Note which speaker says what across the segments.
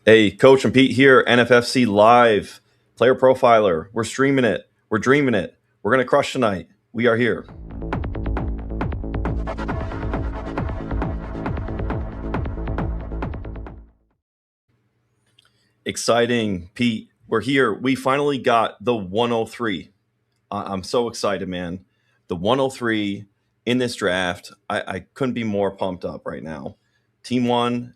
Speaker 1: Hey, Coach and Pete here, NFFC Live, Player Profiler. We're streaming it. We're dreaming it. We're going to crush tonight. We are here. Exciting, Pete. We're here. We finally got the 103. I'm so excited, man. The 103 in this draft. I couldn't be more pumped up right now. Team one,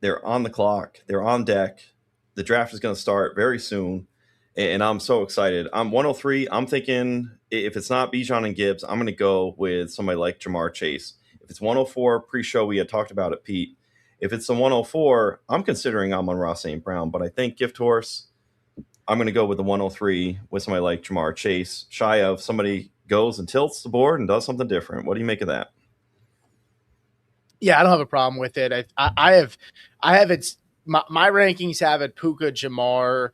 Speaker 1: they're on the clock. They're on deck. The draft is going to start very soon, and I'm so excited. I'm 103. I'm thinking if it's not Bijan and Gibbs, I'm going to go with somebody like Jamar Chase. If it's 104 pre-show, we had talked about it, Pete. If it's the 104, I'm considering Amon-Ra St. Brown, but I think Gift Horse, I'm going to go with the 103 with somebody like Jamar Chase, shy of somebody goes and tilts the board and does something different. What do you make of that?
Speaker 2: Yeah, I don't have a problem with it. I have it's my rankings have it Puka, Jamar,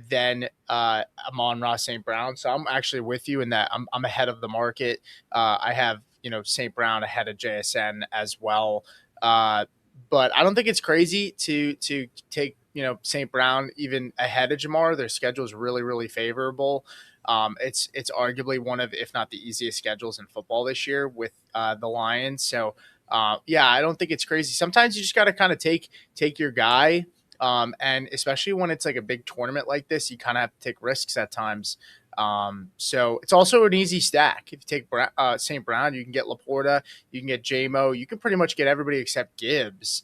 Speaker 2: then Amon-Ra St. Brown. So I'm actually with you in that I'm ahead of the market. I have St. Brown ahead of JSN as well. But I don't think it's crazy to take St. Brown even ahead of Jamar. Their schedule is really favorable. It's arguably one of, if not the easiest schedules in football this year with the Lions. So yeah, I don't think it's crazy. Sometimes you just got to kind of take your guy. And especially when it's like a big tournament like this, you kind of have to take risks at times. So it's also an easy stack. If you take St. Brown, you can get Laporta, you can get JMO, you can pretty much get everybody except Gibbs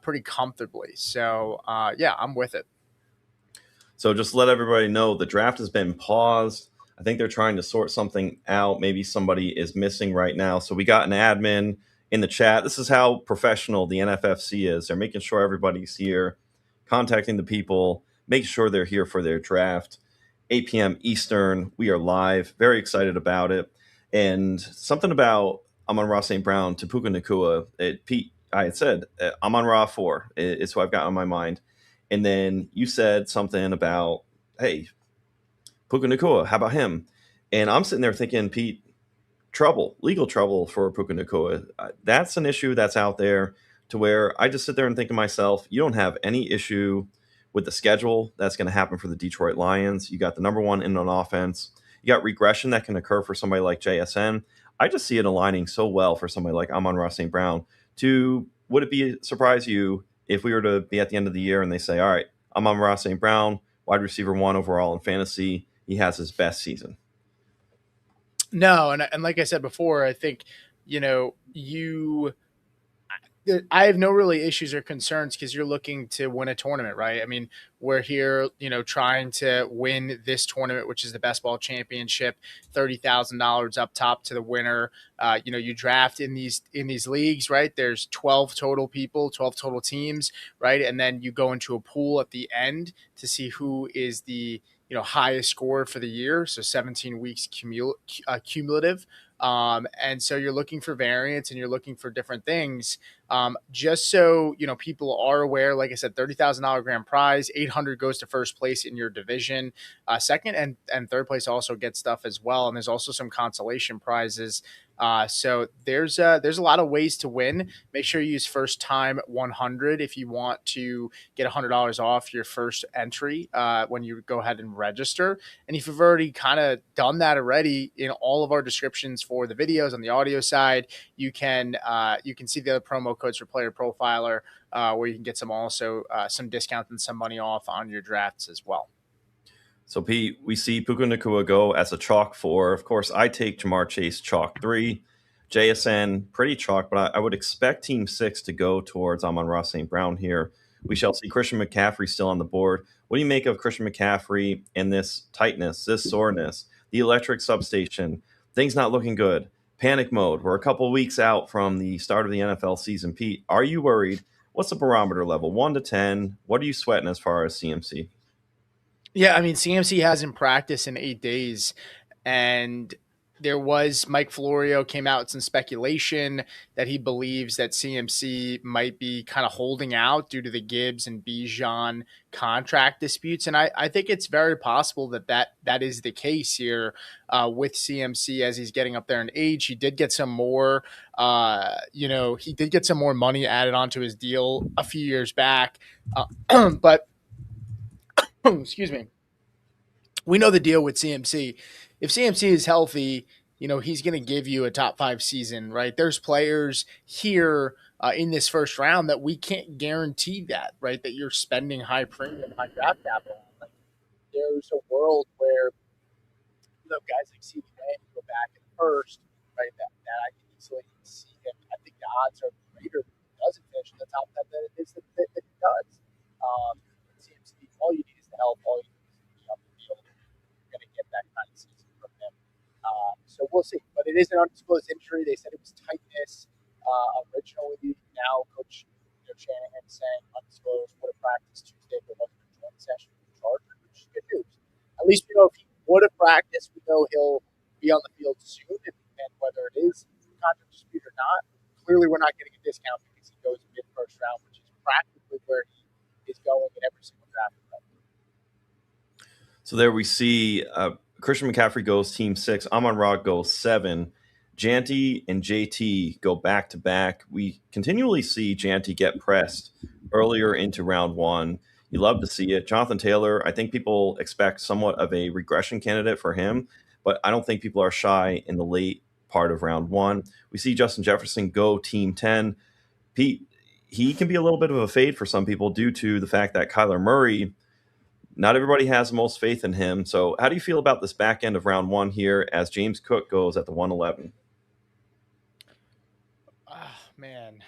Speaker 2: pretty comfortably. So yeah, I'm with it.
Speaker 1: So just let everybody know the draft has been paused. I think they're trying to sort something out. Maybe somebody is missing right now. So we got an admin in the chat. This is how professional the NFFC is. They're making sure everybody's here, contacting the people, making sure they're here for their draft. 8 p.m. Eastern. We are live. Very excited about it. And something about Amon-Ra St. Brown to Puka Nacua. Pete, I had said Amon-Ra 4 is who I've got on my mind. And then you said something about, hey, Puka Nacua, how about him? And I'm sitting there thinking, Pete, legal trouble for Puka Nacua. That's an issue that's out there to where I just sit there and think to myself, you don't have any issue with the schedule that's going to happen for the Detroit Lions. You got the number one in on offense. You got regression that can occur for somebody like JSN. I just see it aligning so well for somebody like Amon-Ra St. Brown. Would it surprise you if we were to be at the end of the year and they say, all right, Amon-Ra St. Brown, wide receiver 1 overall in fantasy, he has his best season?
Speaker 2: No, and like I said before, I think I have no really issues or concerns because you're looking to win a tournament, right? I mean, we're here, trying to win this tournament, which is the best ball championship, $30,000 up top to the winner. You draft in these leagues, right? There's 12 total people, 12 total teams, right? And then you go into a pool at the end to see who is the highest score for the year. So 17 weeks cumulative. And so you're looking for variance and you're looking for different things. Just so people are aware, like I said, $30,000 grand prize, 800 goes to first place in your division. Second and third place also get stuff as well, and there's also some consolation prizes. So there's a lot of ways to win. Make sure you use first time 100 if you want to get $100 off your first entry when you go ahead and register. And if you've already kind of done that already, in all of our descriptions for the videos on the audio side, you can see the other promo codes for Player Profiler where you can get some discounts and some money off on your drafts as well.
Speaker 1: So, Pete, we see Puka Nacua go as a chalk 4. Of course, I take Jamar Chase chalk 3. JSN, pretty chalk, but I would expect Team 6 to go towards Amon-Ra St. Brown here. We shall see Christian McCaffrey still on the board. What do you make of Christian McCaffrey and this tightness, this soreness, the electric substation, things not looking good, panic mode? We're a couple weeks out from the start of the NFL season. Pete, are you worried? What's the barometer level, 1 to 10? What are you sweating as far as CMC?
Speaker 2: Yeah, I mean, CMC hasn't practiced in 8 days, and there was Mike Florio came out with some speculation that he believes that CMC might be kind of holding out due to the Gibbs and Bijan contract disputes. And I think it's very possible that is the case here with CMC as he's getting up there in age. He did get some more, he did get some more money added onto his deal a few years back. But excuse me, we know the deal with CMC. If CMC is healthy, he's going to give you a top five season, right? There's players here in this first round that we can't guarantee that, right? That you're spending high premium, high draft capital on. Like, there's a world where guys like CD Lamb go back in the first, right? That I can easily see him. I think the odds are greater that he doesn't finish in the top 10 than it is that he does. CMC, all you need is the help. All you need is to be on the field. You're going to get that kind of season from him. So we'll see. But it is an undisclosed injury. They said it was tightness originally. Now Coach Shanahan saying undisclosed, would have practiced Tuesday, but wasn't a joint session with the Chargers, which is good news. At least we know if he would have practiced, we know he'll be on the field soon, and whether it is contract dispute or not, clearly we're not getting a discount because he goes mid first round, which is practically where he is going in every single draft.
Speaker 1: So there we see Christian McCaffrey goes team 6, Amon-Ra goes 7. Janty and JT go back to back. We continually see Janty get pressed earlier into round 1. You love to see it. Jonathan Taylor, I think people expect somewhat of a regression candidate for him, but I don't think people are shy in the late part of round 1. We see Justin Jefferson go team 10. Pete, he can be a little bit of a fade for some people due to the fact that Kyler Murray, not everybody has the most faith in him. So how do you feel about this back end of round 1 here as James Cook goes at the 111?
Speaker 2: Man.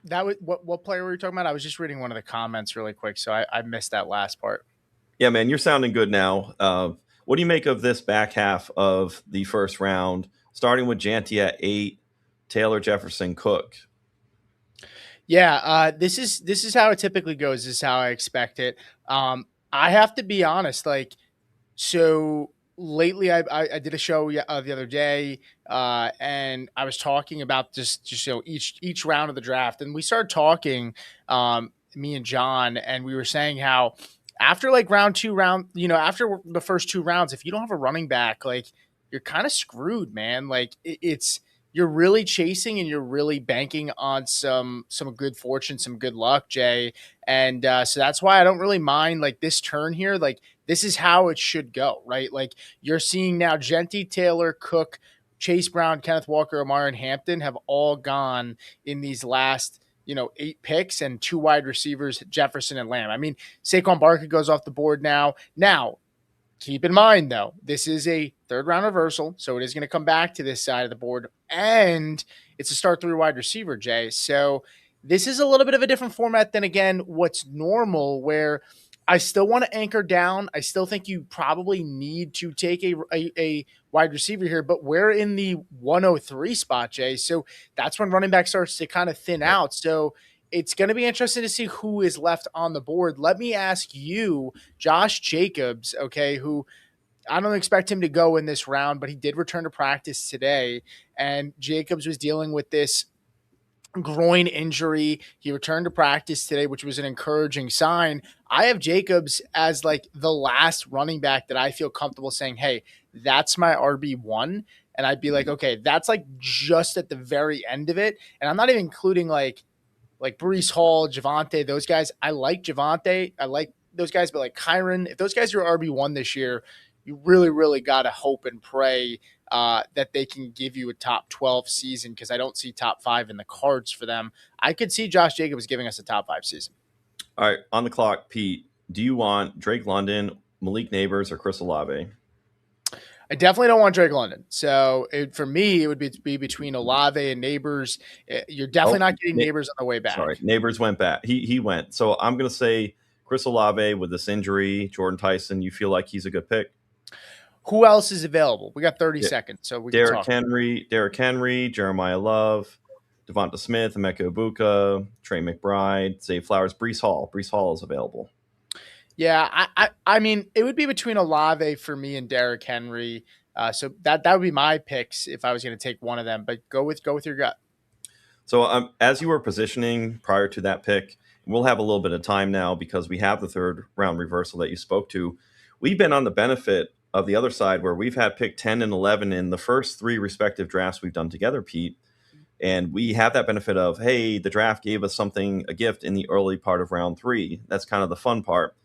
Speaker 2: That was what player were you talking about? I was just reading one of the comments really quick, so I missed that last part.
Speaker 1: Yeah, man, you're sounding good now. What do you make of this back half of the first round, starting with Janty at 8, Taylor, Jefferson, Cook?
Speaker 2: Yeah, this is how it typically goes. This is how I expect it. I have to be honest, so lately I did a show the other day, and I was talking about just each round of the draft, and we started talking, me and John, and we were saying how after after the first 2 rounds, if you don't have a running back, you're kind of screwed, man. It's you're really chasing and you're really banking on some good fortune, some good luck, Jay. And so that's why I don't really mind this turn here. This is how it should go, right? You're seeing now Genty, Taylor, Cook, Chase Brown, Kenneth Walker, Omar, and Hampton have all gone in these last 8 picks, and 2 wide receivers, Jefferson and Lamb. I mean, Saquon Barkley goes off the board now. Now, keep in mind, though, this is a third round reversal, so it is going to come back to this side of the board, and it's a start 3 wide receiver, Jay. So this is a little bit of a different format than, again, what's normal, where I still want to anchor down. I still think you probably need to take a wide receiver here, but we're in the 103 spot, Jay. So that's when running back starts to kind of thin out. So it's going to be interesting to see who is left on the board. Let me ask you, Josh Jacobs, okay, who I don't expect him to go in this round, but he did return to practice today, and Jacobs was dealing with this groin injury. He returned to practice today, which was an encouraging sign. I have Jacobs as the last running back that I feel comfortable saying, hey, that's my RB1. And I'd be like, okay, that's just at the very end of it. And I'm not even including like Breece Hall, Javonte, those guys. I like Javonte. I like those guys, but Kyron, if those guys are RB1 this year, you really, really got to hope and pray that they can give you a top 12 season, because I don't see top 5 in the cards for them. I could see Josh Jacobs giving us a top 5 season.
Speaker 1: All right, on the clock, Pete, do you want Drake London, Malik Neighbors, or Chris Olave?
Speaker 2: I definitely don't want Drake London. So for me, it would be between Olave and Neighbors. You're definitely not getting Neighbors on the way back.
Speaker 1: Sorry, Neighbors went back. He went. So I'm going to say Chris Olave with this injury. Jordan Tyson, you feel like he's a good pick?
Speaker 2: Who else is available? We got 30 seconds, so we
Speaker 1: Derrick Henry, Jeremiah Love, Devonta Smith, Emeka Ibuka, Trey McBride, Zay Flowers, Breece Hall. Breece Hall is available.
Speaker 2: Yeah, I mean, it would be between Olave for me and Derrick Henry. So that would be my picks if I was going to take one of them. But go with your gut.
Speaker 1: So as you were positioning prior to that pick, we'll have a little bit of time now because we have the third round reversal that you spoke to. We've been on the benefit of the other side where we've had pick 10 and 11 in the first 3 respective drafts we've done together, Pete. And we have that benefit of, hey, the draft gave us something, a gift in the early part of round 3. That's kind of the fun part.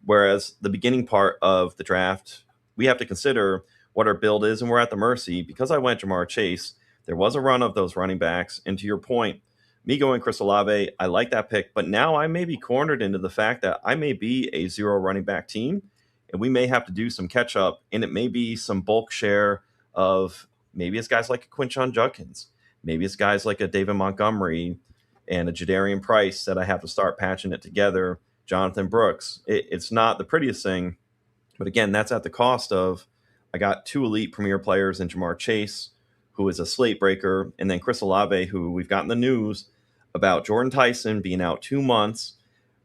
Speaker 1: Whereas the beginning part of the draft, we have to consider what our build is, and we're at the mercy. Because I went Jamar Chase, there was a run of those running backs. And to your point, me going Chris Olave, I like that pick, but now I may be cornered into the fact that I may be a zero running back team, and we may have to do some catch up, and it may be some bulk share of maybe it's guys like a Quinshon Judkins, maybe it's guys like a David Montgomery and a Jadarian Price that I have to start patching it together. Jonathan Brooks. It's not the prettiest thing, but again, that's at the cost of I got two elite premier players in Jamar Chase, who is a slate breaker, and then Chris Olave, who we've gotten the news about Jordan Tyson being out 2 months,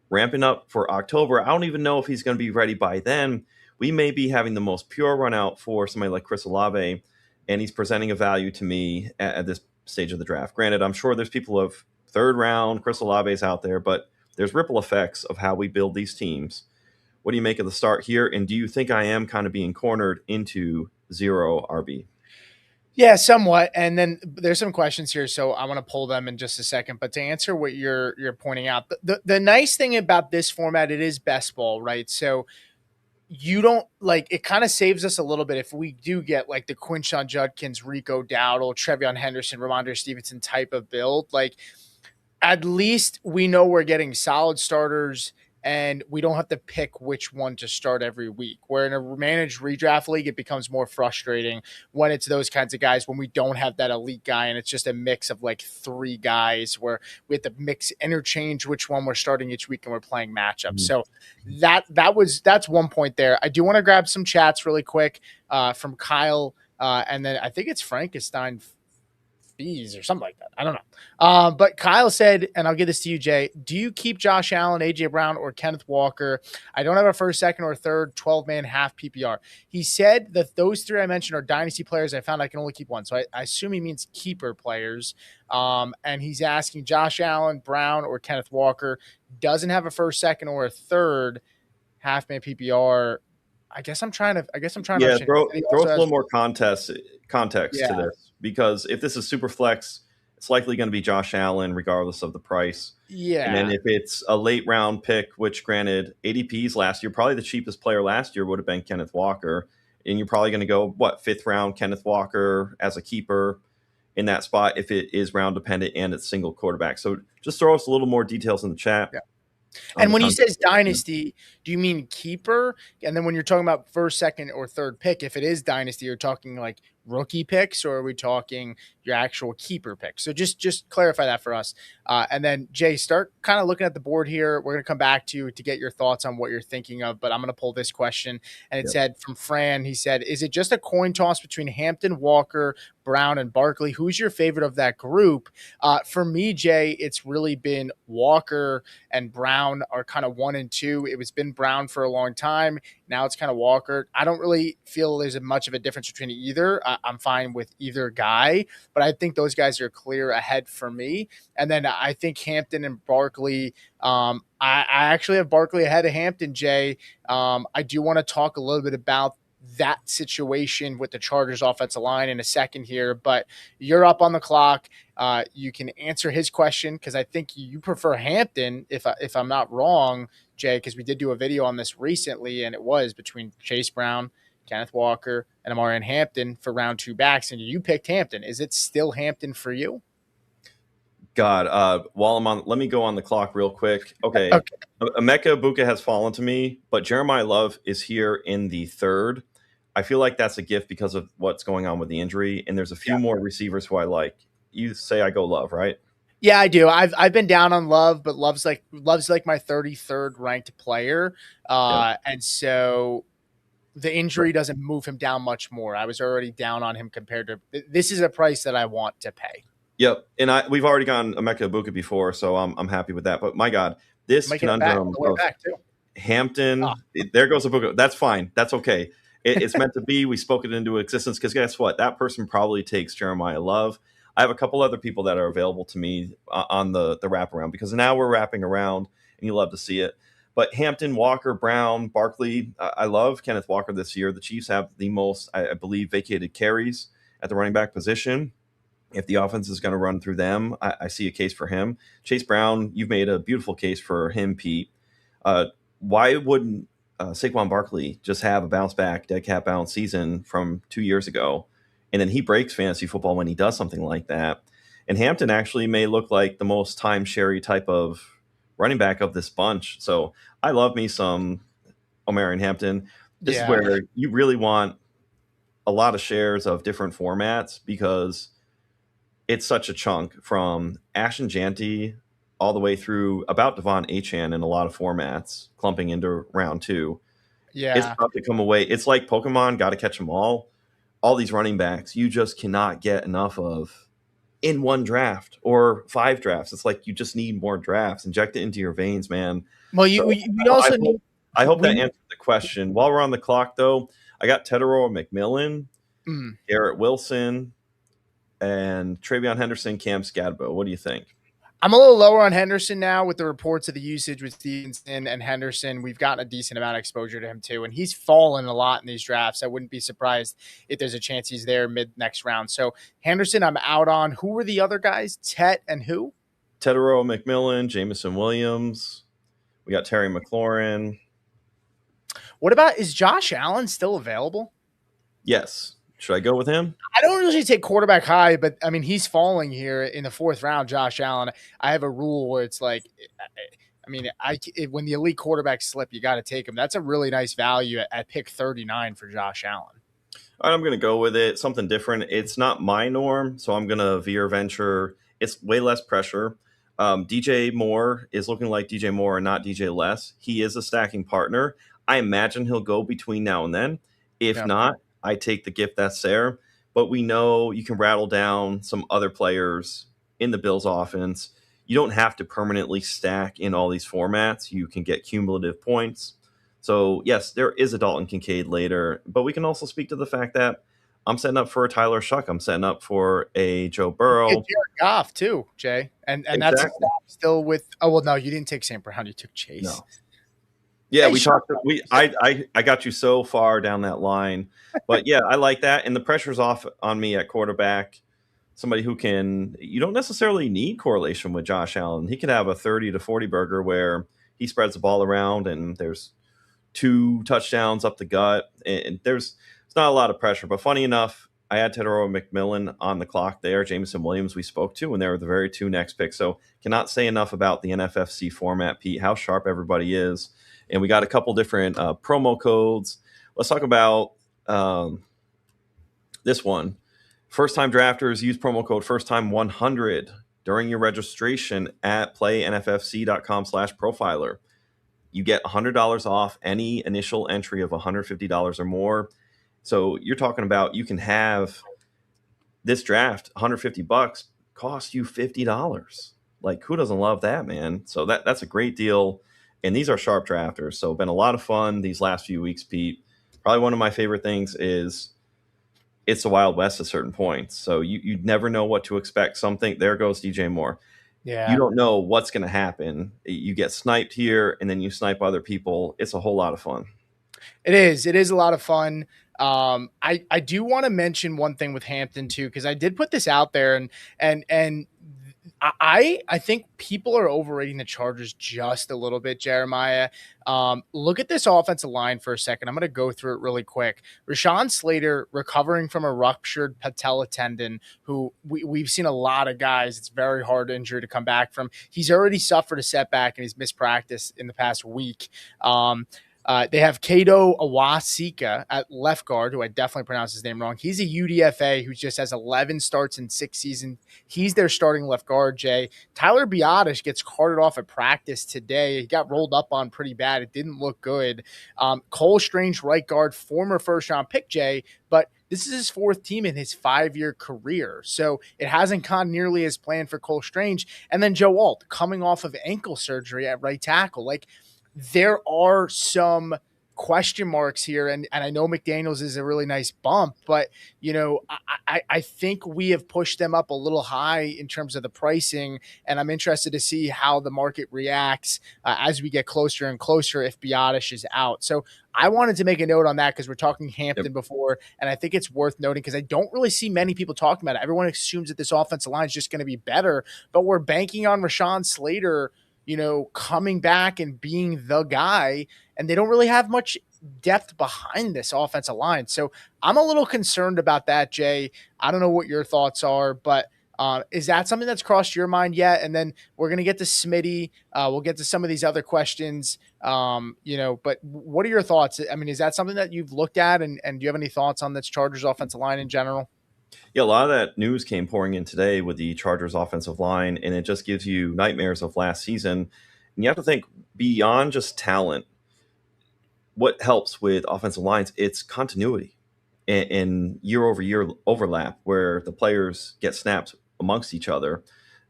Speaker 1: ramping up for October. I don't even know if he's going to be ready by then. We may be having the most pure run out for somebody like Chris Olave, and he's presenting a value to me at this stage of the draft. Granted, I'm sure there's people of third round Chris Olave's out there, but there's ripple effects of how we build these teams. What do you make of the start here? And do you think I am kind of being cornered into zero RB?
Speaker 2: Yeah, somewhat. And then there's some questions here, so I want to pull them in just a second. But to answer what you're pointing out, the nice thing about this format, it is best ball, right? So you don't like it kind of saves us a little bit if we do get like the Quinshon Judkins, Rico Dowdle, Trevion Henderson, Ramondre Stevenson type of build. Like at least we know we're getting solid starters and we don't have to pick which one to start every week. Where in a managed redraft league, it becomes more frustrating when it's those kinds of guys, when we don't have that elite guy and it's just a mix of like three guys where we have to interchange which one we're starting each week and we're playing matchups. So that's one point there. I do want to grab some chats really quick from Kyle. And then I think it's Frankenstein fees or something like that. I don't know. But Kyle said, and I'll give this to you, Jay, do you keep Josh Allen, AJ Brown, or Kenneth Walker? I don't have a first, second, or third 12-man half PPR. He said that those three I mentioned are dynasty players. I found I can only keep one. So I assume he means keeper players. And he's asking Josh Allen, Brown, or Kenneth Walker. Doesn't have a first, second, or a third half-man PPR. I guess I'm trying to.
Speaker 1: Yeah, throw us a little more context to this, because if this is super flex, it's likely going to be Josh Allen regardless of the price.
Speaker 2: Yeah,
Speaker 1: and then if it's a late round pick, which granted ADPs last year, probably the cheapest player last year would have been Kenneth Walker, and you're probably going to go fifth round Kenneth Walker as a keeper in that spot if it is round dependent and it's single quarterback. So just throw us a little more details in the chat.
Speaker 2: Yeah. And when he says dynasty, do you mean keeper? And then when you're talking about first, second, or third pick, if it is dynasty, you're talking like rookie picks, or are we talking your actual keeper picks? So just clarify that for us. And then Jay, start kind of looking at the board here. We're going to come back to you to get your thoughts on what you're thinking of, but I'm going to pull this question. And it said from Fran, he said, is it just a coin toss between Hampton, Walker, Brown, and Barkley? Who's your favorite of that group? For me, Jay, it's really been Walker and Brown are kind of 1 and 2. It was been Brown for a long time. Now it's kind of Walker. I don't really feel there's much of a difference between either. I'm fine with either guy, but I think those guys are clear ahead for me. And then I think Hampton and Barkley, I actually have Barkley ahead of Hampton, Jay. I do want to talk a little bit about that situation with the Chargers offensive line in a second here, but you're up on the clock. You can answer his question because I think you prefer Hampton, if I'm not wrong, Jay, because we did do a video on this recently, and it was between Chase Brown, Kenneth Walker, and Amarian Hampton for round 2 backs, and you picked Hampton. Is it still Hampton for you?
Speaker 1: God, while I'm on, let me go on the clock real quick. Okay. Emeka Ibuka has fallen to me, but Jeremiah Love is here in the third. I feel like that's a gift because of what's going on with the injury, and there's a few more receivers who I like. You say I go Love, right?
Speaker 2: Yeah, I do. I've been down on Love, but Love's like my 33rd ranked player, and so the injury doesn't move him down much more. I was already down on him compared to this is a price that I want to pay.
Speaker 1: Yep, and we've already gone Emeka Ibuka before, so I'm happy with that. But my God, this conundrum of Hampton, there goes Ibuka. That's fine. That's okay. It's meant to be. We spoke it into existence because guess what? That person probably takes Jeremiah Love. I have a couple other people that are available to me on the wraparound because now we're wrapping around and you love to see it. But Hampton, Walker, Brown, Barkley, I love Kenneth Walker this year. The Chiefs have the most, I believe, vacated carries at the running back position. If the offense is going to run through them, I see a case for him. Chase Brown, you've made a beautiful case for him, Pete. Why wouldn't Saquon Barkley just have a bounce back dead cat bounce season from 2 years ago, and then he breaks fantasy football when he does something like that. And Hampton actually may look like the most timeshare type of running back of this bunch. So I love me some Omarion Hampton. This is
Speaker 2: Yeah.
Speaker 1: where you really want a lot of shares of different formats because it's such a chunk from Ashton Janty all the way through about Devon Achan in a lot of formats, clumping into round two. It's
Speaker 2: Yeah.
Speaker 1: tough to come away. It's like Pokemon, got to catch them all. All these running backs, you just cannot get enough of in one draft or 5 drafts. It's like you just need more drafts. Inject it into your veins, man.
Speaker 2: Well,
Speaker 1: So
Speaker 2: we
Speaker 1: I
Speaker 2: also
Speaker 1: hope
Speaker 2: need
Speaker 1: I hope that
Speaker 2: we
Speaker 1: answered the question. While we're on the clock, though, I got Tedero McMillan,
Speaker 2: mm,
Speaker 1: Garrett Wilson, and Travion Henderson, Cam Scadbo. What do you think?
Speaker 2: I'm a little lower on Henderson now with the reports of the usage with Stevenson and Henderson. We've gotten a decent amount of exposure to him too, and he's fallen a lot in these drafts. I wouldn't be surprised if there's a chance he's there mid next round. So Henderson, I'm out on. Who were the other guys? Tet and who?
Speaker 1: Tedero McMillan, Jamison Williams. We got Terry McLaurin.
Speaker 2: What about, is Josh Allen still available?
Speaker 1: Yes. Should I go with him?
Speaker 2: I don't usually take quarterback high, but I mean, he's falling here in the 4th round. Josh Allen. I have a rule where it's like, I mean, when the elite quarterbacks slip, you got to take him. That's a really nice value at pick 39 for Josh Allen.
Speaker 1: All right, I'm going to go with it. Something different. It's not my norm, so I'm going to veer venture. It's way less pressure. DJ Moore is looking like DJ Moore and not DJ Less. He is a stacking partner. I imagine he'll go between now and then. If
Speaker 2: Yeah.
Speaker 1: not, I take the gift that's there. But we know you can rattle down some other players in the Bills offense. You don't have to permanently stack in all these formats. You can get cumulative points. So, yes, there is a Dalton Kincaid later, but we can also speak to the fact that I'm setting up for a Tyler Shuck. I'm setting up for a Joe
Speaker 2: You
Speaker 1: Burrow.
Speaker 2: get Jared Goff too, Jay, and that's
Speaker 1: Exactly.
Speaker 2: still with. Oh well, no, you didn't take St. Brown. You took Chase.
Speaker 1: No. Yeah,
Speaker 2: Hey,
Speaker 1: we
Speaker 2: sure.
Speaker 1: talked. I got you so far down that line, but yeah, I like that, and the pressure's off on me at quarterback. Somebody who can. You don't necessarily need correlation with Josh Allen. He could have a 30 to 40 burger where he spreads the ball around, and there's 2 touchdowns up the gut, and it's not a lot of pressure. But funny enough, I had Tedero McMillan on the clock there. Jameson Williams we spoke to, and they were the very 2 next picks. So cannot say enough about the NFFC format, Pete. How sharp everybody is, and we got a couple different promo codes. Let's talk about this one. First time drafters use promo code first time 100 during your registration at playnffc.com/profiler. You get $100 off any initial entry of $150 or more. So you're talking about you can have this draft $150 cost you $50. Like, who doesn't love that, man? So that's a great deal. And these are sharp drafters. So been a lot of fun these last few weeks, Pete. Probably one of my favorite things is it's the Wild West at certain points. So you never know what to expect. Something there goes DJ Moore.
Speaker 2: Yeah.
Speaker 1: You don't know what's going to happen. You get sniped here, and then you snipe other people. It's a whole lot of fun.
Speaker 2: It is. It is a lot of fun. I do want to mention one thing with Hampton too, because I did put this out there, and I think people are overrating the Chargers just a little bit, Jeremiah. Look at this offensive line for a second. I'm going to go through it really quick. Rashawn Slater recovering from a ruptured patella tendon, who we've seen a lot of guys. It's very hard injury to come back from. He's already suffered a setback and he's missed practice in the past week. They have Kato Awasika at left guard, who I definitely pronounced his name wrong. He's a UDFA who just has 11 starts in 6 seasons. He's their starting left guard, Jay. Tyler Biotish gets carted off at practice today. He got rolled up on pretty bad. It didn't look good. Cole Strange, right guard, former first-round pick, Jay, but this is his 4th team in his 5-year career. So it hasn't gone nearly as planned for Cole Strange. And then Joe Alt coming off of ankle surgery at right tackle. Like, there are some question marks here, and I know McDaniels is a really nice bump, but I think we have pushed them up a little high in terms of the pricing, and I'm interested to see how the market reacts as we get closer and closer if Biotish is out. So I wanted to make a note on that because we're talking Hampton before, and I think it's worth noting because I don't really see many people talking about it. Everyone assumes that this offensive line is just going to be better, but we're banking on Rashawn Slater coming back and being the guy, and they don't really have much depth behind this offensive line. So I'm a little concerned about that, Jay. I don't know what your thoughts are, but is that something that's crossed your mind yet? And then we're going to get to Smitty. We'll get to some of these other questions. But what are your thoughts? I mean, is that something that you've looked at, and do you have any thoughts on this Chargers offensive line in general?
Speaker 1: Yeah, a lot of that news came pouring in today with the Chargers offensive line, and it just gives you nightmares of last season. And you have to think beyond just talent. What helps with offensive lines? It's continuity and year over year overlap where the players get snaps amongst each other.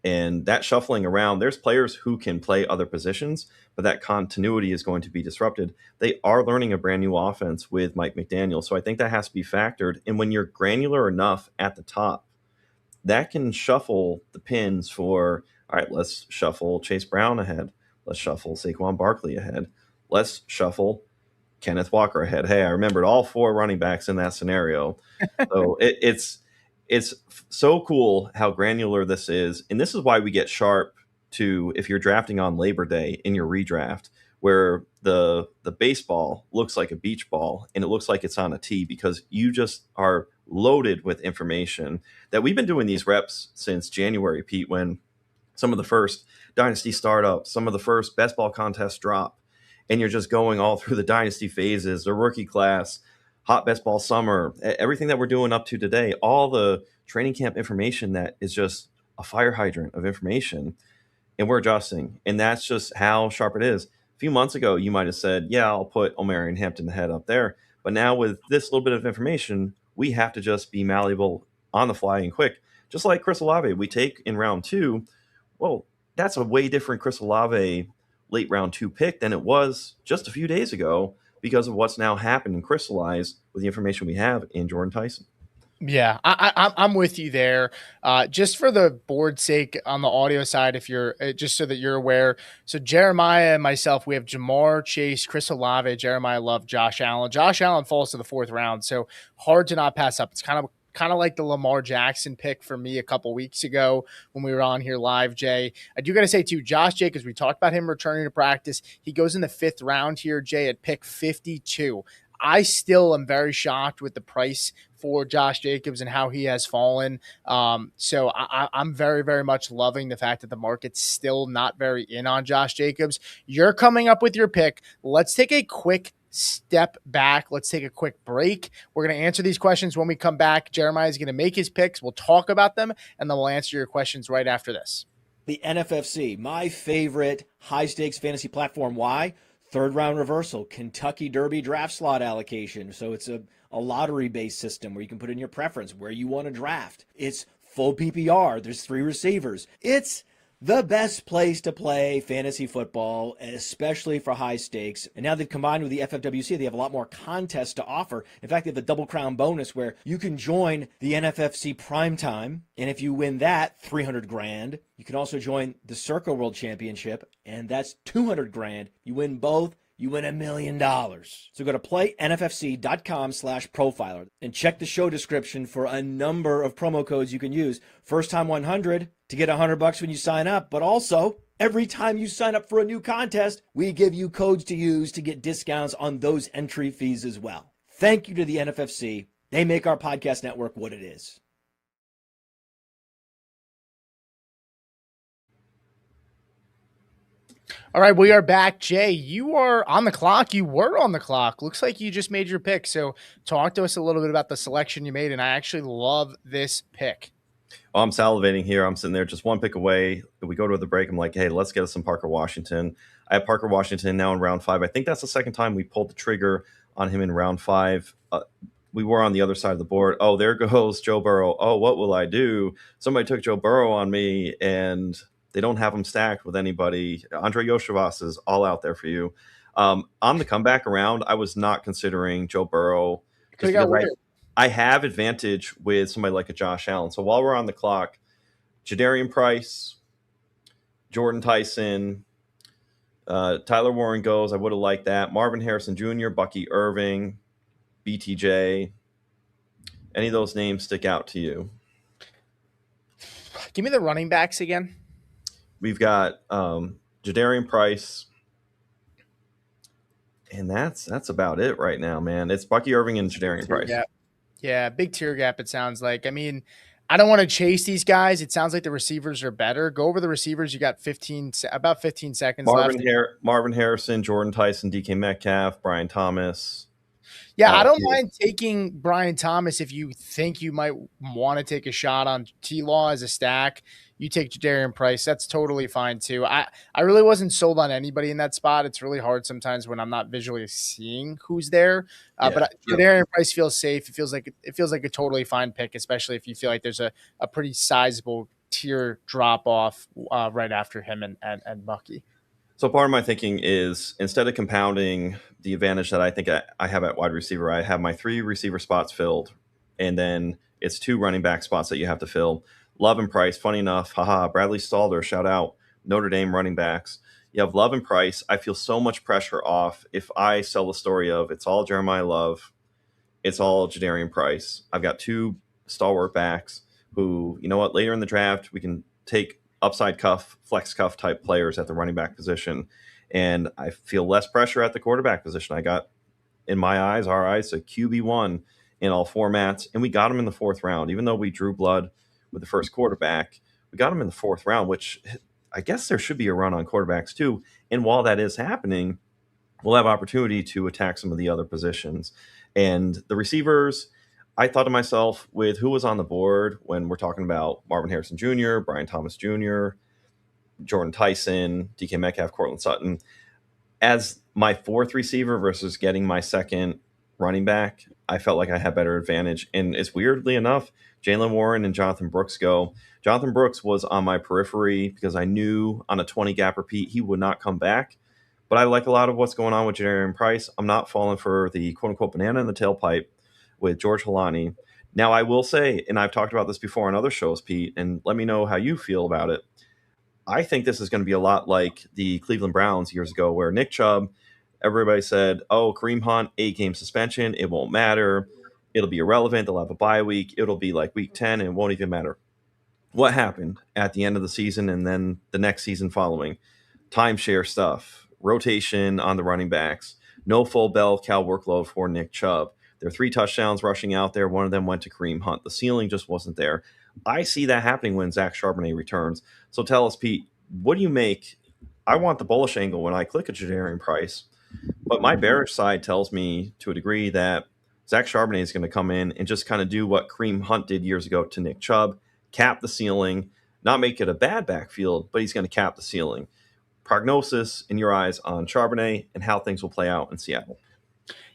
Speaker 1: And that shuffling around, there's players who can play other positions, but that continuity is going to be disrupted. They are learning a brand new offense with Mike McDaniel. So I think that has to be factored. And when you're granular enough at the top, that can shuffle the pins for, all right, let's shuffle Chase Brown ahead. Let's shuffle Saquon Barkley ahead. Let's shuffle Kenneth Walker ahead. Hey, I remembered all four running backs in that scenario. So it's so cool how granular this is, and this is why we get sharp to if you're drafting on Labor Day in your redraft, where the baseball looks like a beach ball and it looks like it's on a tee because you just are loaded with information that we've been doing these reps since January, Pete, when some of the first dynasty startups, some of the first best ball contests drop, and you're just going all through the dynasty phases, the rookie class, hot best ball summer, everything that we're doing up to today, all the training camp information that is just a fire hydrant of information, and we're adjusting. And that's just how sharp it is. A few months ago, you might have said, yeah, I'll put Omarion Hampton head up there. But now with this little bit of information, we have to just be malleable on the fly and quick. Just like Chris Olave, we take in round two. Well, that's a way different Chris Olave late round two pick than it was just a few days ago because of what's now happened and crystallized with the information we have in Jordan Tyson.
Speaker 2: Yeah, I'm with you there. Just for the board's sake on the audio side, if you're just so that you're aware. So Jeremiah and myself, we have Jamar Chase, Chris Olave, Jeremiah Love, Josh Allen. Josh Allen falls to the fourth round, so hard to not pass up. It's kind of like the Lamar Jackson pick for me a couple weeks ago when we were on here live, Jay. I do got to say, too, Josh Jacobs, we talked about him returning to practice. He goes in the fifth round here, Jay, at pick 52. I still am very shocked with the price for Josh Jacobs and how he has fallen. So I'm very, very much loving the fact that the market's still not very in on Josh Jacobs. You're coming up with your pick. Let's take a quick step back. Let's take a quick break. We're going to answer these questions when we come back. Jeremiah is going to make his picks. We'll talk about them, and then we'll answer your questions right after this.
Speaker 3: The NFFC, my favorite high-stakes fantasy platform. Why? Third round reversal, Kentucky Derby draft slot allocation. So it's a lottery-based system where you can put in your preference, where you want to draft. It's full PPR. There's 3 receivers. It's the best place to play fantasy football, especially for high stakes. And now they've combined with the FFWC, they have a lot more contests to offer. In fact, they have the double crown bonus where you can join the NFFC Primetime. And if you win that, 300 grand. You can also join the Circa World Championship, and that's 200 grand. You win both, you win $1 million. So go to playnffc.com/profiler and check the show description for a number of promo codes you can use. First time 100 to get $100 when you sign up, but also every time you sign up for a new contest, we give you codes to use to get discounts on those entry fees as well. Thank you to the NFFC. They make our podcast network what it is.
Speaker 2: All right, we are back. Jay, you are on the clock. You were on the clock. Looks like you just made your pick. So talk to us a little bit about the selection you made, and I actually love this pick.
Speaker 1: Oh, I'm salivating here. I'm sitting there just one pick away. We go to the break. I'm like, hey, let's get us some Parker Washington. I have Parker Washington now in round 5. I think that's the second time we pulled the trigger on him in round 5. We were on the other side of the board. Oh, there goes Joe Burrow. Oh, what will I do? Somebody took Joe Burrow on me, and they don't have him stacked with anybody. Andre Yoshivas is all out there for you. On the comeback around, I was not considering Joe Burrow. Just because I have advantage with somebody like a Josh Allen. So while we're on the clock, Jadarian Price, Jordan Tyson, Tyler Warren goes. I would have liked that. Marvin Harrison Jr., Bucky Irving, BTJ. Any of those names stick out to you?
Speaker 2: Give me the running backs again.
Speaker 1: We've got Jadarian Price, and that's about it right now, man. It's Bucky Irving and Jadarian
Speaker 2: Tier
Speaker 1: Price.
Speaker 2: gap. Yeah, big tier gap, it sounds like. I mean, I don't want to chase these guys. It sounds like the receivers are better. Go over the receivers. You got about 15 seconds left.
Speaker 1: Marvin Harrison, Jordan Tyson, DK Metcalf, Brian Thomas.
Speaker 2: Yeah, I don't mind taking Brian Thomas if you think you might want to take a shot on T-Law as a stack. You take Jadarian Price. That's totally fine too. I really wasn't sold on anybody in that spot. It's really hard sometimes when I'm not visually seeing who's there. But Jadarian Price feels safe. It feels like a totally fine pick, especially if you feel like there's a pretty sizable tier drop off right after him and Bucky.
Speaker 1: So part of my thinking is, instead of compounding the advantage that I think I have at wide receiver, I have my 3 receiver spots filled, and then it's 2 running back spots that you have to fill. Love and Price, funny enough, Bradley Stalder, shout out, Notre Dame running backs. You have Love and Price. I feel so much pressure off if I sell the story of it's all Jeremiah Love, it's all Jadarian Price. I've got 2 stalwart backs who, you know what, later in the draft, we can take upside cuff, flex cuff type players at the running back position. And I feel less pressure at the quarterback position. I got, in my eyes, our eyes, a QB1 in all formats. And we got him in the 4th round. Even though we drew blood with the first quarterback, we got him in the 4th round, which I guess there should be a run on quarterbacks too. And while that is happening, we'll have opportunity to attack some of the other positions. And the receivers, I thought to myself, with who was on the board when we're talking about Marvin Harrison Jr., Brian Thomas Jr., Jordan Tyson, DK Metcalf, Cortland Sutton, as my 4th receiver versus getting my 2nd running back, I felt like I had better advantage. And it's weirdly enough, Jalen Warren and Jonathan Brooks go. Jonathan Brooks was on my periphery because I knew on a 20 gap repeat he would not come back. But I like a lot of what's going on with Jadarian Price. I'm not falling for the quote-unquote banana in the tailpipe with George Halani. Now, I will say, and I've talked about this before on other shows, Pete, and let me know how you feel about it. I think this is going to be a lot like the Cleveland Browns years ago, where Nick Chubb, everybody said, oh, Kareem Hunt, 8-game suspension, it won't matter. It'll be irrelevant. They'll have a bye week. It'll be like week 10, and it won't even matter. What happened at the end of the season and then the next season following? Timeshare stuff, rotation on the running backs, no full bell cow workload for Nick Chubb. There are 3 touchdowns rushing out there. One of them went to Kareem Hunt. The ceiling just wasn't there. I see that happening when Zach Charbonnet returns. So tell us, Pete, what do you make? I want the bullish angle when I click a Jadarian Price, but my bearish side tells me to a degree that Zach Charbonnet is going to come in and just kind of do what Kareem Hunt did years ago to Nick Chubb, cap the ceiling, not make it a bad backfield, but he's going to cap the ceiling. Prognosis in your eyes on Charbonnet and how things will play out in Seattle.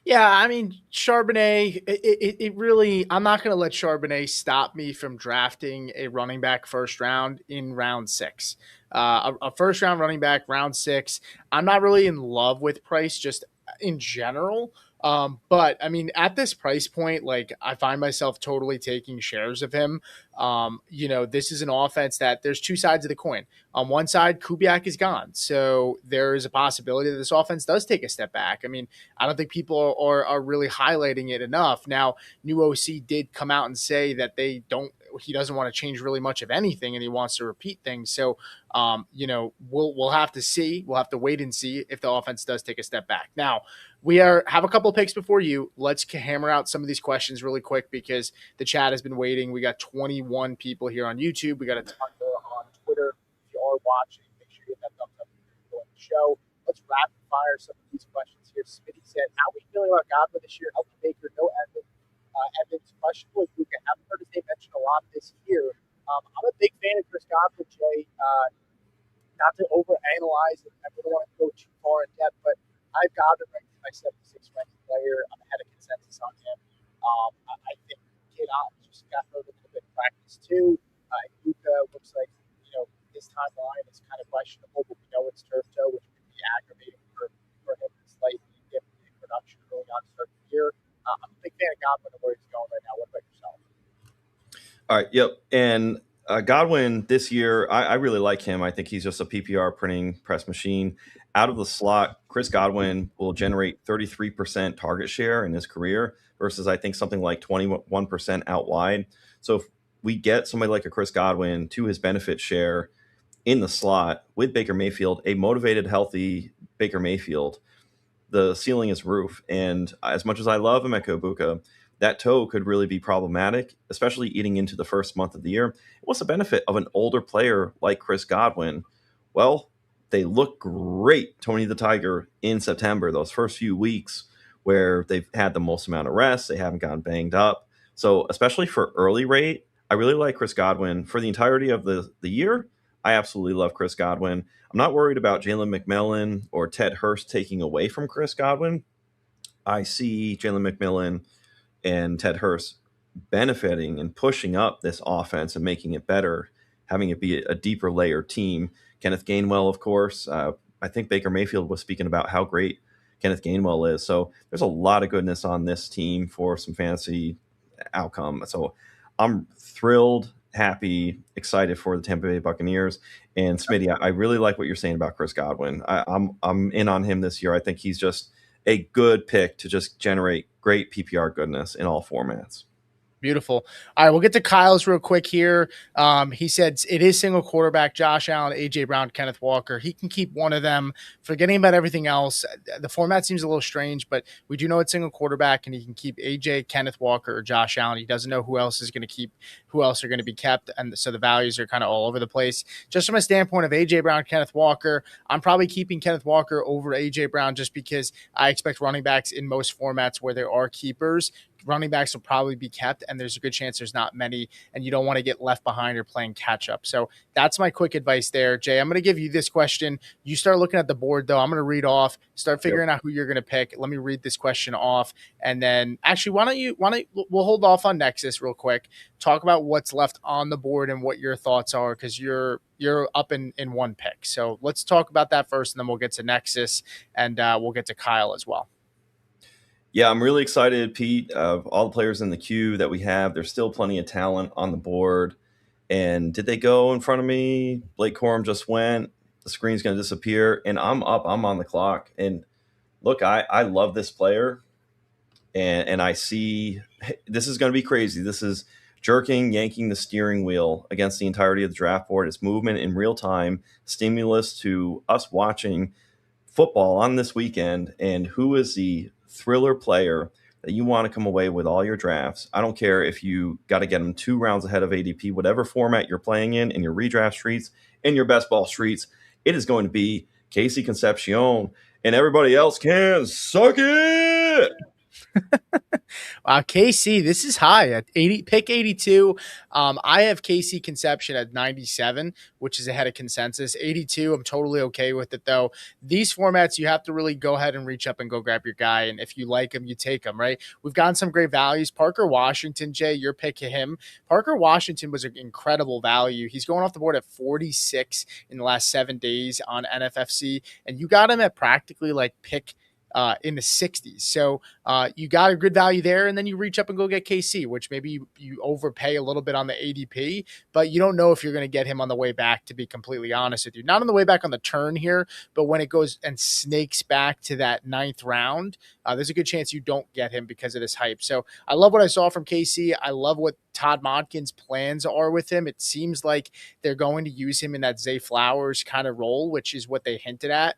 Speaker 2: Yeah, I mean, Charbonnet, it really, I'm not going to let Charbonnet stop me from drafting a running back first round in round 6. A first round running back, round 6. I'm not really in love with Price just in general. But I mean, at this price point, like I find myself totally taking shares of him. This is an offense that there's 2 sides of the coin. On one side, Kubiak is gone. So there is a possibility that this offense does take a step back. I mean, I don't think people are really highlighting it enough. Now, new OC did come out and say that he doesn't want to change really much of anything and he wants to repeat things. So, we'll have to see. We'll have to wait and see if the offense does take a step back. Now, we have a couple picks before you. Let's hammer out some of these questions really quick because the chat has been waiting. We got 21 people here on YouTube. We got a ton more on Twitter. If you are watching, make sure you hit that thumbs up if you're enjoying the show. Let's rapid fire some of these questions here. Smitty said, how are we feeling about Godwin this year? Healthy Baker, no Evans. Evans, questionable. Luka, haven't heard his name mentioned a lot this year. I'm a big fan of Chris Godwin, Jay. Not to overanalyze it. I don't want to go too far in depth, but I've got him ranked my 76 ranked player. I'm ahead of consensus on him. I think Kid just got hurt a little bit in practice too. Luka looks like his timeline is kind of questionable, but we know it's turf toe, which could be aggravating for him to slightly dip in production early on to start the year. I'm a big fan of Godwin and where he's going right now. What about yourself?
Speaker 1: All right. Yep. And Godwin this year, I really like him. I think he's just a PPR printing press machine. Out of the slot, Chris Godwin will generate 33% target share in his career versus I think something like 21% out wide. So if we get somebody like a Chris Godwin to his benefit share, in the slot with Baker Mayfield, a motivated, healthy Baker Mayfield, the ceiling is roof. And as much as I love Emeka Ibuka, that toe could really be problematic, especially eating into the first month of the year. What's the benefit of an older player like Chris Godwin? Well, they look great, Tony the Tiger, in September, those first few weeks where they've had the most amount of rest. They haven't gotten banged up. So especially for early rate, I really like Chris Godwin. For the entirety of the year, I absolutely love Chris Godwin. I'm not worried about Jalen McMillan or Ted Hurst taking away from Chris Godwin. I see Jalen McMillan and Ted Hurst benefiting and pushing up this offense and making it better, having it be a deeper layer team. Kenneth Gainwell, of course. I think Baker Mayfield was speaking about how great Kenneth Gainwell is. So there's a lot of goodness on this team for some fantasy outcome. So I'm thrilled, happy, excited for the Tampa Bay Buccaneers. And Smitty, I really like what you're saying about Chris Godwin. I'm in on him this year. I think he's just a good pick to just generate great PPR goodness in all formats.
Speaker 2: Beautiful. All right, we'll get to Kyle's real quick here. He said it is single quarterback, Josh Allen, A.J. Brown, Kenneth Walker. He can keep one of them. Forgetting about everything else, the format seems a little strange, but we do know it's single quarterback, and he can keep A.J., Kenneth Walker, or Josh Allen. He doesn't know who else is going to keep, who else are going to be kept, and so the values are kind of all over the place. Just from a standpoint of A.J. Brown, Kenneth Walker, I'm probably keeping Kenneth Walker over A.J. Brown just because I expect running backs in most formats where there are keepers, running backs will probably be kept, and there's a good chance there's not many, and you don't want to get left behind or playing catch up. So that's my quick advice there. Jay, I'm going to give you this question. You start looking at the board, though. I'm going to read off, start figuring out who you're going to pick. Let me read this question off, and then actually, we'll hold off on Nexus real quick. Talk about what's left on the board and what your thoughts are, because you're up in one pick. So let's talk about that first, and then we'll get to Nexus, and we'll get to Kyle as well.
Speaker 1: Yeah, I'm really excited, Pete, of all the players in the queue that we have. There's still plenty of talent on the board. And did they go in front of me? Blake Corum just went. The screen's going to disappear. And I'm up. I'm on the clock. And look, I love this player. And I see this is going to be crazy. This is yanking the steering wheel against the entirety of the draft board. It's movement in real time, stimulus to us watching football on this weekend. And who is the thriller player that you want to come away with all your drafts? I don't care if you got to get them 2 rounds ahead of ADP, whatever format you're playing in your redraft streets, in your best ball streets, it is going to be Casey Concepcion, and everybody else can suck it.
Speaker 2: Wow, KC, this is high at pick 82. I have KC Conception at 97, which is ahead of consensus. 82, I'm totally okay with it, though. These formats, you have to really go ahead and reach up and go grab your guy, and if you like him, you take him, right? We've gotten some great values. Parker Washington, Jay, your pick of him. Parker Washington was an incredible value. He's going off the board at 46 in the last 7 days on NFFC, and you got him at practically like pick in the 60s. So you got a good value there, and then you reach up and go get KC, which maybe you overpay a little bit on the ADP, but you don't know if you're going to get him on the way back, to be completely honest with you. Not on the way back on the turn here, but when it goes and snakes back to that 9th round, there's a good chance you don't get him because of this hype. So I love what I saw from KC. I love what Todd Monken's plans are with him. It seems like they're going to use him in that Zay Flowers kind of role, which is what they hinted at.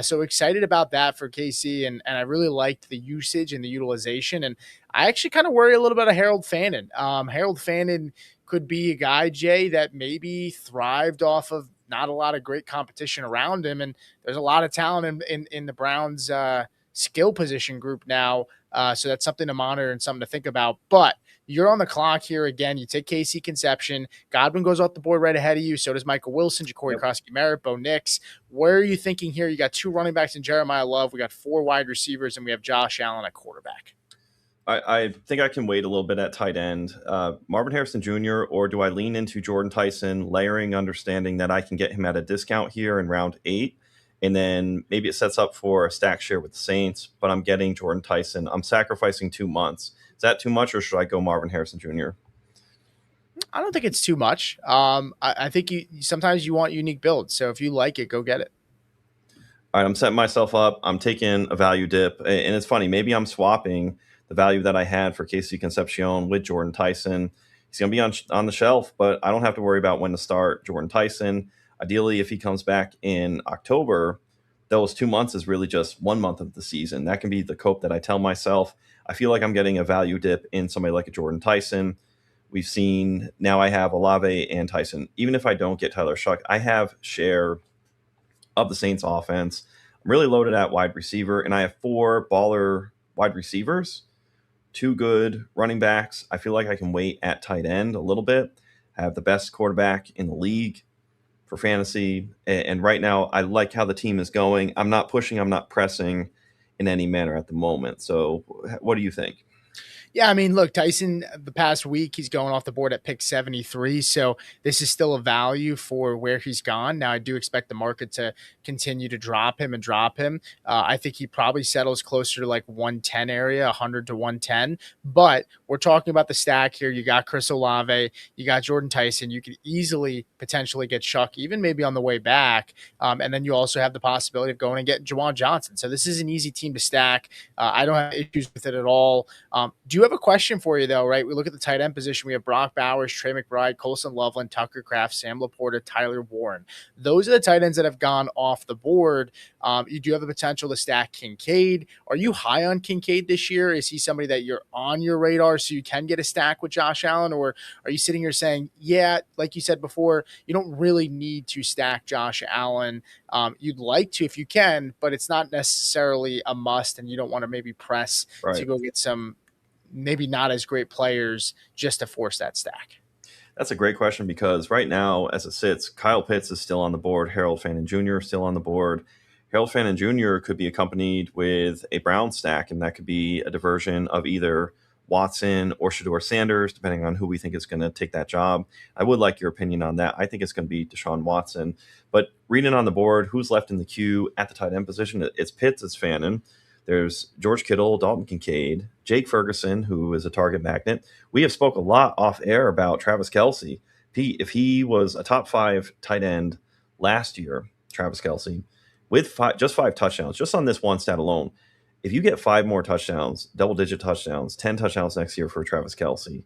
Speaker 2: So excited about that for KC, and I really liked the usage and the utilization. And I actually kind of worry a little bit of Harold Fannin. Harold Fannin could be a guy, Jay, that maybe thrived off of not a lot of great competition around him. And there's a lot of talent in the Browns skill position group now. So that's something to monitor and something to think about. But you're on the clock here again. You take KC Conception. Godwin goes off the board right ahead of you. So does Michael Wilson, Ja'Cory Krosky-Merritt, Bo Nix. Where are you thinking here? You got 2 running backs in Jeremiah Love. We got 4 wide receivers, and we have Josh Allen at quarterback.
Speaker 1: I think I can wait a little bit at tight end. Marvin Harrison Jr., or do I lean into Jordan Tyson, layering, understanding that I can get him at a discount here in round 8, and then maybe it sets up for a stack share with the Saints, but I'm getting Jordan Tyson. I'm sacrificing 2 months. Is that too much, or should I go Marvin Harrison Jr.?
Speaker 2: I don't think it's too much. I think sometimes you want unique builds. So if you like it, go get it.
Speaker 1: All right, I'm setting myself up. I'm taking a value dip. And it's funny, maybe I'm swapping the value that I had for Casey Concepcion with Jordan Tyson. He's going to be on the shelf, but I don't have to worry about when to start Jordan Tyson. Ideally, if he comes back in October, those 2 months is really just 1 month of the season. That can be the cope that I tell myself. I feel like I'm getting a value dip in somebody like a Jordan Tyson. We've seen now I have Olave and Tyson. Even if I don't get Tyler Shuck, I have share of the Saints offense. I'm really loaded at wide receiver, and I have 4 baller wide receivers, 2 good running backs. I feel like I can wait at tight end a little bit. I have the best quarterback in the league for fantasy. And right now, I like how the team is going. I'm not pushing, I'm not pressing in any manner at the moment. So, what do you think?
Speaker 2: Yeah, I mean, look, Tyson, the past week, he's going off the board at pick 73. So this is still a value for where he's gone. Now, I do expect the market to continue to drop him and drop him. I think he probably settles closer to like 110 area, 100 to 110. But we're talking about the stack here. You got Chris Olave, you got Jordan Tyson. You could easily potentially get Shuck, even maybe on the way back. And then you also have the possibility of going and getting Jawan Johnson. So this is an easy team to stack. I don't have issues with it at all. Do you have a question for you, though, right? We look at the tight end position. We have Brock Bowers, Trey McBride, Colson Loveland, Tucker Kraft, Sam Laporta, Tyler Warren. Those are the tight ends that have gone off the board. You do have the potential to stack Kincaid. Are you high on Kincaid this year? Is he somebody that you're on your radar so you can get a stack with Josh Allen? Or are you sitting here saying, yeah, like you said before, you don't really need to stack Josh Allen? You'd like to if you can, but it's not necessarily a must, and you don't want to maybe press to
Speaker 1: Right.
Speaker 2: go get some maybe not as great players just to force that stack.
Speaker 1: That's a great question because right now, as it sits, Kyle Pitts is still on the board. Harold Fannin Jr. is still on the board. Harold Fannin Jr. could be accompanied with a Brown stack, and that could be a diversion of either Watson or Shador Sanders, depending on who we think is going to take that job. I would like your opinion on that. I think it's going to be Deshaun Watson. But reading on the board, who's left in the queue at the tight end position? It's Pitts, it's Fannin. There's George Kittle, Dalton Kincaid, Jake Ferguson, who is a target magnet. We have spoke a lot off air about Travis Kelce. Pete, if he was a top 5 tight end last year, Travis Kelce, with just 5 touchdowns, just on this one stat alone, if you get 5 more touchdowns, double-digit touchdowns, 10 touchdowns next year for Travis Kelce,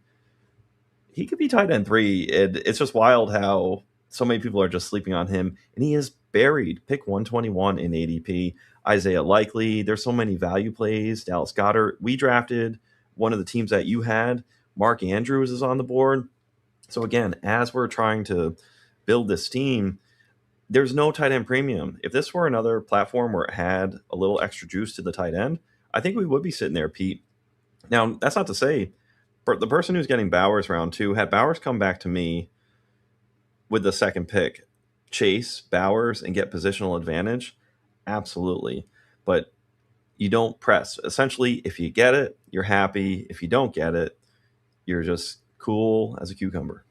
Speaker 1: he could be tight end 3. It's just wild how so many people are just sleeping on him, and he is buried. Pick 121 in ADP. Isaiah Likely. There's so many value plays. Dallas Goedert. We drafted one of the teams that you had. Mark Andrews is on the board. So again, as we're trying to build this team, there's no tight end premium. If this were another platform where it had a little extra juice to the tight end, I think we would be sitting there, Pete. Now, that's not to say, but the person who's getting Bowers round 2, had Bowers come back to me with the second pick, chase Bowers and get positional advantage, absolutely. But you don't press. Essentially, if you get it, you're happy. If you don't get it, you're just cool as a cucumber.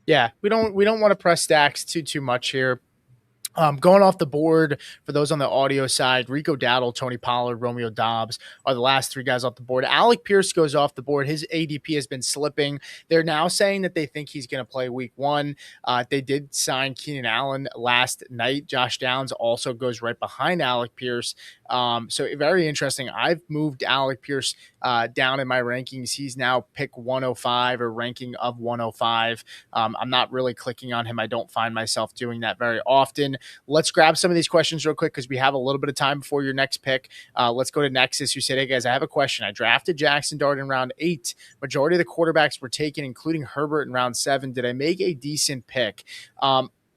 Speaker 2: Yeah, we don't want to press stacks too much here. Going off the board for those on the audio side, Rico Dowdle, Tony Pollard, Romeo Dobbs are the last 3 guys off the board. Alec Pierce goes off the board. His ADP has been slipping. They're now saying that they think he's going to play week 1. They did sign Keenan Allen last night. Josh Downs also goes right behind Alec Pierce. So very interesting. I've moved Alec Pierce down in my rankings. He's now pick 105 or ranking of 105. I'm not really clicking on him. I don't find myself doing that very often. Let's grab some of these questions real quick because we have a little bit of time before your next pick. Let's go to Nexus, who said, hey, guys, I have a question. I drafted Jackson Dart in round 8. Majority of the quarterbacks were taken, including Herbert in round 7. Did I make a decent pick?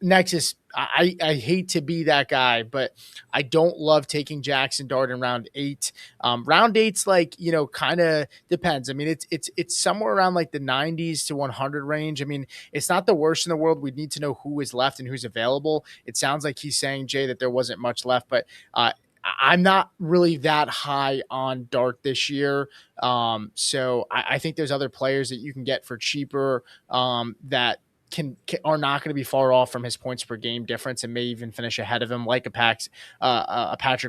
Speaker 2: Nexus, I hate to be that guy, but I don't love taking Jackson Dart in round 8. Round 8's like, kind of depends. I mean, it's somewhere around like the 90s to 100 range. I mean, it's not the worst in the world. We need to know who is left and who's available. It sounds like he's saying, Jay, that there wasn't much left, but I'm not really that high on Dart this year. So I think there's other players that you can get for cheaper that are not going to be far off from his points per game difference and may even finish ahead of him, like a Patrick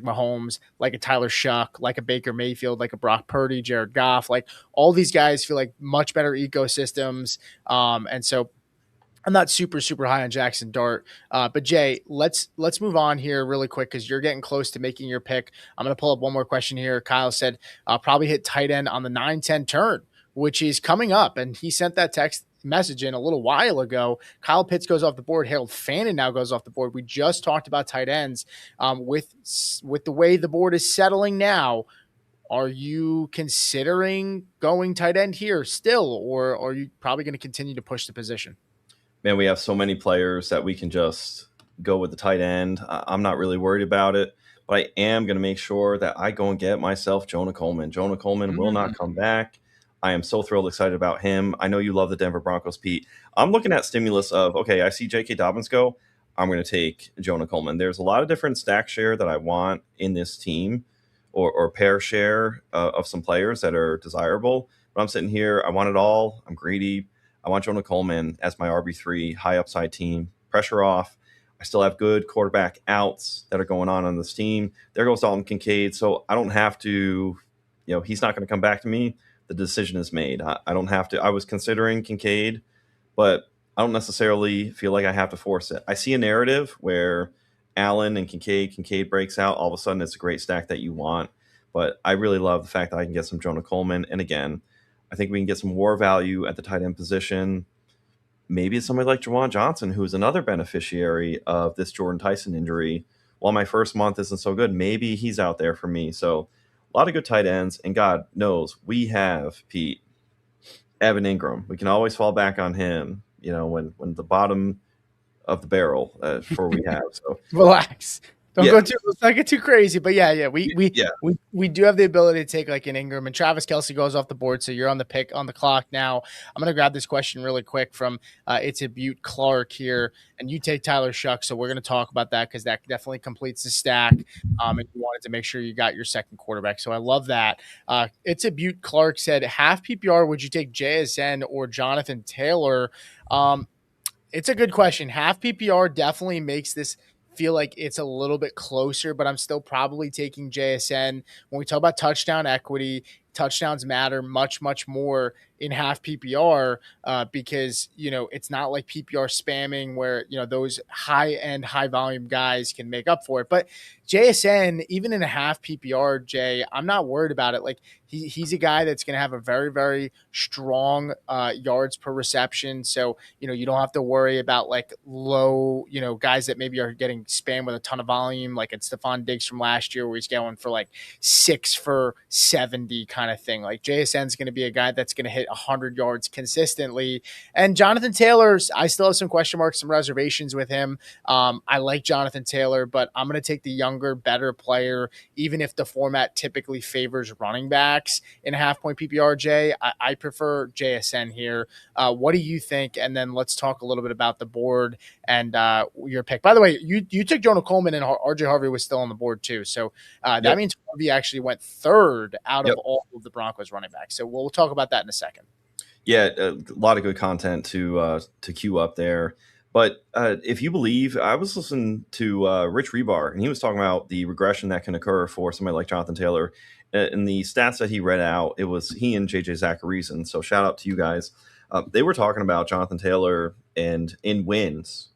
Speaker 2: Mahomes, like a Tyler Shuck, like a Baker Mayfield, like a Brock Purdy, Jared Goff. Like all these guys feel like much better ecosystems. And so I'm not super high on Jackson Dart. But Jay, let's move on here really quick because you're getting close to making your pick. I'm going to pull up one more question here. Kyle said probably hit tight end on the 9-10 turn, which is coming up. And he sent that text message in a little while ago. Kyle Pitts goes off the board. Harold Fannin now goes off the board. We just talked about tight ends. With the way the board is settling now, are you considering going tight end here still, or are you probably going to continue to push the position?
Speaker 1: Man, we have so many players that we can just go with the tight end. I'm not really worried about it, but I am going to make sure that I go and get myself Jonah Coleman. Jonah Coleman will not come back. I am so thrilled, excited about him. I know you love the Denver Broncos, Pete. I'm looking at stimulus of, okay, I see J.K. Dobbins go. I'm going to take Jonah Coleman. There's a lot of different stack share that I want in this team, or pair share of some players that are desirable. But I'm sitting here. I want it all. I'm greedy. I want Jonah Coleman as my RB3, high upside team. Pressure off. I still have good quarterback outs that are going on this team. There goes Dalton Kincaid. So I don't have to, he's not going to come back to me. The decision is made. I don't have to. I was considering Kincaid, but I don't necessarily feel like I have to force it. I see a narrative where Allen and Kincaid breaks out. All of a sudden, it's a great stack that you want. But I really love the fact that I can get some Jonah Coleman. And again, I think we can get some war value at the tight end position. Maybe it's somebody like Juwan Johnson, who's another beneficiary of this Jordan Tyson injury. While my first month isn't so good, maybe he's out there for me. So a lot of good tight ends. And God knows we have, Pete, Evan Ingram. We can always fall back on him, when the bottom of the barrel for we have. So
Speaker 2: relax. Don't let's not get too crazy. But we do have the ability to take like an Ingram, and Travis Kelce goes off the board. So you're on the clock now. I'm going to grab this question really quick from It's a Butte Clark here, and you take Tyler Shuck. So we're going to talk about that because that definitely completes the stack. And you wanted to make sure you got your second quarterback. So I love that. It's a Butte Clark said, half PPR, would you take JSN or Jonathan Taylor? It's a good question. Half PPR definitely makes this feel like it's a little bit closer, but I'm still probably taking JSN. When we talk about touchdown equity, touchdowns matter much, much more in half PPR because, it's not like PPR spamming where, those high-end, high-volume guys can make up for it. But JSN, even in a half PPR, Jay, I'm not worried about it. Like, he's a guy that's going to have a very, very strong yards per reception. So, you don't have to worry about like low, guys that maybe are getting spammed with a ton of volume, like it's Stephon Diggs from last year where he's going for like 6 for 70 kind of thing. Like JSN's going to be a guy that's going to hit 100 yards consistently. And Jonathan Taylor, I still have some question marks, some reservations with him. I like Jonathan Taylor, but I'm going to take the younger, better player, even if the format typically favors running backs in a half-point PPR. Jay, I prefer JSN here. What do you think? And then let's talk a little bit about the board and your pick. By the way, you took Jonah Coleman, and RJ Harvey was still on the board too. So that means Harvey actually went third out of all of the Broncos running backs. So we'll talk about that in a second.
Speaker 1: Yeah, a lot of good content to queue up there. But if you believe, I was listening to Rich Rebar, and he was talking about the regression that can occur for somebody like Jonathan Taylor. In the stats that he read out, it was he and JJ Zacharyson. So shout out to you guys. They were talking about Jonathan Taylor and in wins,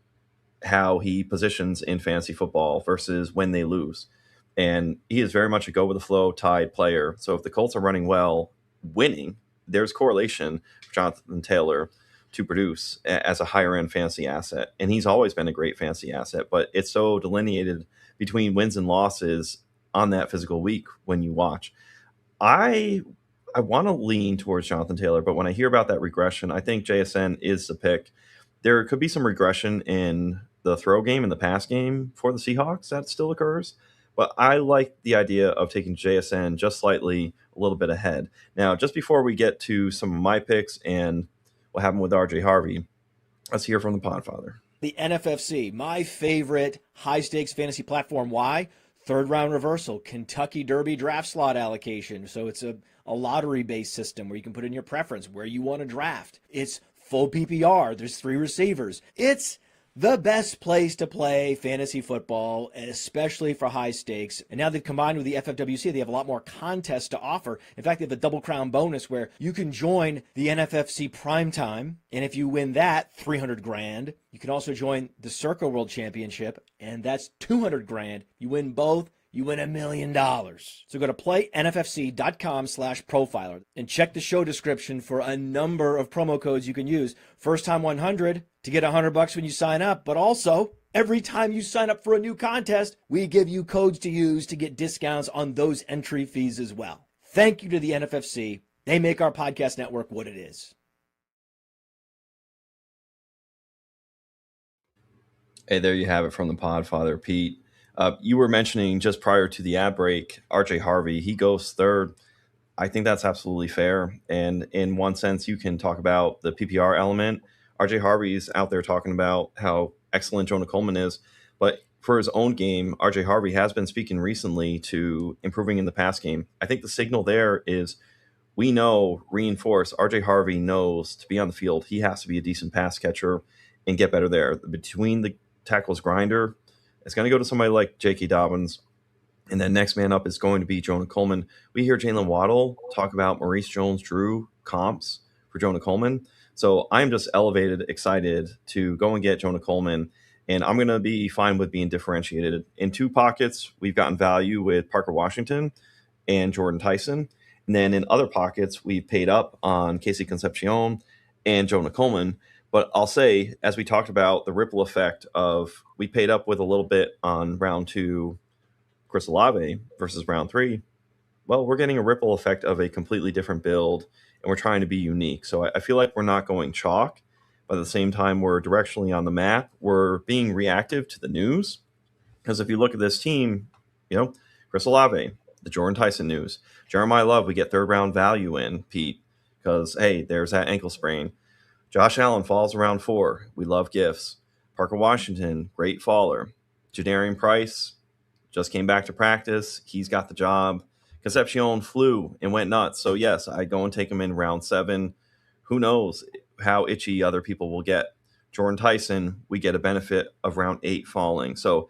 Speaker 1: how he positions in fantasy football versus when they lose. And he is very much a go-with-the-flow tied player. So if the Colts are running well, winning, there's correlation for Jonathan Taylor to produce as a higher-end fantasy asset. And he's always been a great fantasy asset, but it's so delineated between wins and losses on that physical week when you watch. I want to lean towards Jonathan Taylor, but when I hear about that regression, I think JSN is the pick. There could be some regression in the throw game and the pass game for the Seahawks that still occurs, but I like the idea of taking JSN just slightly a little bit ahead. Now, just before we get to some of my picks and what happened with RJ Harvey, let's hear from the Podfather.
Speaker 3: The NFFC, my favorite high-stakes fantasy platform. Why? Third round reversal, Kentucky Derby draft slot allocation. So it's a lottery-based system where you can put in your preference, where you want to draft. It's full PPR. There's 3 receivers. It's the best place to play fantasy football, especially for high stakes. And now they've combined with the FFWC, they have a lot more contests to offer. In fact, they have a double crown bonus where you can join the NFFC Primetime, and if you win that, $300,000. You can also join the Circa World Championship, and that's $200,000. You win both, you win $1 million. So go to playnffc.com/profiler and check the show description for a number of promo codes you can use. First time 100 to get $100 when you sign up, but also every time you sign up for a new contest, we give you codes to use to get discounts on those entry fees as well. Thank you to the NFFC. They make our podcast network what it is.
Speaker 1: Hey, there you have it from the Podfather, Pete. You were mentioning just prior to the ad break, RJ Harvey, he goes third. I think that's absolutely fair. And in one sense, you can talk about the PPR element. RJ Harvey's out there talking about how excellent Jonah Coleman is. But for his own game, RJ Harvey has been speaking recently to improving in the pass game. I think the signal there is we know, reinforce, RJ Harvey knows to be on the field, he has to be a decent pass catcher and get better there. Between the tackles grinder, it's going to go to somebody like J.K. Dobbins. And then next man up is going to be Jonah Coleman. We hear Jalen Waddle talk about Maurice Jones-Drew comps for Jonah Coleman. So I'm just elevated, excited to go and get Jonah Coleman. And I'm going to be fine with being differentiated. In two pockets, we've gotten value with Parker Washington and Jordan Tyson. And then in other pockets, we've paid up on Casey Concepcion and Jonah Coleman. But I'll say, as we talked about the ripple effect of we paid up with a little bit on round 2 Chris Olave versus round 3, well, we're getting a ripple effect of a completely different build, and we're trying to be unique. So I feel like we're not going chalk, but at the same time, we're directionally on the map. We're being reactive to the news, because if you look at this team, Chris Olave, the Jordan Tyson news, Jeremiah Love, we get third-round value in, Pete, because, hey, there's that ankle sprain. Josh Allen falls around 4. We love gifts. Parker Washington, great faller. Jadarian Price just came back to practice. He's got the job. Concepcion flew and went nuts. So, yes, I go and take him in round 7. Who knows how itchy other people will get. Jordan Tyson, we get a benefit of round 8 falling. So,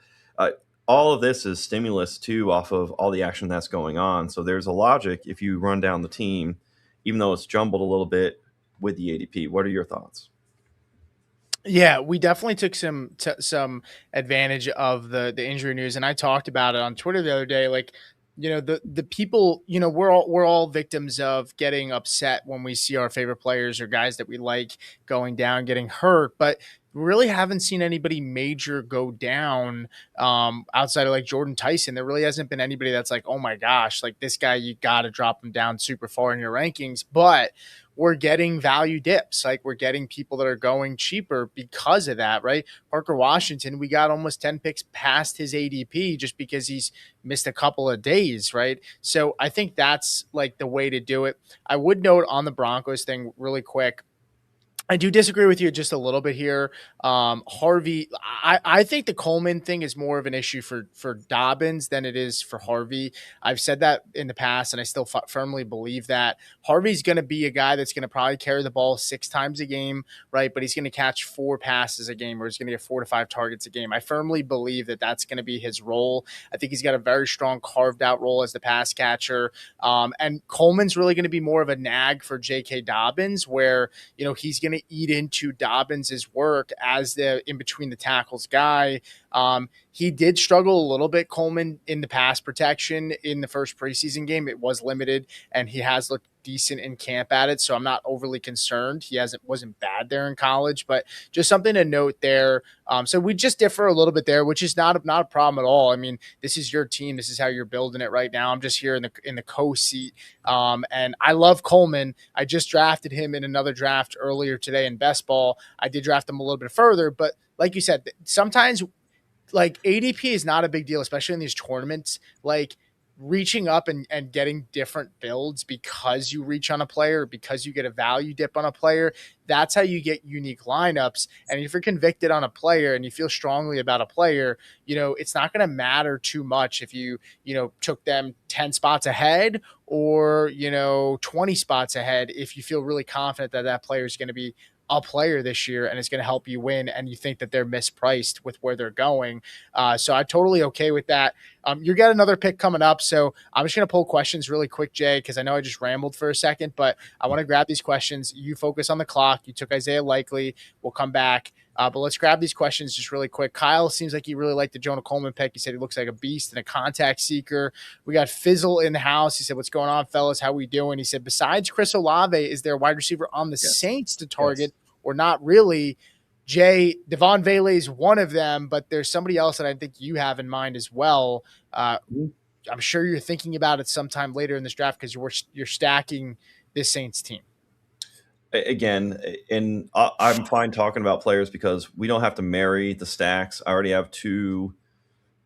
Speaker 1: all of this is stimulus, too, off of all the action that's going on. So, there's a logic if you run down the team, even though it's jumbled a little bit with the ADP. What are your thoughts?
Speaker 2: Yeah, we definitely took some advantage of the injury news, and I talked about it on Twitter the other day. Like, the people, we're all victims of getting upset when we see our favorite players or guys that we like going down, getting hurt, but we really haven't seen anybody major go down outside of like Jordan Tyson. There really hasn't been anybody that's like, oh my gosh, like this guy, you got to drop him down super far in your rankings. But we're getting value dips. Like we're getting people that are going cheaper because of that, right? Parker Washington, we got almost 10 picks past his ADP just because he's missed a couple of days, right? So I think that's like the way to do it. I would note on the Broncos thing really quick, I do disagree with you just a little bit here. Harvey, I think the Coleman thing is more of an issue for Dobbins than it is for Harvey. I've said that in the past, and I still firmly believe that. Harvey's going to be a guy that's going to probably carry the ball 6 times a game, right? But he's going to catch 4 passes a game, or he's going to get 4 to 5 targets a game. I firmly believe that that's going to be his role. I think he's got a very strong carved out role as the pass catcher. And Coleman's really going to be more of a nag for J.K. Dobbins, where, he's going to eat into Dobbins's work as the in between the tackles guy. He did struggle a little bit, Coleman, in the pass protection in the first preseason game. It was limited, and he has looked decent in camp at it, so I'm not overly concerned. He wasn't bad there in college, but just something to note there. So we just differ a little bit there, which is not a problem at all. I mean, this is your team. This is how you're building it right now. I'm just here in the co-seat, and I love Coleman. I just drafted him in another draft earlier today in best ball. I did draft him a little bit further, but like you said, sometimes like ADP is not a big deal, especially in these tournaments. Like reaching up and getting different builds because you reach on a player, because you get a value dip on a player, that's how you get unique lineups. And if you're convicted on a player and you feel strongly about a player, it's not going to matter too much if you took them 10 spots ahead or 20 spots ahead. If you feel really confident that that player is going to be a player this year and it's going to help you win, and you think that they're mispriced with where they're going. So I'm totally okay with that. You got another pick coming up, so I'm just going to pull questions really quick, Jay, because I know I just rambled for a second, but I want to grab these questions. You focus on the clock. You took Isaiah Likely. We'll come back. But let's grab these questions just really quick. Kyle seems like he really liked the Jonah Coleman pick. He said he looks like a beast and a contact seeker. We got Fizzle in the house. He said, "What's going on, fellas? How we doing?" He said, "Besides Chris Olave, is there a wide receiver on the Saints to target or not really?" Jay, Devon Vele is one of them, but there's somebody else that I think you have in mind as well. I'm sure you're thinking about it sometime later in this draft because you're stacking this Saints team.
Speaker 1: Again, and I'm fine talking about players because we don't have to marry the stacks. I already have 2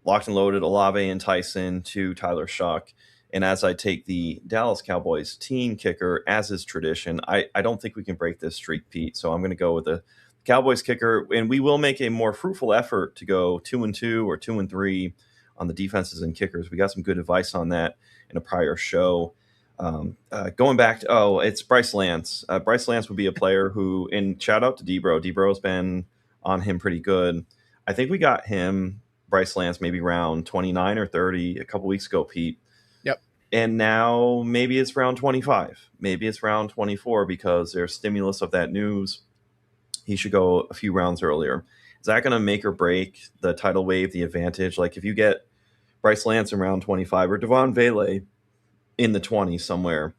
Speaker 1: locked and loaded, Olave and Tyson, to Tyler Shuck. And as I take the Dallas Cowboys team kicker, as is tradition, I don't think we can break this streak, Pete. So I'm going to go with the Cowboys kicker, and we will make a more fruitful effort to go 2-2 or 2-3 on the defenses and kickers. We got some good advice on that in a prior show. Going back to, it's Bryce Lance. Bryce Lance would be a player who, and shout out to Debro. Debro's been on him pretty good. I think we got him, Bryce Lance, maybe round 29 or 30 a couple weeks ago, Pete.
Speaker 2: Yep.
Speaker 1: And now maybe it's round 25. Maybe it's round 24 because there's stimulus of that news. He should go a few rounds earlier. Is that going to make or break the tidal wave, the advantage? Like if you get Bryce Lance in round 25 or Devon Vele in the 20s somewhere,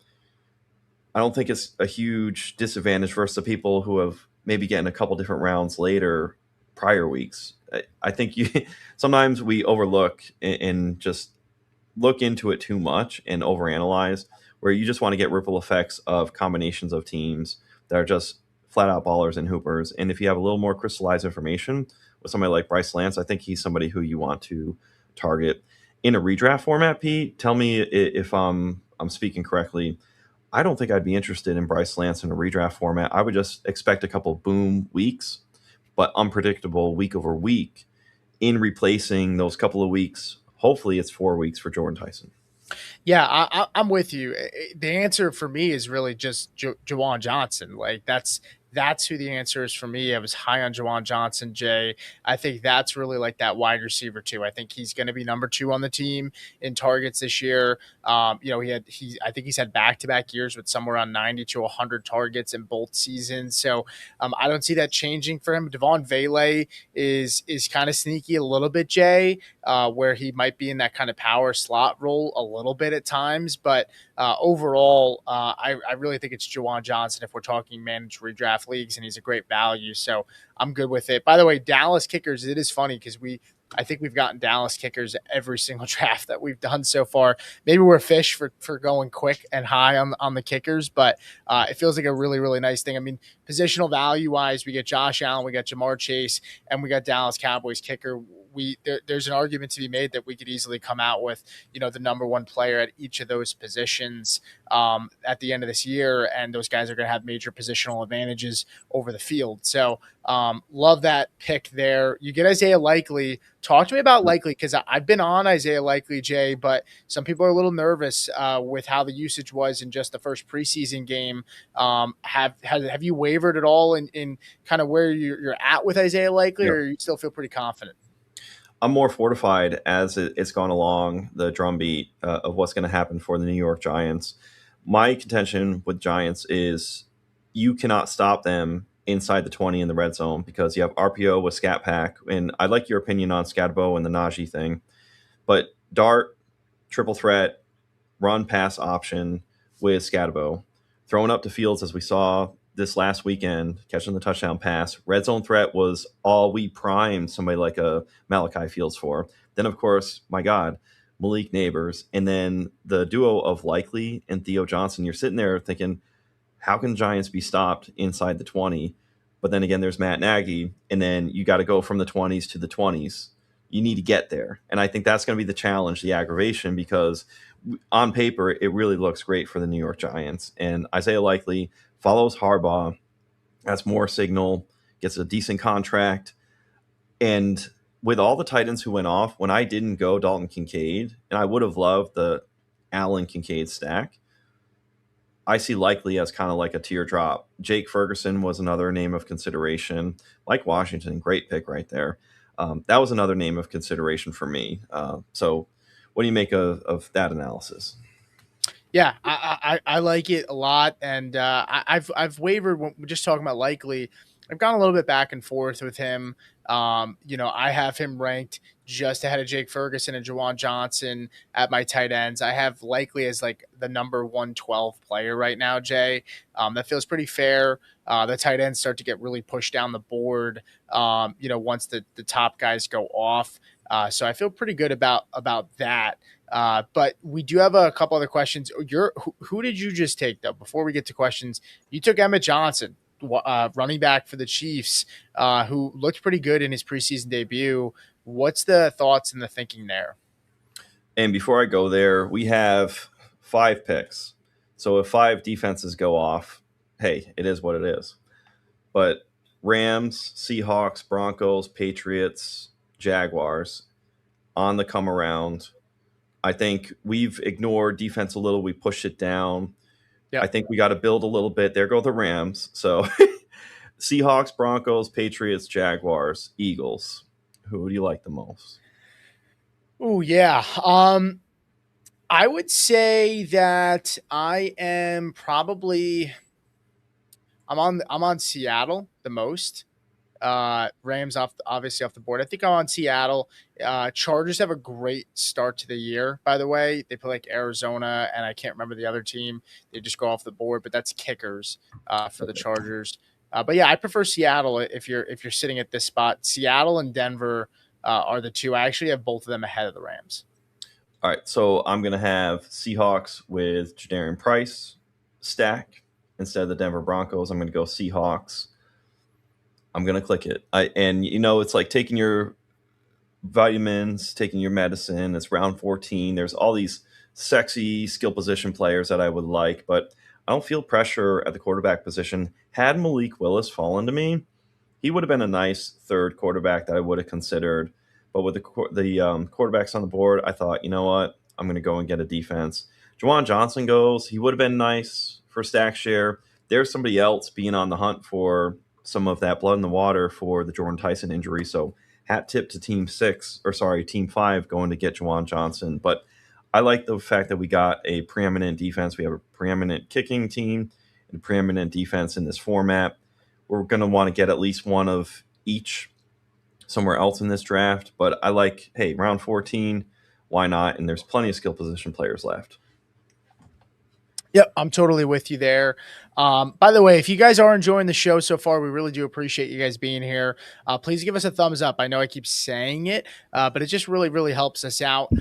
Speaker 1: I don't think it's a huge disadvantage versus the people who have maybe getting a couple different rounds later prior weeks. I think sometimes we overlook and just look into it too much and overanalyze, where you just want to get ripple effects of combinations of teams that are just flat out ballers and hoopers. And if you have a little more crystallized information with somebody like Bryce Lance, I think he's somebody who you want to target in a redraft format. Pete, tell me if I'm speaking correctly. I don't think I'd be interested in Bryce Lance in a redraft format. I would just expect a couple boom weeks, but unpredictable week over week in replacing those couple of weeks. Hopefully it's 4 weeks for Jordan Tyson.
Speaker 2: Yeah, I'm with you. The answer for me is really just Juwan Johnson. Like that's who the answer is for me. I was high on Juwan Johnson, Jay. I think that's really like that wide receiver too. I think he's going to be number 2 on the team in targets this year. I think he's had back-to-back years with somewhere around 90 to 100 targets in both seasons. So I don't see that changing for him. Devon Vele is kind of sneaky a little bit, Jay, where he might be in that kind of power slot role a little bit at times. But overall, I really think it's Juwan Johnson if we're talking managed redraft leagues, and he's a great value. So I'm good with it. By the way, Dallas kickers, it is funny because I think we've gotten Dallas kickers every single draft that we've done so far. Maybe we're fish for going quick and high on the kickers, but it feels like a really, really nice thing. I mean, positional value wise, we get Josh Allen, we got Jamar Chase, and we got Dallas Cowboys kicker. There's an argument to be made that we could easily come out with, the number 1 player at each of those positions at the end of this year, and those guys are going to have major positional advantages over the field. So love that pick there. You get Isaiah Likely. Talk to me about Likely because I've been on Isaiah Likely, Jay, but some people are a little nervous with how the usage was in just the first preseason game. Have you wavered at all in kind of where you're at with Isaiah Likely, or you still feel pretty confident?
Speaker 1: I'm more fortified as it's gone along the drumbeat of what's going to happen for the New York Giants. My contention with Giants is you cannot stop them inside the 20 in the red zone because you have RPO with Scat Pack. And I'd like your opinion on Scatabo and the Najee thing. But dart, triple threat, run pass option with Scatabo. Throwing up to Fields as we saw this last weekend, catching the touchdown pass. Red zone threat was all we primed somebody like a Malachi Fields for. Then, of course, my God, Malik Neighbors. And then the duo of Likely and Theo Johnson. You're sitting there thinking, how can Giants be stopped inside the 20? But then again, there's Matt Nagy. And then you got to go from the 20s to the 20s. You need to get there. And I think that's going to be the challenge, the aggravation, because on paper, it really looks great for the New York Giants. And Isaiah Likely follows Harbaugh. That's more signal, gets a decent contract. And with all the Titans who went off, when I didn't go Dalton Kincaid, and I would have loved the Allen Kincaid stack, I see Likely as kind of like a teardrop. Jake Ferguson was another name of consideration. Like Washington, great pick right there. That was another name of consideration for me. So What do you make of that analysis?
Speaker 2: Yeah, I like it a lot, and I've wavered when we're just talking about likely. I've gone a little bit back and forth with him. I have him ranked just ahead of Jake Ferguson and Jawan Johnson at my tight ends. I have likely as like the number 112 player right now, Jay. That feels pretty fair. The tight ends start to get really pushed down the board. Once the top guys go off. So I feel pretty good about that. But we do have a couple other questions. Who did you just take though? Before we get to questions, you took Emmett Johnson, running back for the Chiefs, who looked pretty good in his preseason debut. What's the thoughts and the thinking there?
Speaker 1: And before I go there, we have 5 picks. So if 5 defenses go off, hey, it is what it is. But Rams, Seahawks, Broncos, Patriots, Jaguars on the come around. I think we've ignored defense a little. We pushed it down.
Speaker 2: Yep.
Speaker 1: I think we got to build a little bit. There go the Rams. So Seahawks, Broncos, Patriots, Jaguars, Eagles. Who do you like the most?
Speaker 2: Oh yeah. I would say that I'm on Seattle the most. Rams obviously off the board. I think I'm on Seattle. Chargers have a great start to the year, by the way. They play like Arizona, and I can't remember the other team. They just go off the board, but that's kickers for the Chargers. But yeah, I prefer Seattle if you're sitting at this spot. Seattle and Denver are the two. I actually have both of them ahead of the Rams.
Speaker 1: All right, so I'm going to have Seahawks with Jadarian Price stack instead of the Denver Broncos. I'm going to go Seahawks. I'm going to click it. It's like taking your vitamins, taking your medicine. It's round 14. There's all these sexy skill position players that I would like, but I don't feel pressure at the quarterback position. Had Malik Willis fallen to me, he would have been a nice third quarterback that I would have considered. But with the quarterbacks on the board, I thought, you know what? I'm going to go and get a defense. Jawan Johnson goes. He would have been nice for stack share. There's somebody else being on the hunt for some of that blood in the water for the Jordan Tyson injury. So hat tip to team 5 going to get Jawan Johnson. But I like the fact that we got a preeminent defense. We have a preeminent kicking team and a preeminent defense in this format. We're going to want to get at least one of each somewhere else in this draft. But I like, hey, round 14, why not? And there's plenty of skill position players left.
Speaker 2: Yep, I'm totally with you there. By the way, if you guys are enjoying the show so far, we really do appreciate you guys being here. Please give us a thumbs up. I know I keep saying it, but it just really, really helps us out.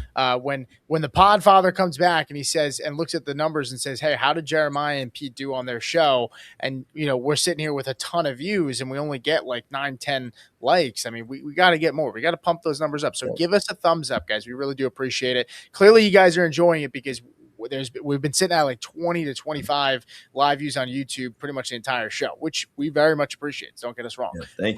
Speaker 2: When the Podfather comes back and he says and looks at the numbers and says, "Hey, how did Jeremiah and Pete do on their show?" And we're sitting here with a ton of views and we only get like 9, 10 likes. I mean, we got to get more. We got to pump those numbers up. So give us a thumbs up, guys. We really do appreciate it. Clearly, you guys are enjoying it because we've been sitting at like 20 to 25 live views on YouTube pretty much the entire show, which we very much appreciate. So don't get us wrong.
Speaker 1: Yeah, thank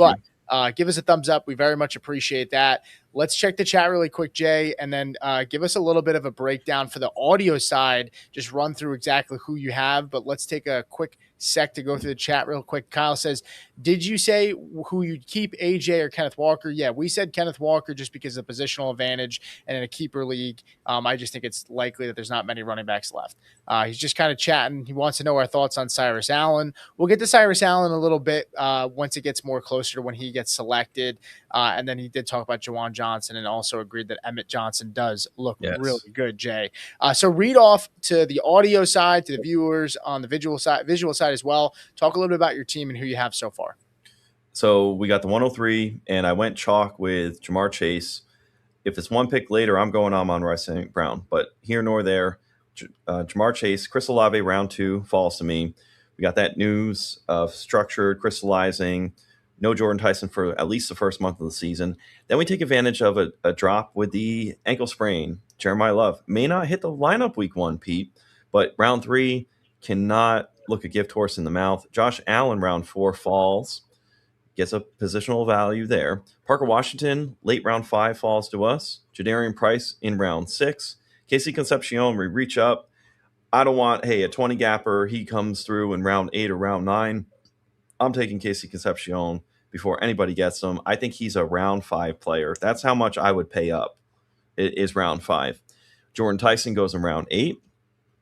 Speaker 1: you.
Speaker 2: Give us a thumbs up. We very much appreciate that. Let's check the chat really quick, Jay, and then give us a little bit of a breakdown for the audio side. Just run through exactly who you have, but let's take a quick sec to go through the chat real quick. Kyle says, did you say who you'd keep, AJ or Kenneth Walker? Yeah, we said Kenneth Walker just because of the positional advantage, and in a keeper league, I just think it's likely that there's not many running backs left. He's just kind of chatting. He wants to know our thoughts on Cyrus Allen. We'll get to Cyrus Allen a little bit once it gets more closer to when he gets selected. And then he did talk about Jawan Johnson and also agreed that Emmett Johnson does look really good, Jay. So read off to the audio side, to the viewers on the visual side as well. Talk a little bit about your team and who you have so far.
Speaker 1: So we got the 103, and I went chalk with Jamar Chase. If it's one pick later, I'm going Amon-Ra St. Brown. But here nor there, Jamar Chase, Chris Olave, round 2 falls to me. We got that news of structured, crystallizing, no Jordan Tyson for at least the first month of the season. Then we take advantage of a drop with the ankle sprain. Jeremiah Love may not hit the lineup week 1, Pete, but round 3 cannot look a gift horse in the mouth. Josh Allen, round 4, falls. Gets a positional value there. Parker Washington, late round 5, falls to us. Jadarian Price in round 6. Casey Concepcion, we reach up. I don't want, a 20 gapper. He comes through in round 8 or round 9. I'm taking Casey Concepcion before anybody gets him. I think he's a round 5 player. That's how much I would pay up, is round 5. Jordan Tyson goes in round 8.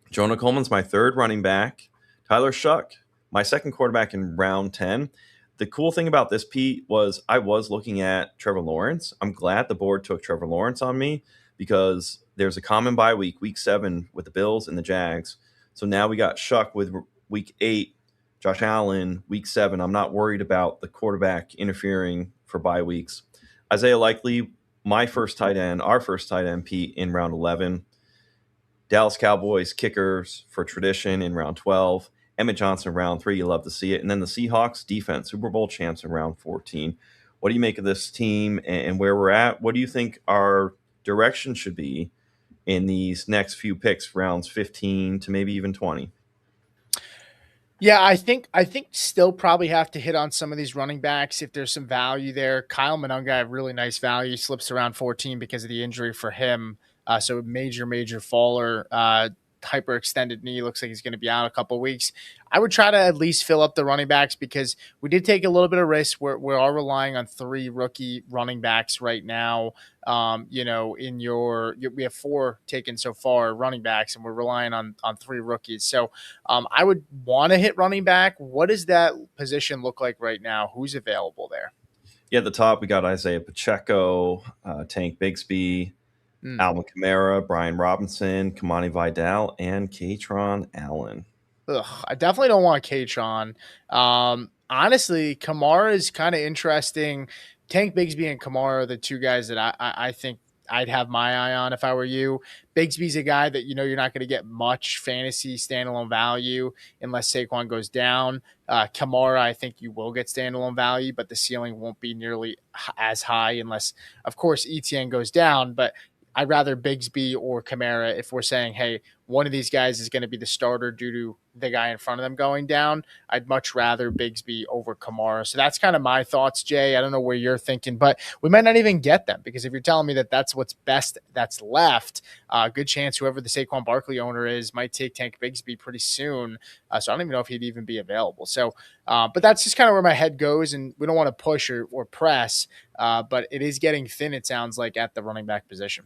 Speaker 1: Jonah Coleman's my third running back. Tyler Shuck, my second quarterback in round 10. The cool thing about this, Pete, was I was looking at Trevor Lawrence. I'm glad the board took Trevor Lawrence on me because there's a common bye week 7 with the Bills and the Jags. So now we got Shuck with week 8, Josh Allen, week 7. I'm not worried about the quarterback interfering for bye weeks. Isaiah Likely, my first tight end, our first tight end, Pete, in round 11. Dallas Cowboys kickers for tradition in round 12. Emmett Johnson round 3. You love to see it. And then the Seahawks defense, Super Bowl champs in round 14. What do you make of this team and where we're at? What do you think our direction should be in these next few picks, rounds 15 to maybe even 20?
Speaker 2: Yeah, I think still probably have to hit on some of these running backs if there's some value there. Kyle Monunga, really nice value, slips around 14 because of the injury for him. So major faller, hyperextended knee. Looks like he's going to be out a couple of weeks. I would try to at least fill up the running backs because we did take a little bit of risk. We are relying on 3 rookie running backs right now. We have 4 taken so far running backs, and we're relying on 3 rookies. So I would want to hit running back. What does that position look like right now? Who's available there?
Speaker 1: Yeah, at the top, we got Isaiah Pacheco, Tank Bigsby, Alvin Kamara, Brian Robinson, Kamani Vidal, and Katron Allen.
Speaker 2: I definitely don't want Katron. Honestly, Kamara is kind of interesting. Tank Bigsby and Kamara are the 2 guys that I think I'd have my eye on if I were you. Bigsby's a guy that you're not going to get much fantasy standalone value unless Saquon goes down. Kamara, I think you will get standalone value, but the ceiling won't be nearly as high unless, of course, ETN goes down. But I'd rather Bigsby or Kamara if we're saying, hey, one of these guys is going to be the starter due to the guy in front of them going down. I'd much rather Bigsby over Kamara. So that's kind of my thoughts, Jay. I don't know where you're thinking, but we might not even get them because if you're telling me that that's what's best that's left, good chance whoever the Saquon Barkley owner is might take Tank Bigsby pretty soon. So I don't even know if he'd even be available. So, but that's just kind of where my head goes, and we don't want to push or press, but it is getting thin, it sounds like, at the running back position.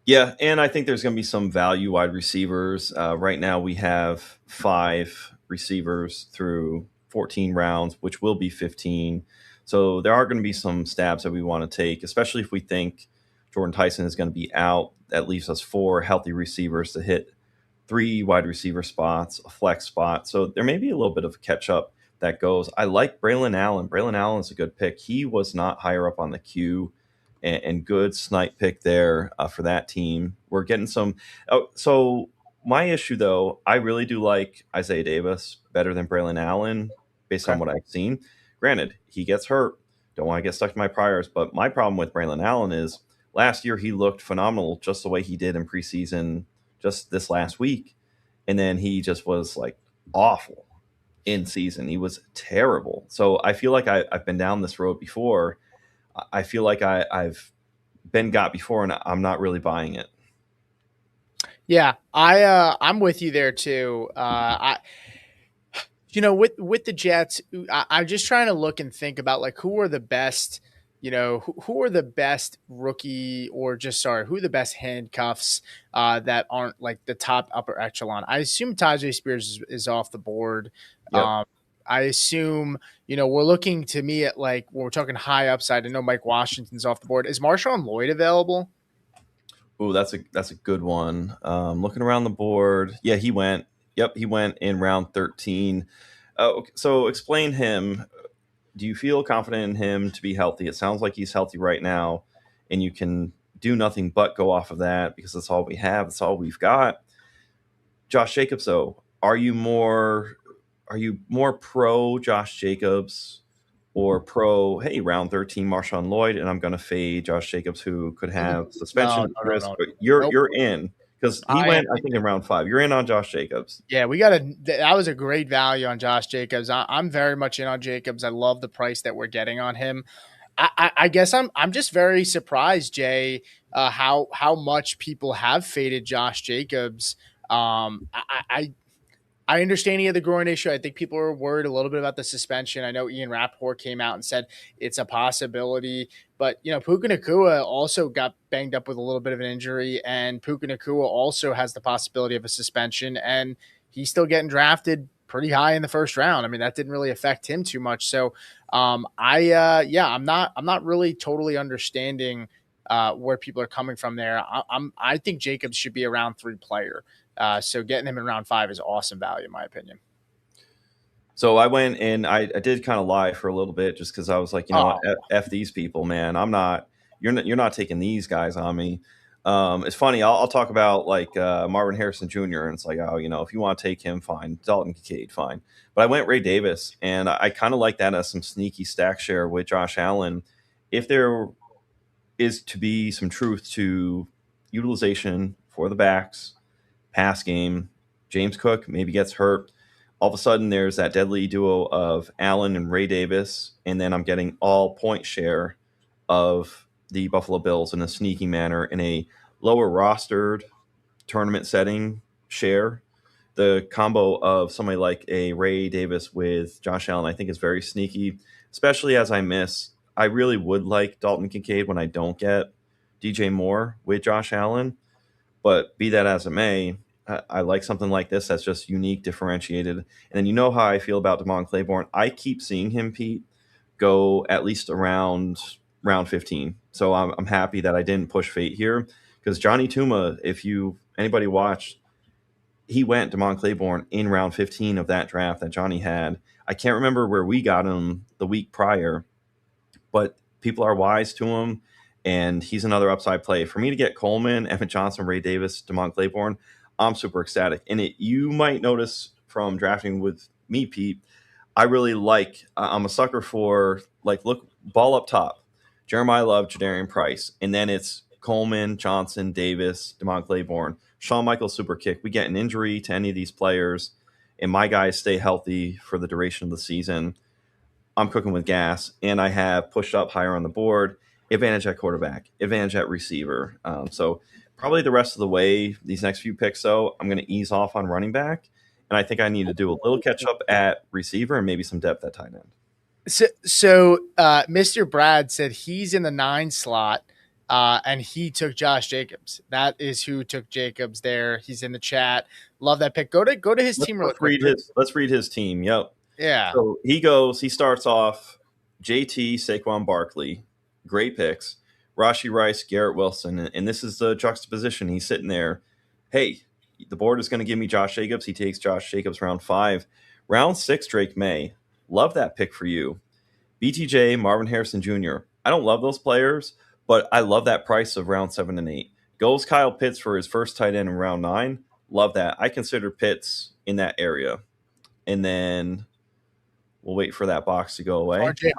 Speaker 1: Yeah, and I think there's going to be some value wide receivers. Right now, we have 5 receivers through 14 rounds, which will be 15. So there are going to be some stabs that we want to take, especially if we think Jordan Tyson is going to be out. That leaves us 4 healthy receivers to hit 3 wide receiver spots, a flex spot. So there may be a little bit of a catch up that goes. I like Braylon Allen. Braylon Allen is a good pick. He was not higher up on the queue and good snipe pick there for that team. We're getting some. Oh, so my issue, though, I really do like Isaiah Davis better than Braylon Allen based on what I've seen. Granted, he gets hurt. Don't want to get stuck to my priors, but my problem with Braylon Allen is last year he looked phenomenal just the way he did in preseason just this last week. And then he just was like awful in season. He was terrible. So I feel like I've been down this road before. I feel like I've been got before, and I'm not really buying it.
Speaker 2: Yeah, I'm with you there too. With the Jets, I'm just trying to look and think about like who are the best, who are the best rookie or who are the best handcuffs that aren't like the top upper echelon. I assume Tajay Spears is off the board.
Speaker 1: Yep.
Speaker 2: I assume, we're looking to me at like when we're talking high upside. I know Mike Washington's off the board. Is Marshawn Lloyd available?
Speaker 1: Oh, that's a good one. Looking around the board, yeah, he went. Yep, he went in round 13. Okay, so explain him. Do you feel confident in him to be healthy? It sounds like he's healthy right now, and you can do nothing but go off of that because that's all we have. That's all we've got. Josh Jacobs, though, are you more pro Josh Jacobs or pro, hey, round 13 Marshawn Lloyd, and I'm going to fade Josh Jacobs, who could have suspension risk?
Speaker 2: No.
Speaker 1: But
Speaker 2: Nope.
Speaker 1: you're in because he went, I think, in round 5. You're in on Josh Jacobs.
Speaker 2: Yeah, that was a great value on Josh Jacobs. I'm very much in on Jacobs. I love the price that we're getting on him. I guess I'm just very surprised, Jay, how much people have faded Josh Jacobs. I understand he had the groin issue. I think people are worried a little bit about the suspension. I know Ian Rappaport came out and said it's a possibility, but Puka Nacua also got banged up with a little bit of an injury, and Puka Nacua also has the possibility of a suspension, and he's still getting drafted pretty high in the first round. I mean, that didn't really affect him too much. So, I'm not really totally understanding where people are coming from there. I think Jacobs should be a round 3 player. So getting him in round 5 is awesome value, in my opinion.
Speaker 1: So I went and I did kind of lie for a little bit just because I was like, you know what,
Speaker 2: Oh,
Speaker 1: f these people, man. I'm not. You're not taking these guys on me. It's funny. I'll talk about like Marvin Harrison Jr. and it's like, oh, if you want to take him, fine. Dalton Kincaid, fine. But I went Ray Davis, and I kind of like that as some sneaky stack share with Josh Allen. If there is to be some truth to utilization for the backs, pass game, James Cook maybe gets hurt. All of a sudden, there's that deadly duo of Allen and Ray Davis, and then I'm getting all point share of the Buffalo Bills in a sneaky manner in a lower rostered tournament setting share. The combo of somebody like a Ray Davis with Josh Allen, I think, is very sneaky, especially as I really would like Dalton Kincaid when I don't get DJ Moore with Josh Allen. But be that as it may, I like something like this that's just unique, differentiated. And then you know how I feel about Damon Claiborne. I keep seeing him, Pete, go at least around round 15. So I'm happy that I didn't push fate here because Johnny Tuma, if anybody watched, he went Damon Claiborne in round 15 of that draft that Johnny had. I can't remember where we got him the week prior, but people are wise to him, and he's another upside play. For me to get Coleman, Evan Johnson, Ray Davis, Damon Claiborne, I'm super ecstatic. And you might notice from drafting with me, Pete, I really I'm a sucker for, like, look, ball up top. Jeremiah Love, Jadarian Price. And then it's Coleman, Johnson, Davis, Damon Claiborne, Shawn Michaels, super kick. We get an injury to any of these players, and my guys stay healthy for the duration of the season. I'm cooking with gas, and I have pushed up higher on the board. Advantage at quarterback, advantage at receiver. So probably the rest of the way, these next few picks, though, I'm going to ease off on running back, and I think I need to do a little catch up at receiver and maybe some depth at tight end.
Speaker 2: So Mr. Brad said he's in the 9 slot, and he took Josh Jacobs. That is who took Jacobs there. He's in the chat. Love that pick. Go to his team real quick.
Speaker 1: Let's read his team. Yep.
Speaker 2: Yeah.
Speaker 1: So he starts off JT, Saquon Barkley, great picks, Rashee Rice, Garrett Wilson, and this is the juxtaposition. He's sitting there. Hey, the board is going to give me Josh Jacobs. He takes Josh Jacobs round 5. Round 6, Drake May. Love that pick for you. BTJ, Marvin Harrison Jr. I don't love those players, but I love that price of round 7 and 8. Goes Kyle Pitts for his first tight end in round 9. Love that. I consider Pitts in that area. And then we'll wait for that box to go away.
Speaker 2: RJ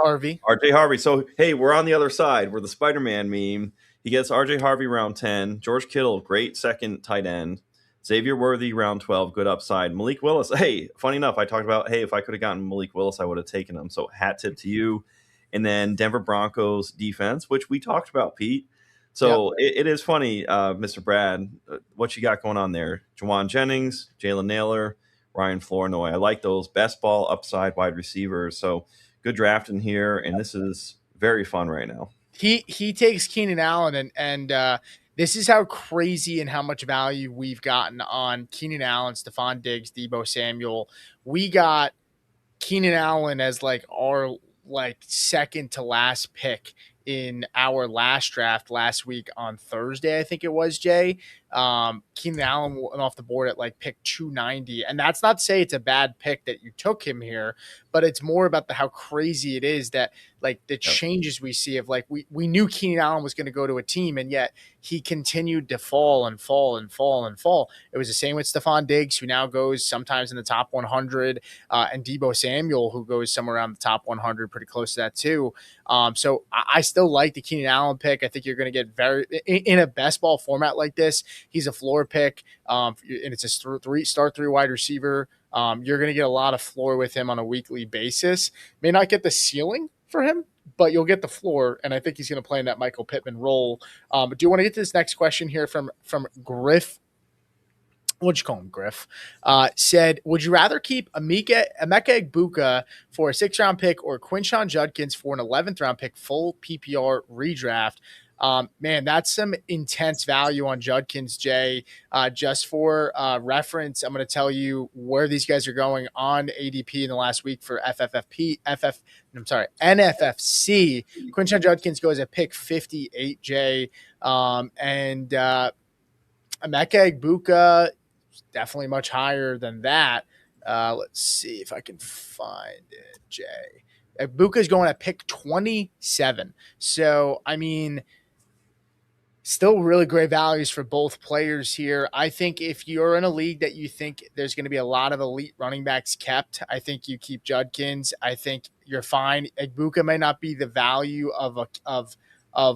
Speaker 2: Harvey.
Speaker 1: So, hey, we're on the other side. We're the Spider-Man meme. He gets RJ Harvey round 10. George Kittle, great second tight end. Xavier Worthy round 12, good upside. Malik Willis. Hey, funny enough, I talked about, hey, if I could have gotten Malik Willis, I would have taken him. So hat tip to you. And then Denver Broncos defense, which we talked about, Pete. So it is funny, Mr. Brad, what you got going on there. Jawan Jennings, Jalen Naylor, Ryan Flournoy. I like those best ball upside wide receivers. So good draft in here, and this is very fun right now.
Speaker 2: He takes Keenan Allen, and this is how crazy and how much value we've gotten on Keenan Allen, Stephon Diggs, Deebo Samuel. We got Keenan Allen as our second to last pick in our last draft last week on Thursday, I think it was, Jay. Keenan Allen went off the board at pick 290. And that's not to say it's a bad pick that you took him here, but it's more about how crazy it is that the changes we see of we knew Keenan Allen was going to go to a team, and yet he continued to fall and fall and fall and fall. It was the same with Stephon Diggs, who now goes sometimes in the top 100, and Deebo Samuel, who goes somewhere around the top 100, pretty close to that too. So I still like the Keenan Allen pick. I think you're going to get in a best ball format like this. He's a floor pick, and it's a start 3 wide receiver. You're going to get a lot of floor with him on a weekly basis. May not get the ceiling for him, but you'll get the floor, and I think he's going to play in that Michael Pittman role. But do you want to get to this next question here from Griff? what'd you call him, Griff, said, would you rather keep Emeka Egbuka for a 6th-round pick or Quinshon Judkins for an 11th-round pick, full PPR redraft? Man, that's some intense value on Judkins, Jay. Just for reference, I'm going to tell you where these guys are going on ADP in the last week for NFFC. Quinshon Judkins goes at pick 58, Jay. And Emeka Egbuka definitely much higher than that. Let's see if I can find it, Jay. Ibuka's going at pick 27. So, I mean, still really great values for both players here. I think if you're in a league that you think there's going to be a lot of elite running backs kept, I think you keep Judkins. I think you're fine. Egbuka may not be the value of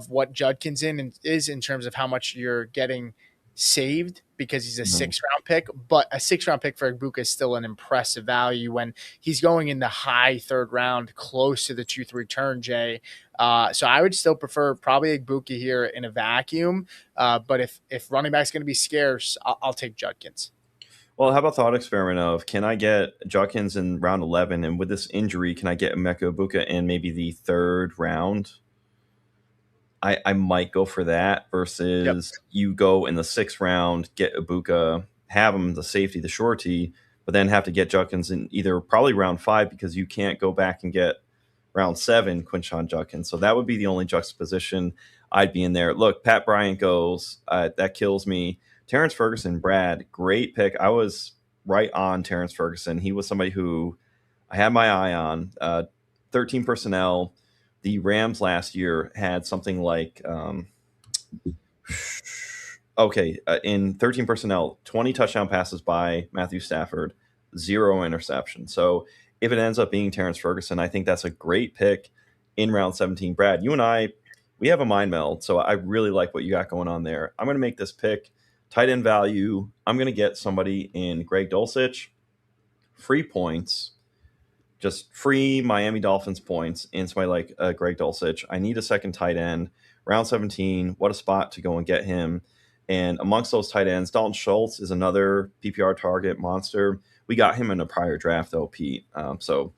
Speaker 2: what Judkins is in terms of how much you're getting saved because he's a 6th-round pick, but a 6th-round pick for Egbuka is still an impressive value when he's going in the high 3rd round, close to the 2-3 turn, Jay. So I would still prefer probably Egbuka here in a vacuum. But if running back's going to be scarce, I'll take Judkins.
Speaker 1: Well, how about thought experiment of, can I get Judkins in round 11, and with this injury, can I get Emeka Egbuka in maybe the 3rd round? I might go for that versus you go in the 6th round, get Egbuka, have him the safety, the shorty, but then have to get Judkins in either probably round 5 because you can't go back and get round 7 Quinshon Judkins. So that would be the only juxtaposition I'd be in there. Look, Pat Bryant goes, that kills me. Terrence Ferguson, Brad, great pick. I was right on Terrence Ferguson. He was somebody who I had my eye on. 13 personnel. The Rams last year had something like, in 13 personnel, 20 touchdown passes by Matthew Stafford, 0 interception. So if it ends up being Terrence Ferguson, I think that's a great pick in round 17. Brad, you and I, we have a mind meld, so I really like what you got going on there. I'm going to make this pick tight end value. I'm going to get somebody in Greg Dulcich, free points, just free Miami Dolphins points in somebody like Greg Dulcich. I need a second tight end. Round 17, what a spot to go and get him. And amongst those tight ends, Dalton Schultz is another PPR target monster. We got him in a prior draft, though, Pete. So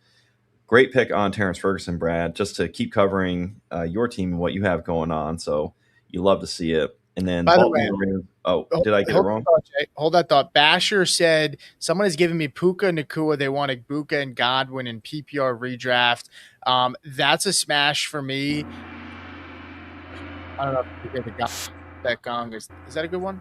Speaker 1: great pick on Terrence Ferguson, Brad, just to keep covering your team and what you have going on. So you love to see it. And then,
Speaker 2: by the way,
Speaker 1: did I get it wrong?
Speaker 2: Hold that thought. Basher said someone has given me Puka Nakua. They want Egbuka and Godwin in PPR redraft. That's a smash for me. I don't know if you get that gong. Is that a good one?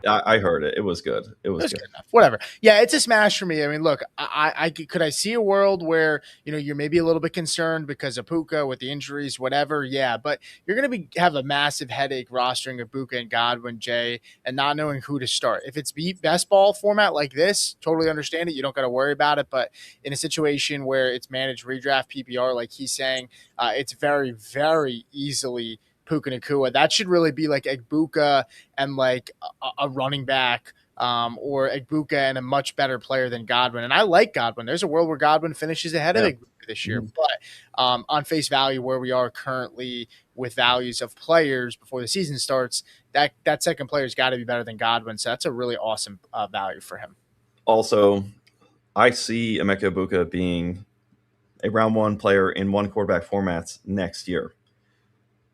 Speaker 1: I heard it. It was good. It was good.
Speaker 2: Enough. Whatever. Yeah, it's a smash for me. I mean, look, I could I see a world where you're maybe a little bit concerned because of Puka with the injuries, whatever. Yeah, but you're going to have a massive headache rostering of Puka and Godwin, Jay, and not knowing who to start. If it's best ball format like this, totally understand it. You don't got to worry about it. But in a situation where it's managed redraft PPR, like he's saying, it's very, very easily Puka Nakua. That should really be like Egbuka and like a running back, or Egbuka and a much better player than Godwin. And I like Godwin. There's a world where Godwin finishes ahead of Egbuka this year. But on face value, where we are currently with values of players before the season starts, that second player's got to be better than Godwin. So that's a really awesome value for him.
Speaker 1: Also, I see Emeka Egbuka being a round 1 player in one quarterback formats next year.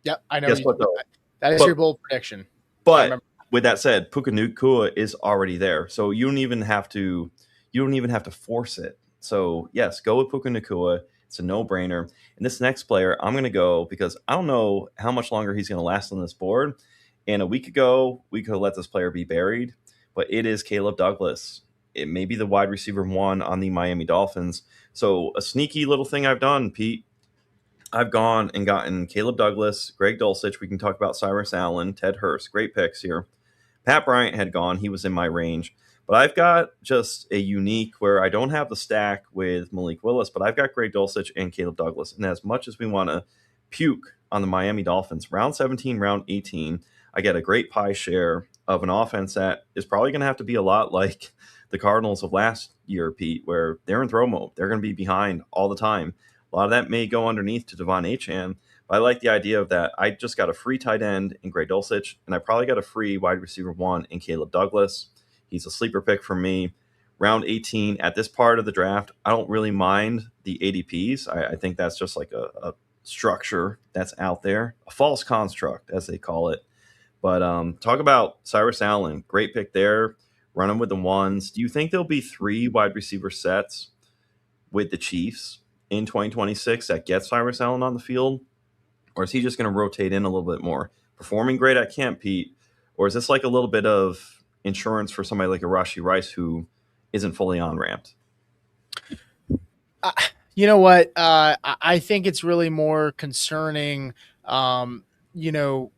Speaker 2: Yep, I know. That is your bold prediction.
Speaker 1: But with that said, Puka Nakua is already there, so you don't even have to force it. So yes, go with Puka Nakua. It's a no-brainer. And this next player, I'm going to go because I don't know how much longer he's going to last on this board. And a week ago, we could have let this player be buried, but it is Caleb Douglas. It may be the wide receiver 1 on the Miami Dolphins. So a sneaky little thing I've done, Pete. I've gone and gotten Caleb Douglas, Greg Dulcich. We can talk about Cyrus Allen, Ted Hurst. Great picks here. Pat Bryant had gone. He was in my range. But I've got just a unique where I don't have the stack with Malik Willis, but I've got Greg Dulcich and Caleb Douglas. And as much as we want to puke on the Miami Dolphins, round 17, round 18, I get a great pie share of an offense that is probably going to have to be a lot like the Cardinals of last year, Pete, where they're in throw mode. They're going to be behind all the time. A lot of that may go underneath to Devon Achane, but I like the idea of that. I just got a free tight end in Greg Dulcich, and I probably got a free wide receiver 1 in Caleb Douglas. He's a sleeper pick for me. Round 18 at this part of the draft, I don't really mind the ADPs. I think that's just like a structure that's out there, a false construct, as they call it. But talk about Cyrus Allen. Great pick there. Running with the ones. Do you think there'll be 3 wide receiver sets with the Chiefs in 2026 that get Cyrus Allen on the field? Or is he just going to rotate in a little bit more? Performing great at camp, Pete. Or is this like a little bit of insurance for somebody like a Rashee Rice who isn't fully on ramped?
Speaker 2: You know what? I think it's really more concerning, you know,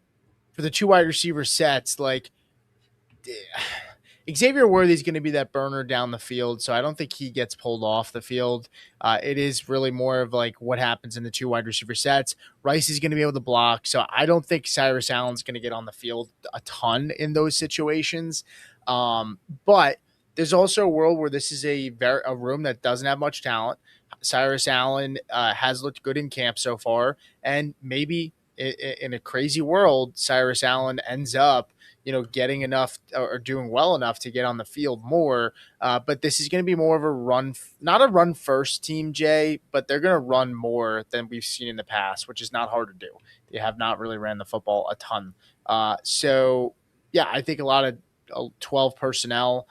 Speaker 2: for the 2 wide receiver sets, like Xavier Worthy is going to be that burner down the field, so I don't think he gets pulled off the field. It is really more of like what happens in the 2 wide receiver sets. Rice is going to be able to block, so I don't think Cyrus Allen's going to get on the field a ton in those situations. But there's also a world where this is a room that doesn't have much talent. Cyrus Allen has looked good in camp so far, and maybe in a crazy world, Cyrus Allen ends up getting enough or doing well enough to get on the field more. But this is going to be more of a run, not a run first team, Jay, but they're going to run more than we've seen in the past, which is not hard to do. They have not really ran the football a ton. So, yeah, I think a lot of 12 personnel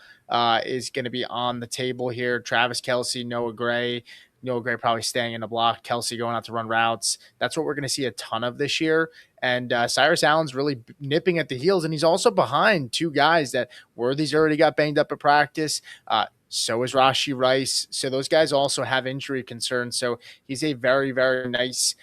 Speaker 2: is going to be on the table here. Travis Kelce, Noah Gray. Noah Gray probably staying in the block, Kelce going out to run routes. That's what we're going to see a ton of this year. And Cyrus Allen's really nipping at the heels, and he's also behind 2 guys that Worthy's already got banged up at practice. So is Rashee Rice. So those guys also have injury concerns. So he's a very, very nice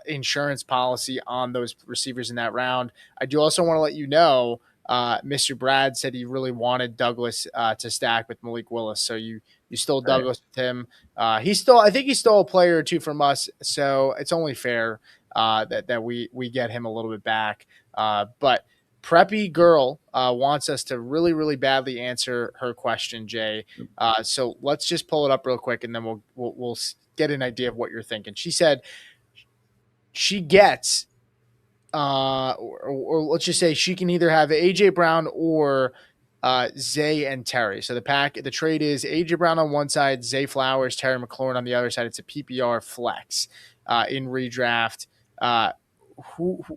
Speaker 2: insurance policy on those receivers in that round. I do also want to let you know, Mr. Brad said he really wanted Douglas to stack with Malik Willis. So you stole Douglas with him. I think he stole a player or 2 from us. So it's only fair that we get him a little bit back. But Preppy Girl wants us to really, really badly answer her question, Jay. So let's just pull it up real quick, and then we'll get an idea of what you're thinking. She said she gets, or let's just say she can either have AJ Brown or Zay and Terry. So the trade is AJ Brown on one side, Zay Flowers, Terry McLaurin on the other side. It's a PPR flex in redraft.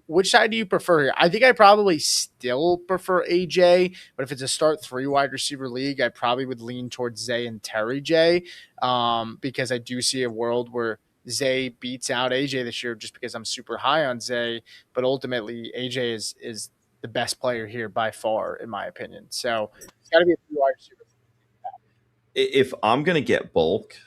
Speaker 2: Which side do you prefer here? I think I probably still prefer AJ, but if it's a start 3 wide receiver league, I probably would lean towards Zay and Terry J, because I do see a world where Zay beats out AJ this year just because I'm super high on Zay, but ultimately AJ is the best player here by far, in my opinion. So it's got to be a 3 wide receiver.
Speaker 1: If I'm going to get bulk,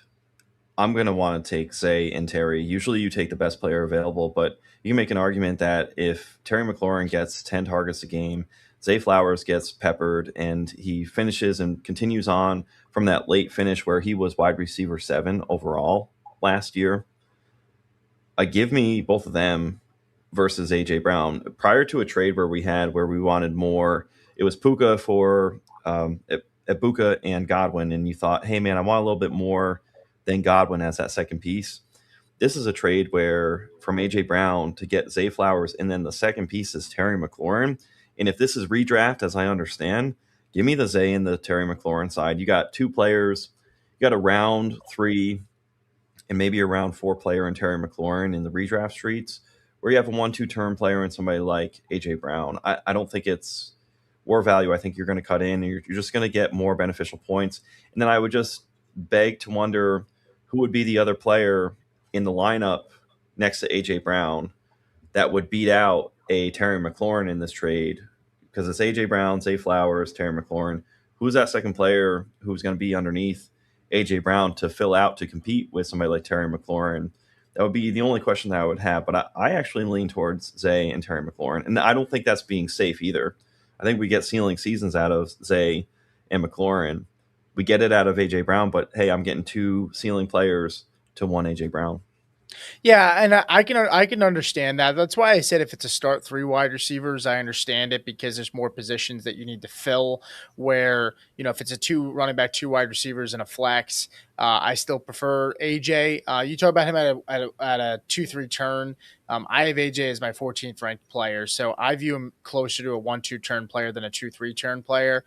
Speaker 1: I'm going to want to take Zay and Terry. Usually you take the best player available, but you can make an argument that if Terry McLaurin gets 10 targets a game, Zay Flowers gets peppered, and he finishes and continues on from that late finish where he was wide receiver 7 overall last year. Give me both of them versus AJ Brown. Prior to a trade where we wanted more, it was Puka for Ibuka and Godwin, and you thought, hey man, I want a little bit more than Godwin as that second piece. This is a trade where from AJ Brown to get Zay Flowers, and then the second piece is Terry McLaurin. And if this is redraft, as I understand, give me the Zay and the Terry McLaurin side. You got 2 players, you got a round 3 and maybe a round 4 player in Terry McLaurin in the redraft streets, where you have a 1-2 turn player and somebody like AJ Brown. I don't think it's war value. I think you're going to cut in, and you're just going to get more beneficial points. And then I would just beg to wonder who would be the other player in the lineup next to AJ Brown that would beat out a Terry McLaurin in this trade, because it's AJ Brown, Zay Flowers, Terry McLaurin. Who's that second player who's going to be underneath AJ Brown to fill out to compete with somebody like Terry McLaurin? That would be the only question that I would have. But I actually lean towards Zay and Terry McLaurin, and I don't think that's being safe either. I think we get ceiling seasons out of Zay and McLaurin. We get it out of AJ Brown, but hey, I'm getting 2 ceiling players to 1 AJ Brown.
Speaker 2: Yeah, and I can understand that. That's why I said if it's a start 3 wide receivers, I understand it, because there's more positions that you need to fill. Where if it's a 2 running back, 2 wide receivers, and a flex, I still prefer AJ. You talk about him at a 2-3 turn. I have AJ as my 14th ranked player, so I view him closer to a 1-2 turn player than a 2-3 turn player.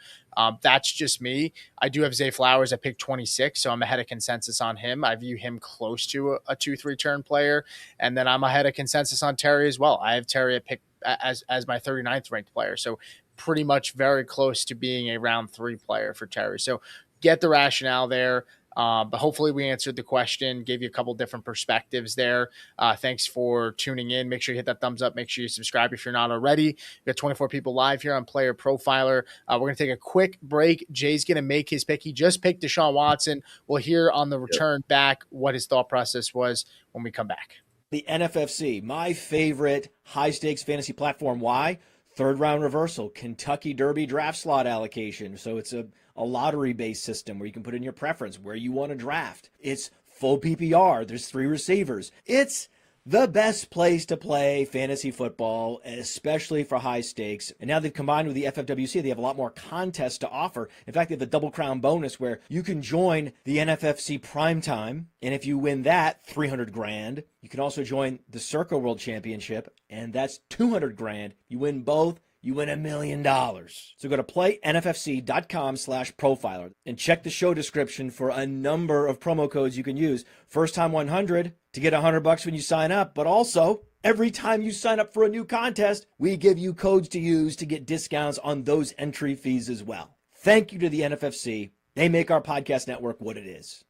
Speaker 2: That's just me. I do have Zay Flowers at pick 26, so I'm ahead of consensus on him. I view him close to a 2-3 turn player, and then I'm ahead of consensus on Terry as well. I have Terry at pick as my 39th ranked player, so pretty much very close to being a round 3 player for Terry. So get the rationale there. But hopefully we answered the question, gave you a couple different perspectives there. Thanks for tuning in. Make sure you hit that thumbs up. Make sure you subscribe if you're not already. We got 24 people live here on Player Profiler. We're going to take a quick break. Jay's going to make his pick. He just picked Deshaun Watson. We'll hear on the return back what his thought process was when we come back.
Speaker 3: The NFFC, my favorite high-stakes fantasy platform. Why? Third round reversal, Kentucky Derby draft slot allocation. So it's a lottery-based system where you can put in your preference, where you want to draft. It's full PPR. There's 3 receivers. It's the best place to play fantasy football, especially for high stakes. And now they've combined with the FFWC. They have a lot more contests to offer. In fact, they have the Double Crown bonus where you can join the NFFC Primetime. And if you win that, 300 grand. You can also join the Circa World Championship, and that's 200 grand. You win both, you win $1 million. So go to playnffc.com/profiler and check the show description for a number of promo codes you can use. First time 100 to get $100 when you sign up, but also every time you sign up for a new contest, we give you codes to use to get discounts on those entry fees as well. Thank you to the NFFC. They make our podcast network what it is.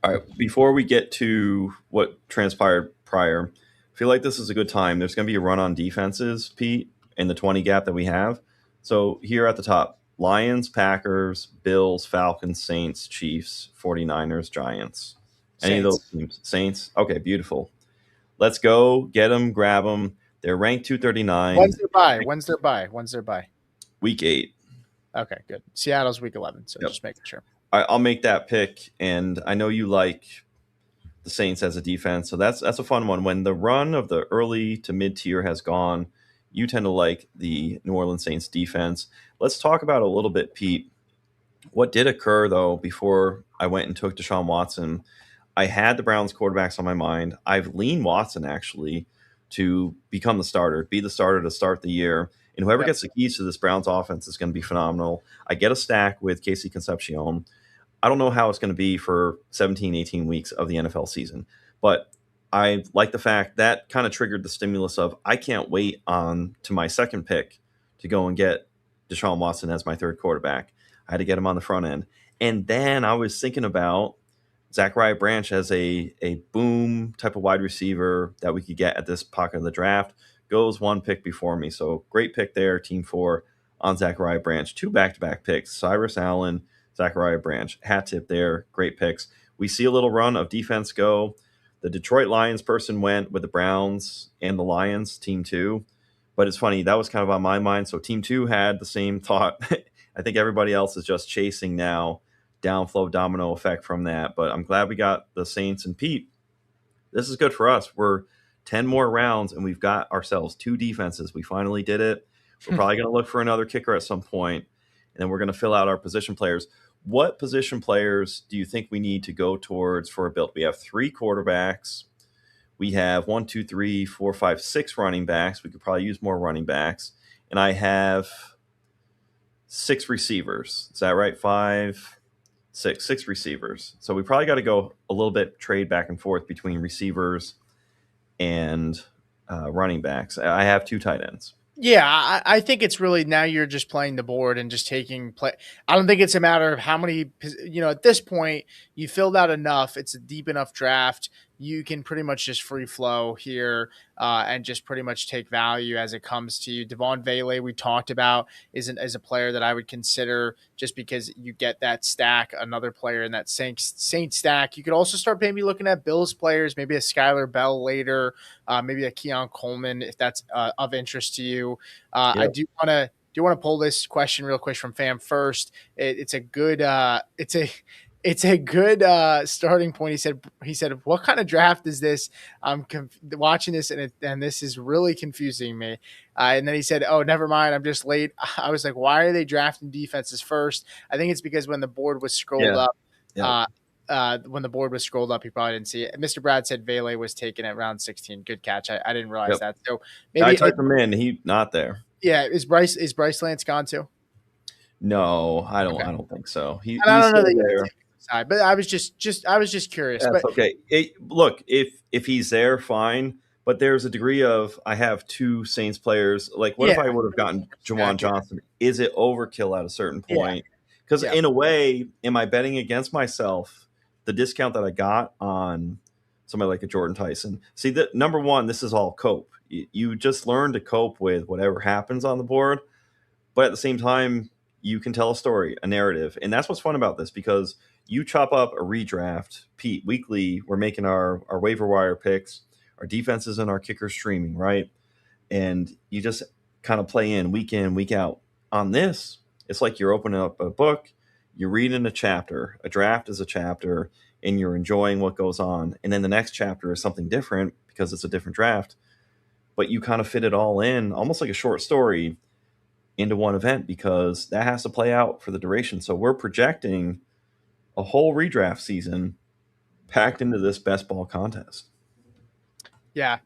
Speaker 1: All right, before we get to what transpired prior, I feel like this is a good time. There's going to be a run on defenses, Pete, in the 20 gap that we have. So here at the top, Lions, Packers, Bills, Falcons, Saints, Chiefs, 49ers, Giants. Any of those teams? Saints? Okay, beautiful. Let's go. Get them, grab them. They're ranked 239.
Speaker 2: When's their bye?
Speaker 1: Week 8.
Speaker 2: Okay, good. Seattle's week 11, so just making sure.
Speaker 1: I'll make that pick, and I know you like the Saints as a defense, so that's a fun one. When the run of the early to mid-tier has gone, you tend to like the New Orleans Saints defense. Let's talk about a little bit, Pete. What did occur, though, before I went and took Deshaun Watson? I had the Browns quarterbacks on my mind. I've leaned Watson, actually, to become the starter, be the starter to start the year. And whoever gets the keys to this Browns offense is going to be phenomenal. I get a stack with Casey Concepcion. I don't know how it's going to be for 17, 18 weeks of the NFL season, but I like the fact that kind of triggered the stimulus of I can't wait on to my second pick to go and get Deshaun Watson as my third quarterback. I had to get him on the front end. And then I was thinking about Zachariah Branch as a boom type of wide receiver that we could get at this pocket of the draft. Goes one pick before me. So great pick there, team 4 on Zachariah Branch. 2 back-to-back picks, Cyrus Allen, Zachariah Branch. Hat tip there, great picks. We see a little run of defense go. The Detroit Lions person went with the Browns and the Lions, team 2. But it's funny, that was kind of on my mind. So team 2 had the same thought. I think everybody else is just chasing now. Downflow domino effect from that. But I'm glad we got the Saints. And Pete, this is good for us. We're 10 more rounds, and we've got ourselves 2 defenses. We finally did it. We're probably going to look for another kicker at some point, and then we're going to fill out our position players. What position players do you think we need to go towards for a build? We have 3 quarterbacks. We have 1, 2, 3, 4, 5, 6 running backs. We could probably use more running backs. And I have 6 receivers. Is that right? 5, 6 receivers. So we probably got to go a little bit trade back and forth between receivers and running backs. I have 2 tight ends.
Speaker 2: Yeah, I think it's really now you're just playing the board and just taking play. I don't think it's a matter of how many, at this point, you filled out enough. It's a deep enough draft. You can pretty much just free flow here and just pretty much take value as it comes to you. Devon Vele, we talked about, is a player that I would consider just because you get that stack, another player in that Saint stack. You could also start maybe looking at Bills players, maybe a Skylar Bell later, maybe a Keon Coleman if that's of interest to you. Yep. I do want to pull this question real quick from Fam first. It's a good it's a good starting point. He said, "What kind of draft is this? I'm watching this and this is really confusing me." And then he said, "Oh, never mind. I'm just late." I was like, "Why are they drafting defenses first?" I think it's because when the board was scrolled
Speaker 1: Yeah.
Speaker 2: up,
Speaker 1: Yeah.
Speaker 2: when the board was scrolled up, he probably didn't see it. Mr. Brad said Vele was taken at round 16. Good catch. I didn't realize
Speaker 1: Yep.
Speaker 2: that. So
Speaker 1: I
Speaker 2: maybe,
Speaker 1: typed him in. He not there.
Speaker 2: yeah. Is Bryce Lance gone too?
Speaker 1: No, I don't.
Speaker 2: Okay.
Speaker 1: I don't think so.
Speaker 2: And I
Speaker 1: He's
Speaker 2: don't know
Speaker 1: still
Speaker 2: that you can
Speaker 1: there.
Speaker 2: take it aside, but I was just curious.
Speaker 1: That's
Speaker 2: But
Speaker 1: okay. Look, if he's there, fine. But there's a degree of I have two Saints players. Like, what if
Speaker 2: yeah,
Speaker 1: I would have gotten Jawan
Speaker 2: accurate.
Speaker 1: Johnson? Is it overkill at a certain
Speaker 2: Yeah,
Speaker 1: point? Because
Speaker 2: yeah,
Speaker 1: in a way, am I betting against myself? The discount that I got on somebody like a Jordan Tyson. See, that number one, this is all cope. You just learn to cope with whatever happens on the board, but at the same time, you can tell a story, a narrative, and that's what's fun about this because you chop up a redraft. Pete, weekly, we're making our waiver wire picks, our defenses, and our kicker streaming, right? And you just kind of play in, week out. On this, it's like you're opening up a book, you're reading a chapter. A draft is a chapter, and you're enjoying what goes on. And then the next chapter is something different because it's a different draft. But you kind of fit it all in, almost like a short story, into one event because that has to play out for the duration. So we're projecting a whole redraft season packed into this best ball contest.
Speaker 2: yeah.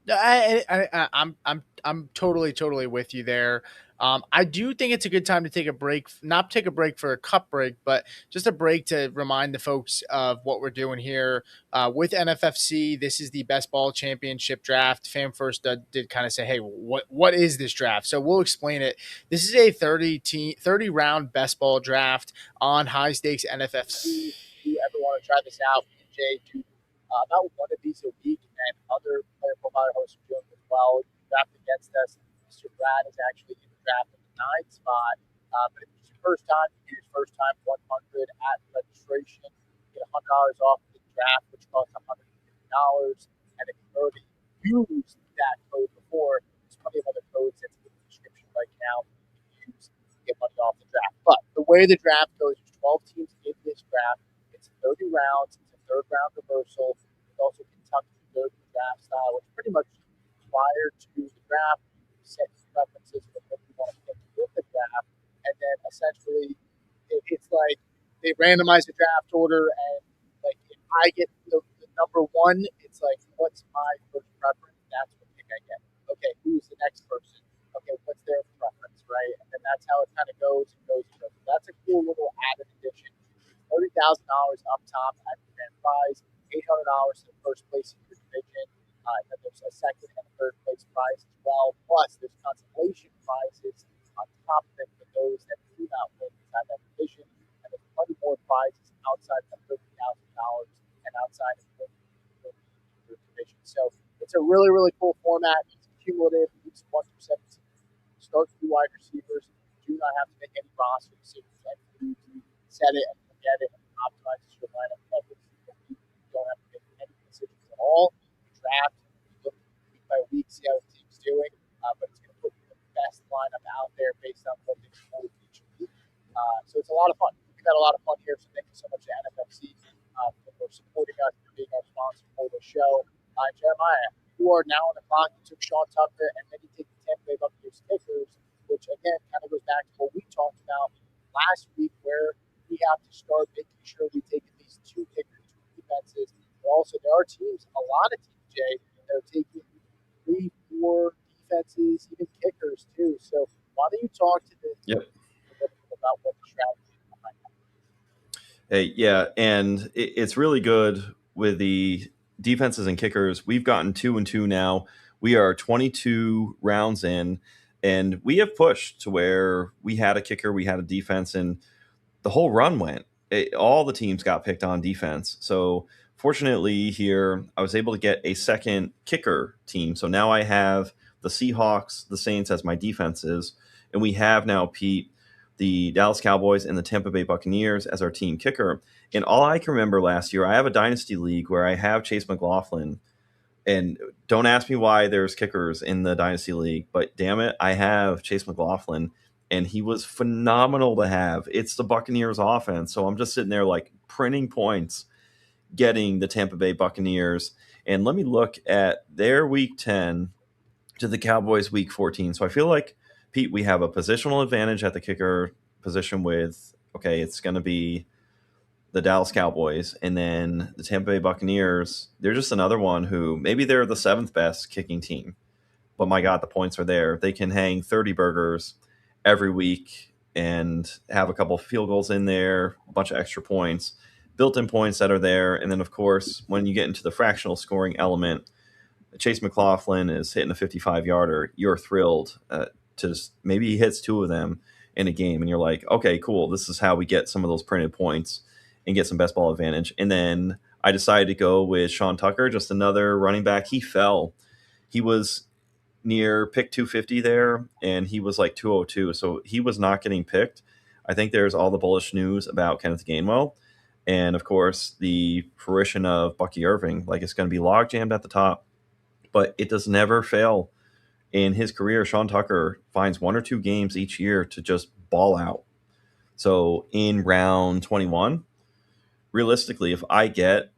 Speaker 2: I'm totally with you there. I do think it's a good time to take a break, not take a break for a cup break, but just a break to remind the folks of what we're doing here with NFFC. This is the best ball championship draft. Fan First did kind of say, "Hey, what is this draft?" So we'll explain it. This is a 30 round best ball draft on high stakes NFFC. If you ever want to try this out, Jay, do about one of these a week, and other player provider hosts are doing as well. You draft against us. Mr. Brad is actually in the draft in the 9th spot. But if it's your first time, you use first time 100 at registration. You get $100 off the draft, which costs $150. And if you've already used that code before, there's plenty of other codes that's in the description right now. You can use to get money off the draft. But the way the draft goes, there's 12 teams in this draft. It's 30 rounds. It's a third round reversal. There's also Kentucky Derby draft style, which pretty much prior to the draft, you set your preferences for what you want to pick with the draft. And then essentially, it's like they randomize the draft order. And like if I get the number one, it's like, what's my first preference? That's what pick I get. Okay, who's the next person? Okay, what's their preference, right? And then that's how it kind of goes and goes and goes. So that's a cool little added addition. $30,000 up top at the grand prize, $800 to the first place in your division. And then there's a second and third place prize as well. Plus, there's consolation prizes on top of it for those that do not win inside that division. And there's plenty more prizes outside of $30,000 and outside of your division. So it's a really, really cool format. It's cumulative. It's 1 through 17. Start 2 wide receivers. Do not have to make any roster decisions. You set it and forget it and optimize your lineup. You don't have to make any decisions at all. You draft, you look week by week, see how the team's doing, but it's going to put the best lineup out there based on what they know each week. So it's a lot of fun. We've had a lot of fun here, so thank you so much to NFFC for supporting us and being our sponsor for the show. Jeremiah, you are now on the clock. You took Sean Tucker, and then you take the Tampa Bay Buccaneers kickers, which again kind of goes back to what we talked about last week, where we have to start making sure we take at least 2 kickers, 2 defenses. But also, there are teams, a lot of teams, Jay, that are taking 3, 4 defenses, even kickers too. So why don't you talk to the
Speaker 1: Yep.
Speaker 2: about what the strategy is behind that?
Speaker 1: Hey, yeah, and it's really good with the defenses and kickers. We've gotten 2-2 now. We are 22 rounds in, and we have pushed to where we had a kicker, we had a defense, and the whole run went. All the teams got picked on defense. So fortunately here, I was able to get a second kicker team. So now I have the Seahawks, the Saints as my defenses, and we have now, Pete, the Dallas Cowboys and the Tampa Bay Buccaneers as our team kicker. And all I can remember last year, I have a dynasty league where I have Chase McLaughlin. And don't ask me why there's kickers in the dynasty league, but damn it, I have Chase McLaughlin. and he was phenomenal to have. It's the Buccaneers offense. So I'm just sitting there like printing points, getting the Tampa Bay Buccaneers. And let me look at their week 10 to the Cowboys week 14. So I feel like, Pete, we have a positional advantage at the kicker position with, okay, it's going to be the Dallas Cowboys, and then the Tampa Bay Buccaneers. They're just another one who maybe they're the seventh best kicking team, but my God, the points are there. They can hang 30 burgers every week and have a couple of field goals in there, a bunch of extra points, built-in points that are there. And then, of course, when you get into the fractional scoring element, Chase McLaughlin is hitting a 55-yarder. You're thrilled to just, maybe he hits two of them in a game, and you're like, okay, cool. This is how we get some of those printed points and get some best ball advantage. And then I decided to go with Sean Tucker, just another running back. He fell. He was near pick 250 there, and he was like 202. So he was not getting picked. I think there's all the bullish news about Kenneth Gainwell. And of course, the fruition of Bucky Irving. Like, it's going to be log jammed at the top, but it does never fail. In his career, Sean Tucker finds one or two games each year to just ball out. So in round 21, realistically, if I get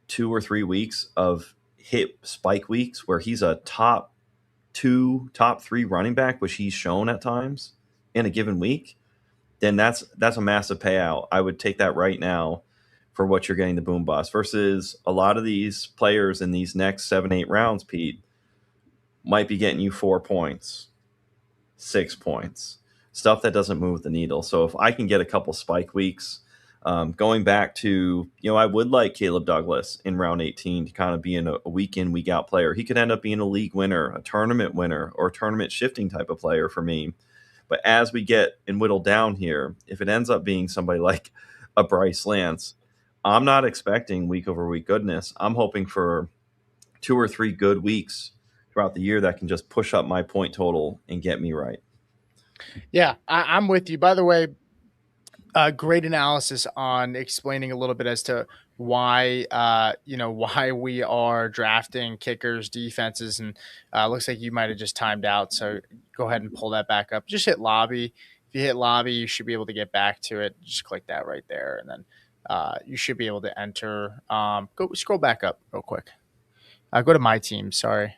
Speaker 1: 2 or 3 weeks of hit spike weeks where he's a top 2, top 3 running back, which he's shown at times in a given week, then that's a massive payout. I would take that right now for what you're getting the boom bust versus a lot of these players in these next 7-8 rounds, Pete, might be getting you 4 points, 6 points, stuff that doesn't move the needle. So if I can get a couple spike weeks, going back to, I would like Caleb Douglas in round 18 to kind of be in a week in, week out player. He could end up being a league winner, a tournament winner, or a tournament shifting type of player for me. But as we get and whittle down here, if it ends up being somebody like a Bryce Lance, I'm not expecting week over week goodness. I'm hoping for 2 or 3 good weeks throughout the year that can just push up my point total and get me right.
Speaker 2: Yeah, I'm with you. By the way, great analysis on explaining a little bit as to why why we are drafting kickers, defenses, and looks like you might have just timed out. So go ahead and pull that back up. Just hit lobby. If you hit lobby, you should be able to get back to it. Just click that right there, and then you should be able to enter. Go scroll back up real quick. Go to my team. Sorry.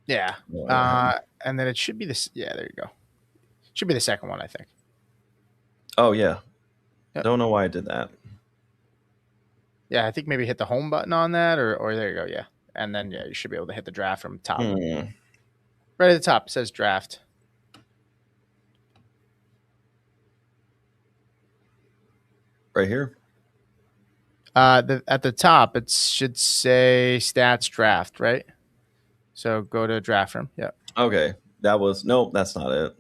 Speaker 2: Yeah. And then it should be this. Yeah, there you go. Should be the second one, I think.
Speaker 1: Oh, yeah.
Speaker 2: Yep.
Speaker 1: Don't know why I did that.
Speaker 2: Yeah, I think maybe hit the home button on that, or there you go. Yeah. And then, yeah, you should be able to hit the draft from the top. Right at the top, it says draft.
Speaker 1: Right here?
Speaker 2: At the top, it should say stats draft, right? So go to draft room. Yeah.
Speaker 1: Okay. Nope, that's not it.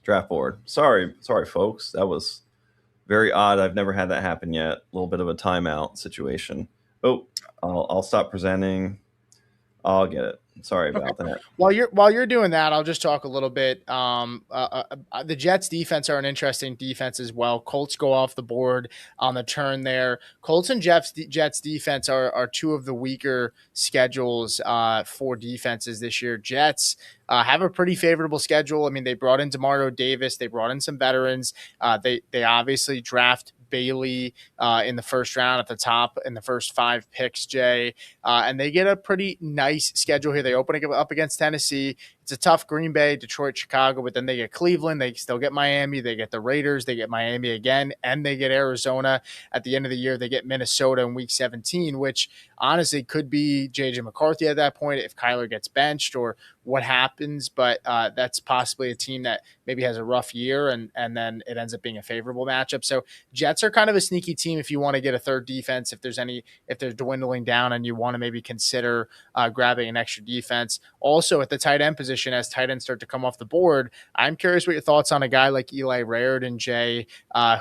Speaker 1: Draft board. Sorry, folks. That was very odd. I've never had that happen yet. A little bit of a timeout situation. Oh, I'll stop presenting. I'll get it. Sorry about that.
Speaker 2: While you're doing that, I'll just talk a little bit. The Jets defense are an interesting defense as well. Colts go off the board on the turn there. Colts and Jets defense are two of the weaker schedules for defenses this year. Jets have a pretty favorable schedule. I mean, they brought in DeMario Davis. They brought in some veterans. They obviously draft Bailey in the first round at the top in the first 5 picks, Jay. And they get a pretty nice schedule here. They open up against Tennessee. It's a tough Green Bay, Detroit, Chicago, but then they get Cleveland. They still get Miami. They get the Raiders. They get Miami again, and they get Arizona. At the end of the year, they get Minnesota in Week 17, which honestly could be J.J. McCarthy at that point if Kyler gets benched or what happens. But that's possibly a team that maybe has a rough year, and then it ends up being a favorable matchup. So Jets are kind of a sneaky team if you want to get a third defense, if they're dwindling down and you want to maybe consider grabbing an extra defense. Also at the tight end position, as tight ends start to come off the board, I'm curious what your thoughts on a guy like Eli Raridan, Jay,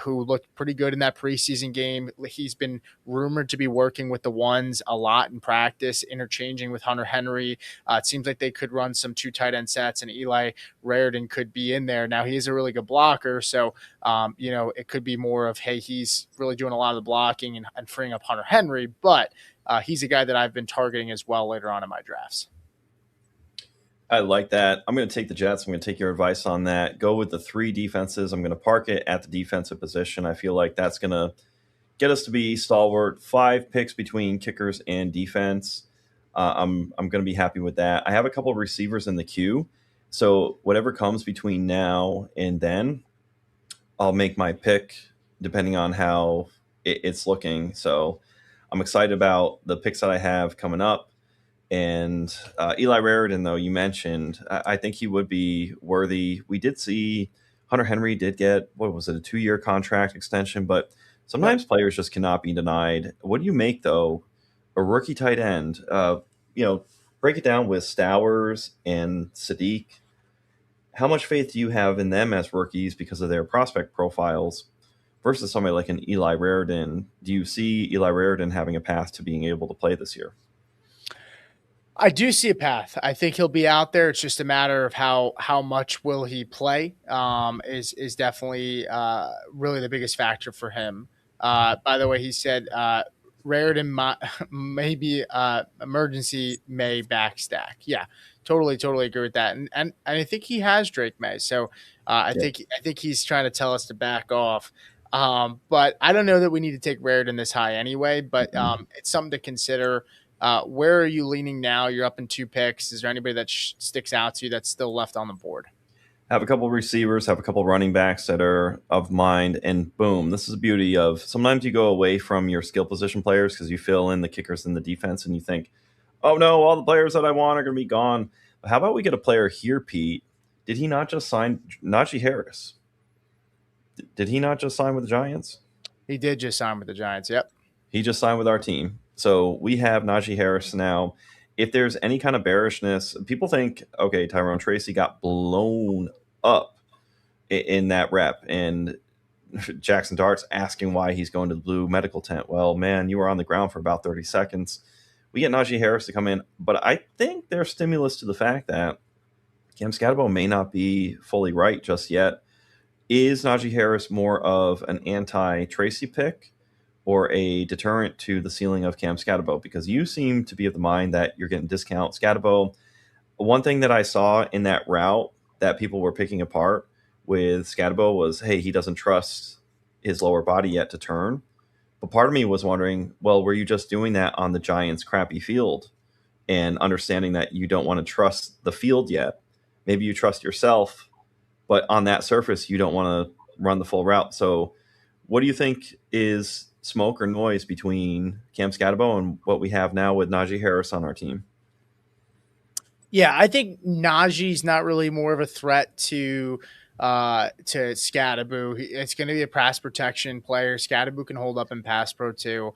Speaker 2: who looked pretty good in that preseason game. He's been rumored to be working with the ones a lot in practice, interchanging with Hunter Henry. It seems like they could run some 2 tight end sets, and Eli Raridan could be in there. Now, he is a really good blocker, so it could be more of, hey, he's really doing a lot of the blocking and freeing up Hunter Henry, but he's a guy that I've been targeting as well later on in my drafts.
Speaker 1: I like that. I'm going to take the Jets. I'm going to take your advice on that. Go with the 3 defenses. I'm going to park it at the defensive position. I feel like that's going to get us to be stalwart. 5 picks between kickers and defense. I'm going to be happy with that. I have a couple of receivers in the queue, so whatever comes between now and then, I'll make my pick depending on how it's looking. So I'm excited about the picks that I have coming up. And Eli Raritan, though, you mentioned, I think he would be worthy. We did see Hunter Henry did get, what was it, a 2-year contract extension, but sometimes players just cannot be denied. What do you make, though, a rookie tight end? Break it down with Stowers and Sadiq. How much faith do you have in them as rookies because of their prospect profiles versus somebody like an Eli Raritan? Do you see Eli Raritan having a path to being able to play this year?
Speaker 2: I do see a path. I think he'll be out there. It's just a matter of how much will he play. Is definitely really the biggest factor for him. By the way, he said Raritan maybe emergency May backstack. Yeah, totally agree with that. And I think he has Drake May. So I think he's trying to tell us to back off. But I don't know that we need to take Raritan this high anyway. But it's something to consider. Where are you leaning now? You're up in 2 picks. Is there anybody that sticks out to you that's still left on the board?
Speaker 1: Have a couple of receivers, have a couple of running backs that are of mind, and boom, this is the beauty of sometimes you go away from your skill position players because you fill in the kickers in the defense and you think, oh no, all the players that I want are going to be gone. But how about we get a player here, Pete? Did he not just sign Najee Harris? Did he not just sign with the Giants?
Speaker 2: He did just sign with the Giants. Yep.
Speaker 1: He just signed with our team. So we have Najee Harris now. If there's any kind of bearishness, people think, okay, Tyrone Tracy got blown up in that rep. And Jackson Dart's asking why he's going to the blue medical tent. Well, man, you were on the ground for about 30 seconds. We get Najee Harris to come in. But I think there's stimulus to the fact that Cam Scatabo may not be fully right just yet. Is Najee Harris more of an anti-Tracy pick or a deterrent to the ceiling of Cam Scatabo? Because you seem to be of the mind that you're getting discount Scatabo. One thing that I saw in that route that people were picking apart with Scatabo was, hey, he doesn't trust his lower body yet to turn. But part of me was wondering, well, were you just doing that on the Giants' crappy field and understanding that you don't want to trust the field yet? Maybe you trust yourself, but on that surface, you don't want to run the full route. So what do you think is smoke or noise between Cam Scatabo and what we have now with Najee Harris on our team?
Speaker 2: Yeah, I think Najee's not really more of a threat to Scatabo. It's going to be a pass protection player. Scatabo can hold up in pass pro too.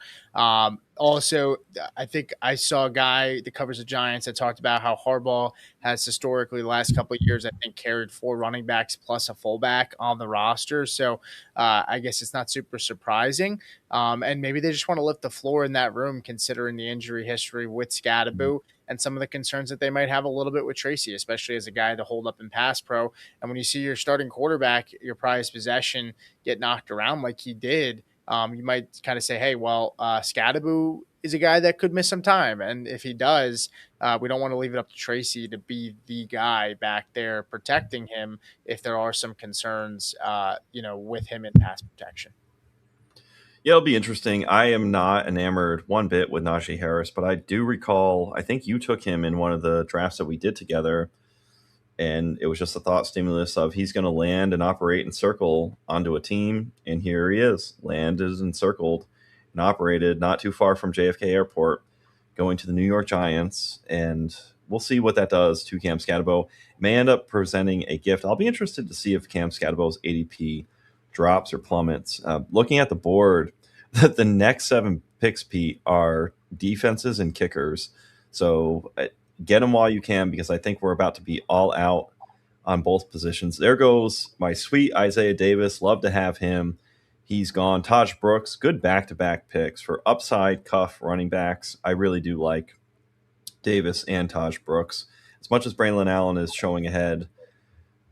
Speaker 2: Also, I think I saw a guy that covers the Giants that talked about how Harbaugh has historically the last couple of years, I think, carried 4 running backs plus a fullback on the roster. So I guess it's not super surprising. And maybe they just want to lift the floor in that room, considering the injury history with Scatabo and some of the concerns that they might have a little bit with Tracy, especially as a guy to hold up in pass pro. And when you see your starting quarterback, your prized possession, get knocked around like he did, you might kind of say, hey, well, Scatabo is a guy that could miss some time. And if he does, we don't want to leave it up to Tracy to be the guy back there protecting him if there are some concerns, with him in pass protection.
Speaker 1: Yeah, it'll be interesting. I am not enamored one bit with Najee Harris, but I do recall, I think you took him in one of the drafts that we did together, and it was just a thought stimulus of he's going to land and operate and circle onto a team, and here he is, landed and circled and operated not too far from JFK Airport, going to the New York Giants, and we'll see what that does to Cam Scatabo. May end up presenting a gift. I'll be interested to see if Cam Scatabo's ADP drops or plummets. Looking at the board, the next 7 picks, Pete, are defenses and kickers. So get them while you can, because I think we're about to be all out on both positions. There goes my sweet Isaiah Davis. Love to have him. He's gone. Taj Brooks, good back-to-back picks for upside cuff running backs. I really do like Davis and Taj Brooks. As much as Braylon Allen is showing ahead,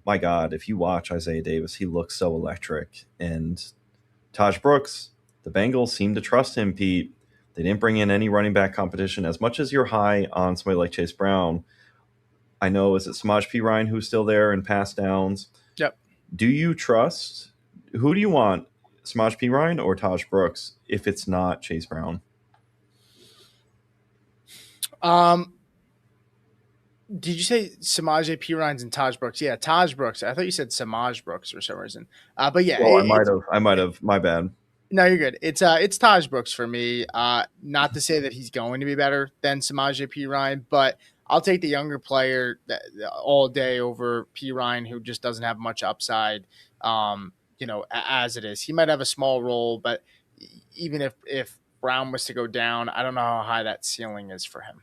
Speaker 1: my God, if you watch Isaiah Davis, he looks so electric. And Taj Brooks, the Bengals seem to trust him, Pete. They didn't bring in any running back competition. As much as you're high on somebody like Chase Brown, I know, is it Samaj P. Ryan who's still there in pass downs?
Speaker 2: Yep.
Speaker 1: Do you trust, who do you want, Samaj P. Ryan or Taj Brooks, if it's not Chase Brown?
Speaker 2: Um, did you say Samaj P. Ryan's and Taj Brooks? Yeah, Taj Brooks. I thought you said Samaj Brooks for some reason. But yeah,
Speaker 1: Well, I might have, my bad.
Speaker 2: no, you're good. It's Taj Brooks for me. Not to say that he's going to be better than Samaje P. Ryan, but I'll take the younger player all day over P. Ryan, who just doesn't have much upside. As it is, he might have a small role, but even if Brown was to go down, I don't know how high that ceiling is for him.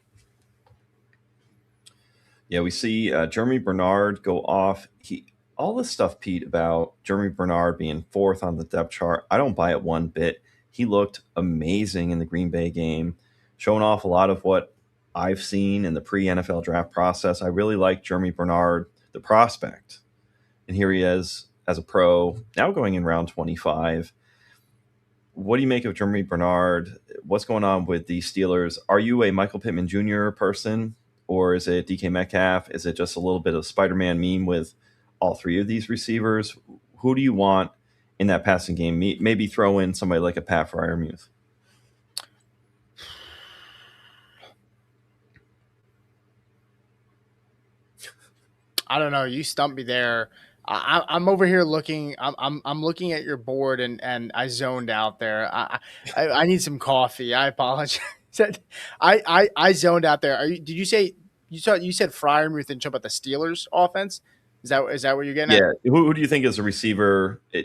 Speaker 1: Yeah, we see Jeremy Bernard go off. All this stuff, Pete, about Jeremy Bernard being fourth on the depth chart, I don't buy it one bit. He looked amazing in the Green Bay game, showing off a lot of what I've seen in the pre-NFL draft process. I really like Jeremy Bernard, the prospect. And here he is as a pro, now going in round 25. What do you make of Jeremy Bernard? What's going on with the Steelers? Are you a Michael Pittman Jr. person, or is it DK Metcalf? Is it just a little bit of Spider-Man meme with all three of these receivers? Who do you want in that passing game? Maybe throw in somebody like a Pat Freiermuth.
Speaker 2: I don't know. You stumped me there. I'm over here looking. I'm looking at your board and I zoned out there. I need some coffee. I apologize. I zoned out there. Did you say you said Freiermuth and jump at the Steelers offense? Is that what you're getting at?
Speaker 1: Yeah. Who do you think is a receiver?
Speaker 2: Yeah.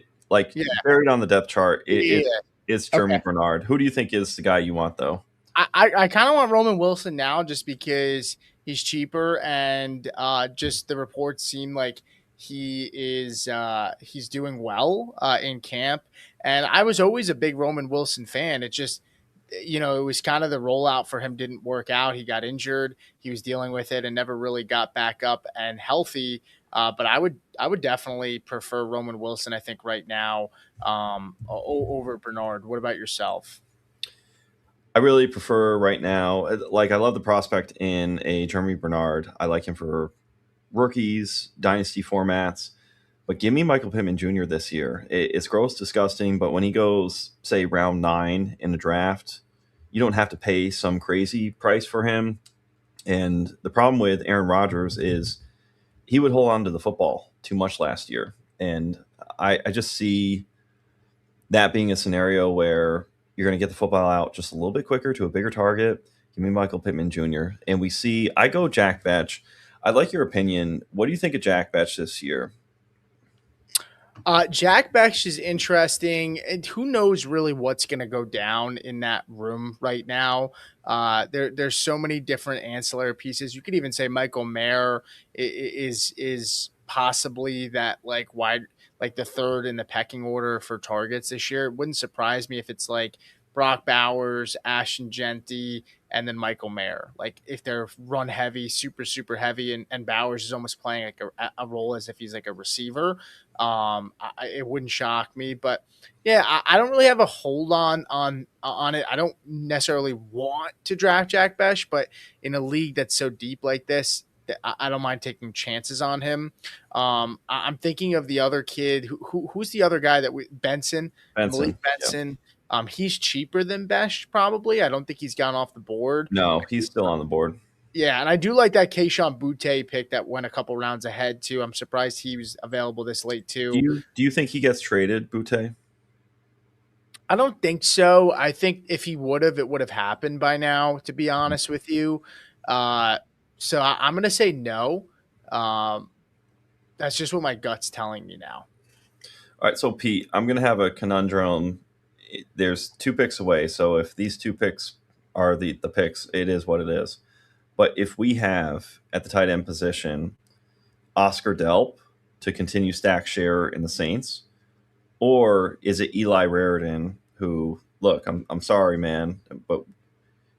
Speaker 1: Buried on the depth chart.
Speaker 2: Yeah.
Speaker 1: It's Jeremy
Speaker 2: Okay.
Speaker 1: Bernard. Who do you think is the guy you want, though?
Speaker 2: I kind of want Roman Wilson now just because he's cheaper and just the reports seem like he's doing well in camp. And I was always a big Roman Wilson fan. It just it was kind of the rollout for him didn't work out. He got injured. He was dealing with it and never really got back up and healthy. But I would definitely prefer Roman Wilson. I think right now over Bernard. What about yourself?
Speaker 1: I really prefer right now. Like, I love the prospect in a Jeremy Bernard. I like him for rookies, dynasty formats. But give me Michael Pittman Jr. this year. It's gross, disgusting. But when he goes, say, round 9 in the draft, you don't have to pay some crazy price for him. And the problem with Aaron Rodgers is he would hold on to the football too much last year. And I just see that being a scenario where you're going to get the football out just a little bit quicker to a bigger target. Give me Michael Pittman Jr. And I go Jack Betch. I'd like your opinion. What do you think of Jack Betch this year?
Speaker 2: Jack Beck is interesting, and who knows really what's going to go down in that room right now. There's so many different ancillary pieces. You could even say Michael Mayer is possibly that like the third in the pecking order for targets this year. It wouldn't surprise me if it's like Brock Bowers, Ashton Genty, and then Michael Mayer. Like if they're run heavy, super heavy, and Bowers is almost playing like a role as if he's like a receiver. It wouldn't shock me, but yeah, I don't really have a hold on it. I don't necessarily want to draft Jack Besh, but in a league that's so deep like this, I don't mind taking chances on him. I'm thinking of the other kid. Who's the other guy Benson? Malik Benson.
Speaker 1: Yeah.
Speaker 2: He's cheaper than Besh, probably. I don't think he's gone off the board.
Speaker 1: No, he's still on the board.
Speaker 2: Yeah, and I do like that Keyshawn Butte pick that went a couple rounds ahead too. I'm surprised he was available this late too.
Speaker 1: Do you think he gets traded, Butte?
Speaker 2: I don't think so. I think if he would have, it would have happened by now. To be honest with you, so I'm going to say no. That's just what my gut's telling me now.
Speaker 1: All right, so Pete, I'm going to have a conundrum. There's 2 picks away, so if these 2 picks are the picks, it is what it is. But if we have at the tight end position Oscar Delp to continue stack share in the Saints, or is it Eli Raritan who, look, I'm sorry, man, but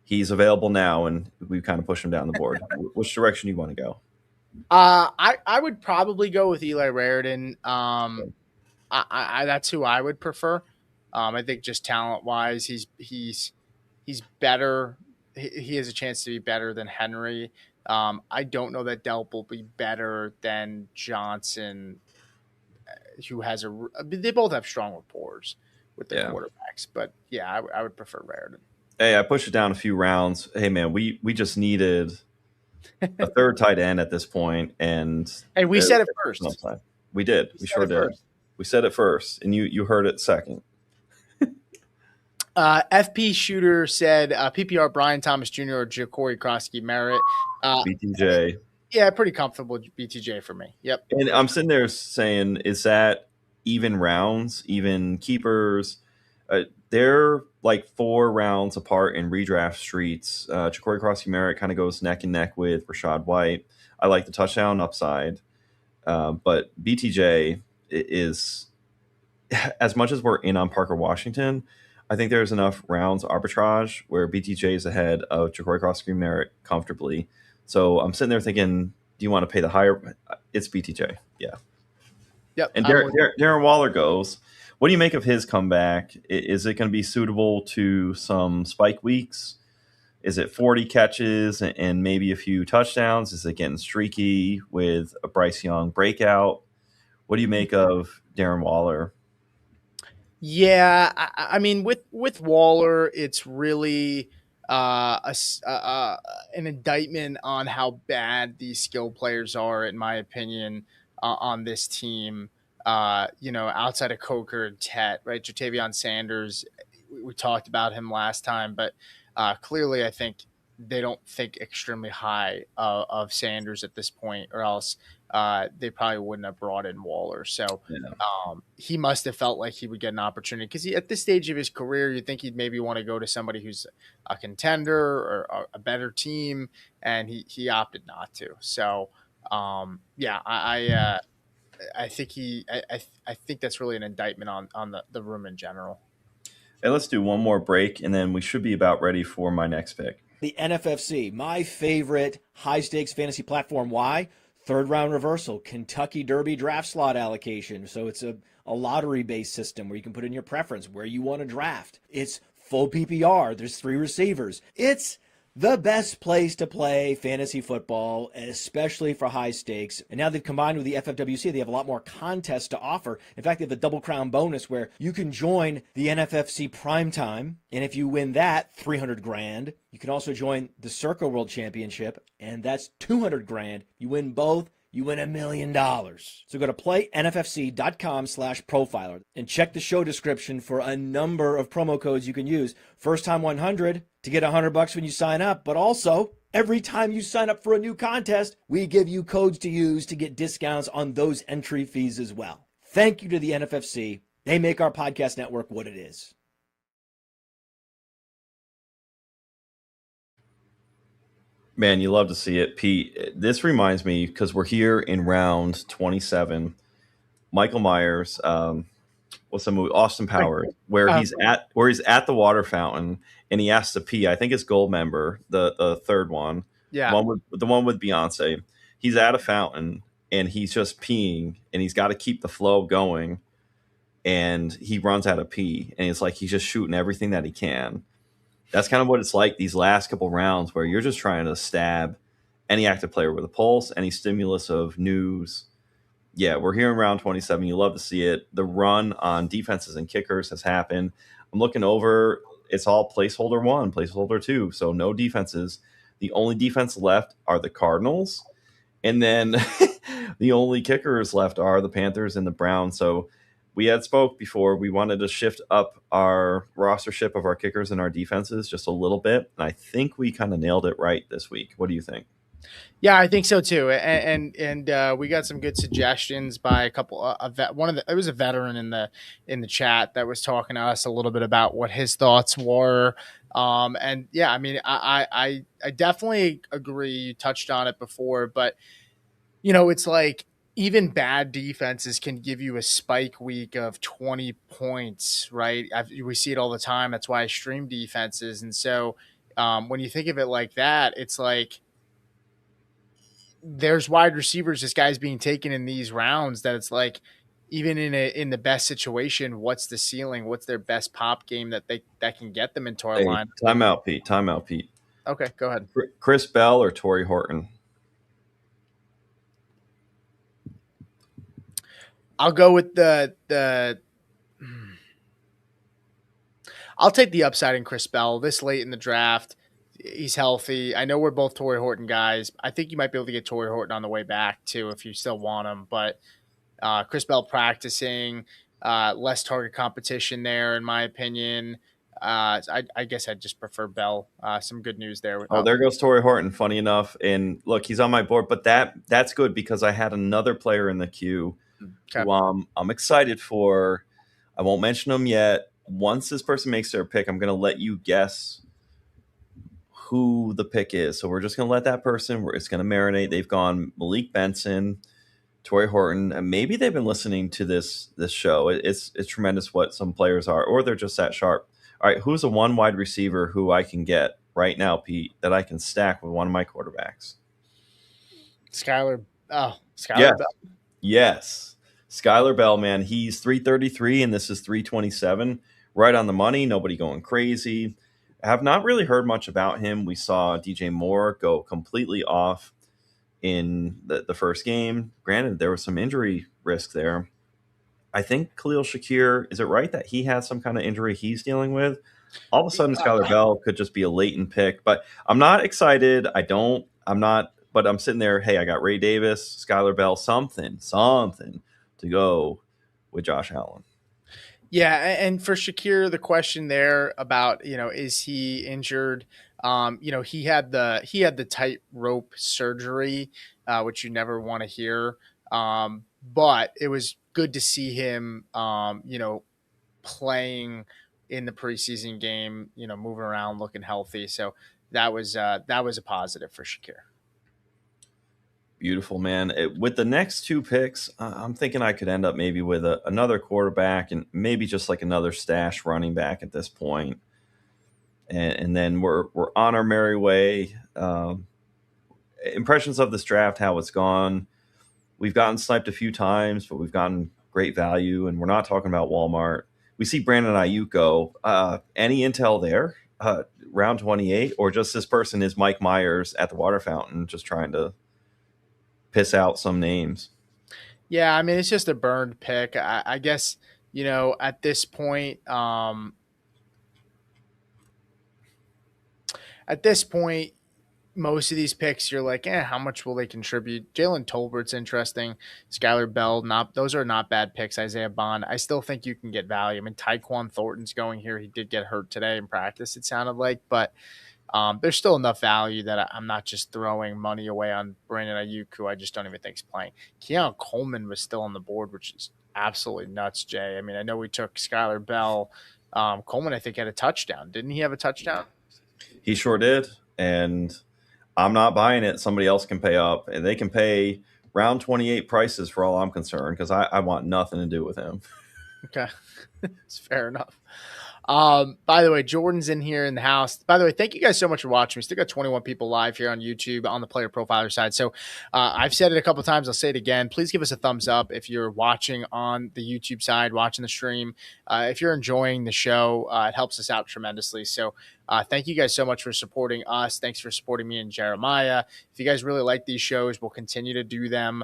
Speaker 1: he's available now and we kind of push him down the board. Which direction do you want to go?
Speaker 2: I would probably go with Eli Raritan. That's who I would prefer. I think just talent wise, he's better. He has a chance to be better than Henry. I don't know that Delp will be better than Johnson, who has they both have strong rapports with the
Speaker 1: Yeah.
Speaker 2: quarterbacks. But yeah, I would prefer Raritan.
Speaker 1: Hey, I pushed it down a few rounds. Hey, man, we just needed a third tight end at this point, and
Speaker 2: Hey, we said it first.
Speaker 1: we did. We sure did. We said it first, and you heard it second.
Speaker 2: FP Shooter said PPR Brian Thomas Jr. or Ja'Cory Krosky Merritt.
Speaker 1: BTJ.
Speaker 2: Yeah, pretty comfortable BTJ for me. Yep.
Speaker 1: And I'm sitting there saying, is that even rounds, even keepers? They're like 4 rounds apart in redraft streets. Ja'Cory Krosky Merritt kind of goes neck and neck with Rashad White. I like the touchdown upside. But BTJ is, as much as we're in on Parker Washington, I think there's enough rounds arbitrage where BTJ is ahead of Ja'Cory Krosky Merritt comfortably. So I'm sitting there thinking, do you want to pay the higher? It's BTJ. Yeah.
Speaker 2: Yep.
Speaker 1: And Darren Waller goes. What do you make of his comeback? Is it going to be suitable to some spike weeks? Is it 40 catches and maybe a few touchdowns? Is it getting streaky with a Bryce Young breakout? What do you make of Darren Waller?
Speaker 2: Yeah, I mean, with Waller, it's really an indictment on how bad these skill players are, in my opinion, on this team. Outside of Coker and Tet, right? Jatavion Sanders, we talked about him last time, but clearly, I think they don't think extremely high of Sanders at this point, or else they probably wouldn't have brought in Waller. So he must have felt like he would get an opportunity because at this stage of his career, you'd think he'd maybe want to go to somebody who's a contender or a better team, and he opted not to. So I think that's really an indictment on the room in general.
Speaker 1: Hey, let's do one more break, and then we should be about ready for my next pick.
Speaker 3: The NFFC, my favorite high-stakes fantasy platform. Why? Third round reversal, Kentucky Derby draft slot allocation. So it's a lottery-based system where you can put in your preference, where you want to draft. It's full PPR. There's 3 receivers. It's the best place to play fantasy football, especially for high stakes. And now they've combined with the FFWC. They have a lot more contests to offer. In fact, they have a double crown bonus where you can join the NFFC Primetime. And if you win that, 300 grand. You can also join the Circle World Championship, and that's 200 grand. You win both, you win $1 million. So go to playnffc.com/profiler and check the show description for a number of promo codes you can use. First time 100 to get $100 when you sign up, but also every time you sign up for a new contest, we give you codes to use to get discounts on those entry fees as well. Thank you to the NFFC. They make our podcast network what it is.
Speaker 1: Man, you love to see it, Pete. This reminds me, because we're here in round 27. Michael Myers, what's the movie? Austin Powers, where he's at the water fountain and he has to pee. I think it's Goldmember, the third one.
Speaker 2: Yeah,
Speaker 1: the one with Beyonce. He's at a fountain and he's just peeing, and he's got to keep the flow going. And he runs out of pee, and it's like he's just shooting everything that he can. That's kind of what it's like these last couple rounds, where you're just trying to stab any active player with a pulse, any stimulus of news. Yeah, we're here in round 27. You love to see it. The run on defenses and kickers has happened. I'm looking over. It's all placeholder 1, placeholder 2. So no defenses. The only defense left are the Cardinals. And then the only kickers left are the Panthers and the Browns. So we had spoke before. We wanted to shift up our rostership of our kickers and our defenses just a little bit. And I think we kind of nailed it right this week. What do you think?
Speaker 2: Yeah, I think so too. And we got some good suggestions by a couple it was a veteran in the chat that was talking to us a little bit about what his thoughts were. And yeah, I mean, I definitely agree. You touched on it before, but it's like even bad defenses can give you a spike week of 20 points, right? We see it all the time. That's why I stream defenses. And so when you think of it like that, it's like there's wide receivers, this guy's being taken in these rounds that it's like, even in the best situation, what's the ceiling? What's their best pop game that can get them into our line?
Speaker 1: Timeout, Pete.
Speaker 2: Okay, go ahead.
Speaker 1: Chris Bell or Torrey Horton?
Speaker 2: I'll go with the. I'll take the upside in Chris Bell this late in the draft. He's healthy. I know we're both Torrey Horton guys. I think you might be able to get Torrey Horton on the way back too if you still want him. But Chris Bell practicing, less target competition there, in my opinion. I guess I'd just prefer Bell. Some good news there.
Speaker 1: Oh, there goes Torrey Horton. Funny enough, and look, he's on my board, but that's good because I had another player in the queue
Speaker 2: Okay.
Speaker 1: who I'm excited for. I won't mention him yet. Once this person makes their pick, I'm going to let you guess who the pick is. So we're just going to let that person. It's going to marinate. They've gone Malik Benson, Torrey Horton, and maybe they've been listening to this show. It's tremendous what some players are, or they're just that sharp. All right, who's a one wide receiver who I can get right now, Pete, that I can stack with one of my quarterbacks?
Speaker 2: Skylar. Oh, Skylar
Speaker 1: Yes.
Speaker 2: Bell.
Speaker 1: Yes. Skylar Bell, man, he's 333 and this is 327. Right on the money. Nobody going crazy. I have not really heard much about him. We saw DJ Moore go completely off in the first game. Granted, there was some injury risk there. I think Khalil Shakir, is it right that he has some kind of injury he's dealing with? All of a sudden, Skylar Bell could just be a latent pick, but I'm not excited. But I'm sitting there. Hey, I got Ray Davis, Skylar Bell, something to go with Josh Allen.
Speaker 2: Yeah, and for Shakir, the question there about is he injured? He had the tightrope surgery, which you never want to hear. But it was good to see him, playing in the preseason game. Moving around, looking healthy. So that was a positive for Shakir.
Speaker 1: Beautiful, man. With the next two picks, I'm thinking I could end up maybe with another quarterback and maybe just like another stash running back at this point. And then we're on our merry way. Impressions of this draft, how it's gone. We've gotten sniped a few times, but we've gotten great value, and we're not talking about Walmart. We see Brandon Ayuk go. Any intel there? Round 28, or just this person is Mike Myers at the water fountain, just trying to piss out some names.
Speaker 2: Yeah, I mean it's just a burned pick. I guess at this point. At this point, most of these picks, you're like, how much will they contribute? Jalen Tolbert's interesting. Skylar Bell, those are not bad picks. Isaiah Bond, I still think you can get value. I mean, Tyquan Thornton's going here. He did get hurt today in practice, it sounded like, but there's still enough value that I'm not just throwing money away on Brandon Ayuk, who I just don't even think is playing. Keon Coleman was still on the board, which is absolutely nuts, Jay. I mean, I know we took Skylar Bell. Coleman, I think, had a touchdown. Didn't he have a touchdown?
Speaker 1: He sure did, and I'm not buying it. Somebody else can pay up, and they can pay round 28 prices for all I'm concerned because I want nothing to do with him.
Speaker 2: Okay, it's fair enough. By the way, Jordan's in here in the house. By the way, thank you guys so much for watching. We still got 21 people live here on YouTube on the player profiler side. So I've said it a couple times. I'll say it again. Please give us a thumbs up if you're watching on the YouTube side, watching the stream. If you're enjoying the show, it helps us out tremendously. So thank you guys so much for supporting us. Thanks for supporting me and Jeremiah. If you guys really like these shows, we'll continue to do them.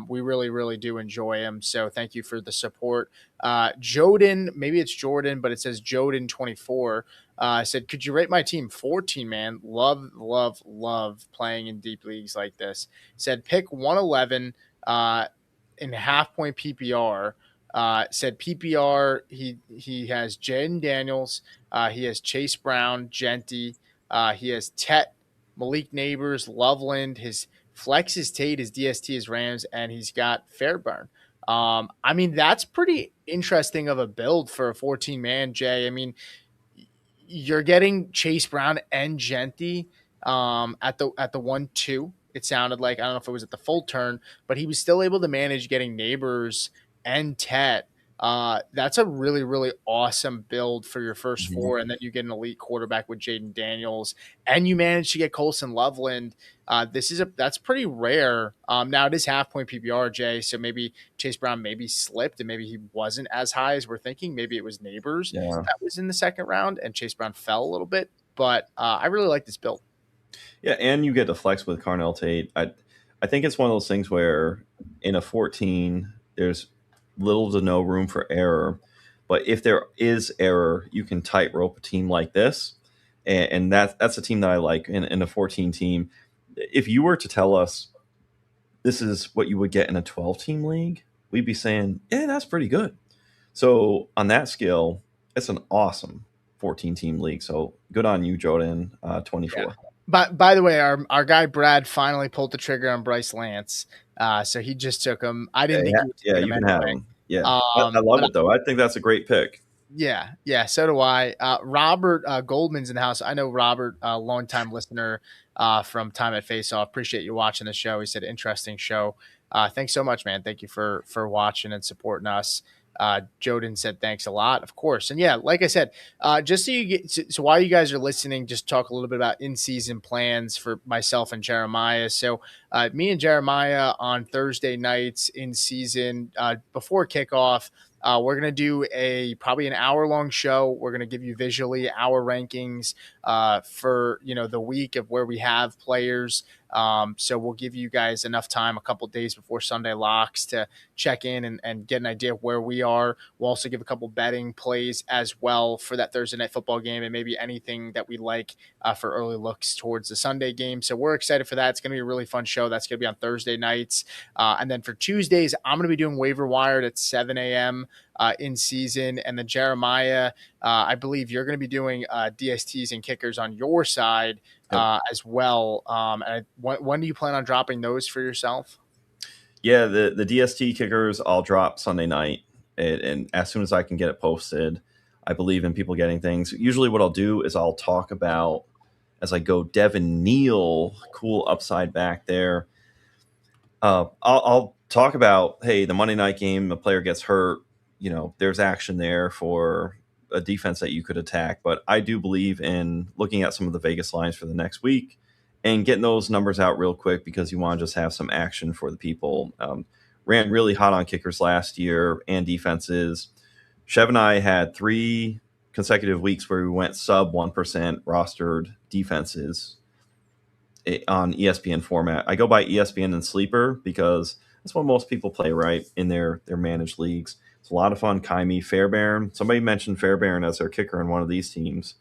Speaker 2: We really, really do enjoy them. So thank you for the support. Joden, maybe it's Jordan, but it says Joden24, said, could you rate my team 14, man? Love playing in deep leagues like this. Said pick 111 in half point PPR. Said PPR, he has Jaden Daniels, he has Chase Brown, Genty, he has Tet, Malik Neighbors, Loveland, his flex is Tate, his DST is Rams, and he's got Fairburn. I mean, that's pretty interesting of a build for a 14-man, Jay. I mean, you're getting Chase Brown and Genty at the 1-2. It sounded like, I don't know if it was at the full turn, but he was still able to manage getting Neighbors and Tet. That's a really, really awesome build for your first four, and then you get an elite quarterback with Jaden Daniels, and you manage to get Colson Loveland. That's pretty rare. Now it is half point PPR, Jay, so maybe Chase Brown maybe slipped, and maybe he wasn't as high as we're thinking. Maybe it was Neighbors that was in the second round, and Chase Brown fell a little bit. But I really like this build.
Speaker 1: Yeah, and you get to flex with Carnell Tate. I think it's one of those things where in a 14, there's little to no room for error. But if there is error, you can tightrope a team like this, and that's a team that I like in a 14 team. If you were to tell us this is what you would get in a 12-team league, we'd be saying, yeah, that's pretty good. So on that scale, it's an awesome 14-team league. So good on you, Jordan. 24.
Speaker 2: But by the way, our guy Brad finally pulled the trigger on Bryce Lance. So he just took him. I didn't think he would
Speaker 1: Yeah,
Speaker 2: take him
Speaker 1: you can have
Speaker 2: anyway.
Speaker 1: him. Yeah, I love
Speaker 2: But
Speaker 1: it though. I think that's a great pick.
Speaker 2: yeah, so do I. Robert Goldman's in the house. I know Robert, a longtime listener from Time at Face Off. Appreciate you watching the show. He said, interesting show. Thanks so much, man. Thank you for watching and supporting us. Joden said thanks a lot, of course. And yeah, like I said, just so you get so while you guys are listening, just talk a little bit about in-season plans for myself and Jeremiah. So me and Jeremiah on Thursday nights in season before kickoff. We're gonna do probably an hour-long show. We're gonna give you visually our rankings for the week of where we have players. So we'll give you guys enough time, a couple days before Sunday locks, to check in and get an idea of where we are. We'll also give a couple betting plays as well for that Thursday night football game, and maybe anything that we like for early looks towards the Sunday game. So we're excited for that. It's going to be a really fun show. That's going to be on Thursday nights. And then for Tuesdays, I'm going to be doing Waiver Wired at 7 a.m. In season. And then Jeremiah, I believe you're going to be doing DSTs and kickers on your side as well. And when do you plan on dropping those for yourself?
Speaker 1: Yeah, the DST kickers I'll drop Sunday night, and as soon as I can get it posted. I believe in people getting things. Usually what I'll do is I'll talk about, as I go, Devin Neal, cool upside back there. I'll talk about, hey, the Monday night game, the player gets hurt. There's action there for a defense that you could attack. But I do believe in looking at some of the Vegas lines for the next week and getting those numbers out real quick, because you want to just have some action for the people. Ran really hot on kickers last year and defenses. Chev and I had 3 consecutive weeks where we went sub 1% rostered defenses on ESPN format. I go by ESPN and Sleeper because that's what most people play, right, in their managed leagues. It's a lot of fun. Kaimi Fairbairn. Somebody mentioned Fairbairn as their kicker in one of these teams.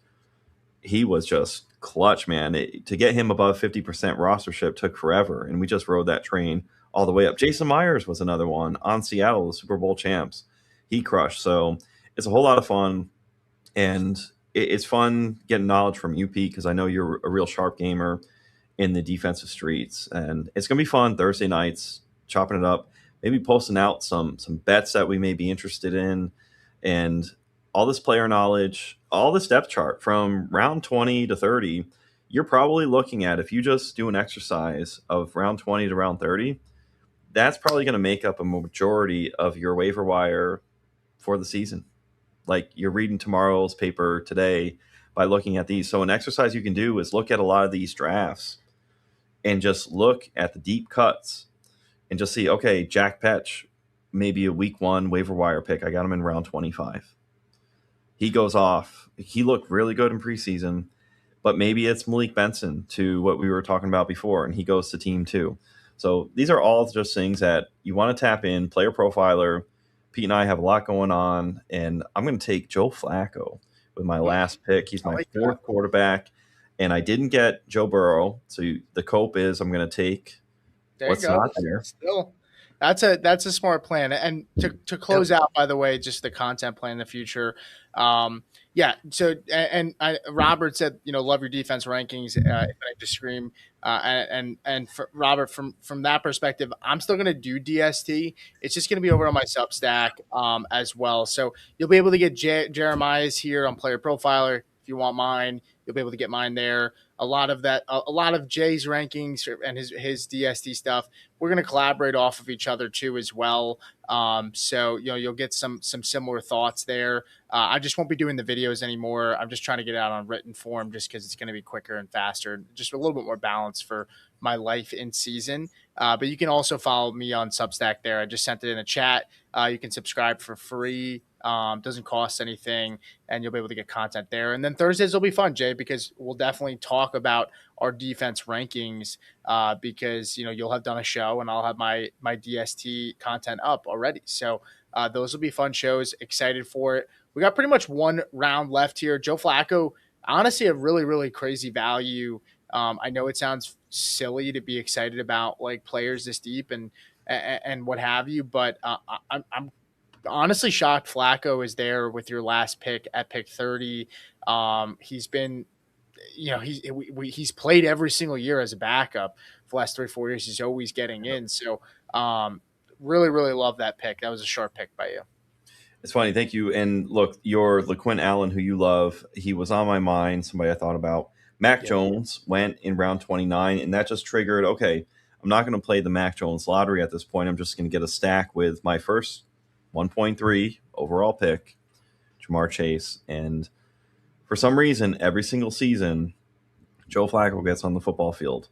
Speaker 1: He was just clutch, man. To get him above 50% rostership took forever, and we just rode that train all the way up. Jason Myers was another one on Seattle, the Super Bowl champs. He crushed. So it's a whole lot of fun, and it's fun getting knowledge from UP because I know you're a real sharp gamer in the defensive streets, and it's gonna be fun Thursday nights, chopping it up, maybe posting out some bets that we may be interested in, and all this player knowledge, all this depth chart from round 20 to 30. You're probably looking at, if you just do an exercise of round 20 to round 30, that's probably going to make up a majority of your waiver wire for the season. Like, you're reading tomorrow's paper today by looking at these. So an exercise you can do is look at a lot of these drafts and just look at the deep cuts and just see, okay, Jack Petch, maybe a week 1 waiver wire pick. I got him in round 25. He goes off. He looked really good in preseason, but maybe it's Malik Benson, to what we were talking about before, and he goes to team 2. So these are all just things that you want to tap in. Player profiler. Pete and I have a lot going on, and I'm going to take Joe Flacco with my last pick. He's my 4th quarterback, and I didn't get Joe Burrow. So the cope is I'm going to take what's not there.
Speaker 2: Still, that's a smart plan. And to close out, by the way, just the content plan in the future. Yeah. So Robert said, love your defense rankings. If I just scream. And for Robert, from that perspective, I'm still going to do DST. It's just going to be over on my Substack as well. So you'll be able to get Jeremiah's here on Player Profiler. If you want mine, you'll be able to get mine there. A lot of Jay's rankings and his DST stuff, we're going to collaborate off of each other too as well. So you'll get some similar thoughts there. I just won't be doing the videos anymore. I'm just trying to get it out on written form, just because it's going to be quicker and faster, just a little bit more balance for my life in season. But you can also follow me on Substack there. I just sent it in a chat. You can subscribe for free. Doesn't cost anything, and you'll be able to get content there. And then Thursdays will be fun, Jay, because we'll definitely talk about our defense rankings because you'll have done a show and I'll have my DST content up already. So Those will be fun shows. Excited for it. We got pretty much one round left here. Joe Flacco, honestly, a really, really crazy value. I know it sounds silly to be excited about like players this deep and what have you, but I'm honestly shocked Flacco is there with your last pick at pick 30. He's been, he's played every single year as a backup for the last 3 or 4 years. He's always getting in. So really, really love that pick. That was a sharp pick by you.
Speaker 1: It's funny. Thank you. And look, your LaQuinn Allen, who you love, he was on my mind. Somebody I thought about. Mac
Speaker 2: Yeah.
Speaker 1: Jones went in round 29, and that just triggered, okay, I'm not going to play the Mac Jones lottery at this point. I'm just going to get a stack with my first 1.3 overall pick, Jamar Chase. And for some reason, every single season, Joe Flacco gets on the football field.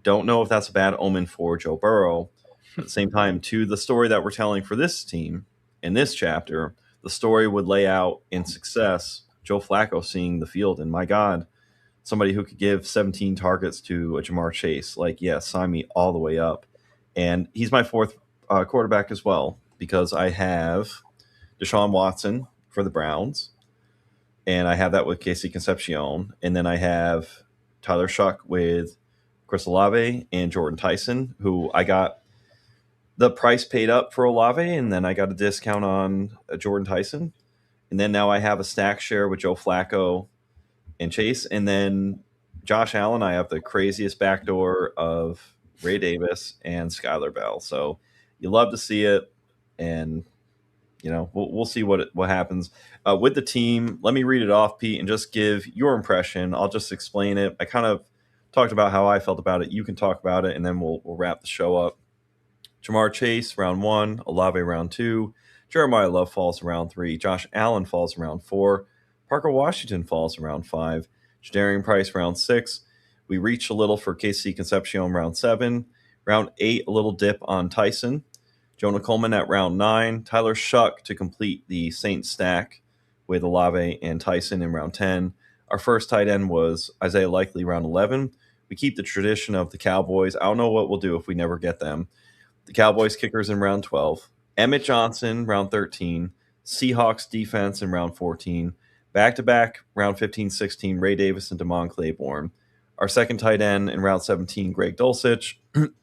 Speaker 1: Don't know if that's a bad omen for Joe Burrow. At the same time, to the story that we're telling for this team in this chapter, the story would lay out in success Joe Flacco seeing the field. And my God, somebody who could give 17 targets to a Jamar Chase, like, yeah, sign me all the way up. And he's my fourth quarterback as well, because I have Deshaun Watson for the Browns, and I have that with Casey Concepcion. And then I have Tyler Shuck with Chris Olave and Jordan Tyson, who I got the price paid up for Olave, and then I got a discount on Jordan Tyson. And then now I have a stack share with Joe Flacco and Chase. And then Josh Allen, I have the craziest backdoor of Ray Davis and Skylar Bell. So you love to see it. And, we'll see what happens with the team. Let me read it off, Pete, and just give your impression. I'll just explain it. I kind of talked about how I felt about it. You can talk about it, and then we'll wrap the show up. Jamar Chase, round 1. Olave, round 2. Jeremiah Love falls in round 3. Josh Allen falls in round 4. Parker Washington falls in round 5. Jadarian Price, round 6. We reach a little for KC Concepcion, round 7. Round 8, a little dip on Tyson. Jonah Coleman at round 9. Tyler Shuck to complete the Saints stack with Olave and Tyson in round 10. Our first tight end was Isaiah Likely, round 11. We keep the tradition of the Cowboys. I don't know what we'll do if we never get them. The Cowboys kickers in round 12. Emmett Johnson, round 13. Seahawks defense in round 14. Back-to-back, round 15-16, Ray Davis and Damon Claiborne. Our second tight end in round 17, Greg Dulcich,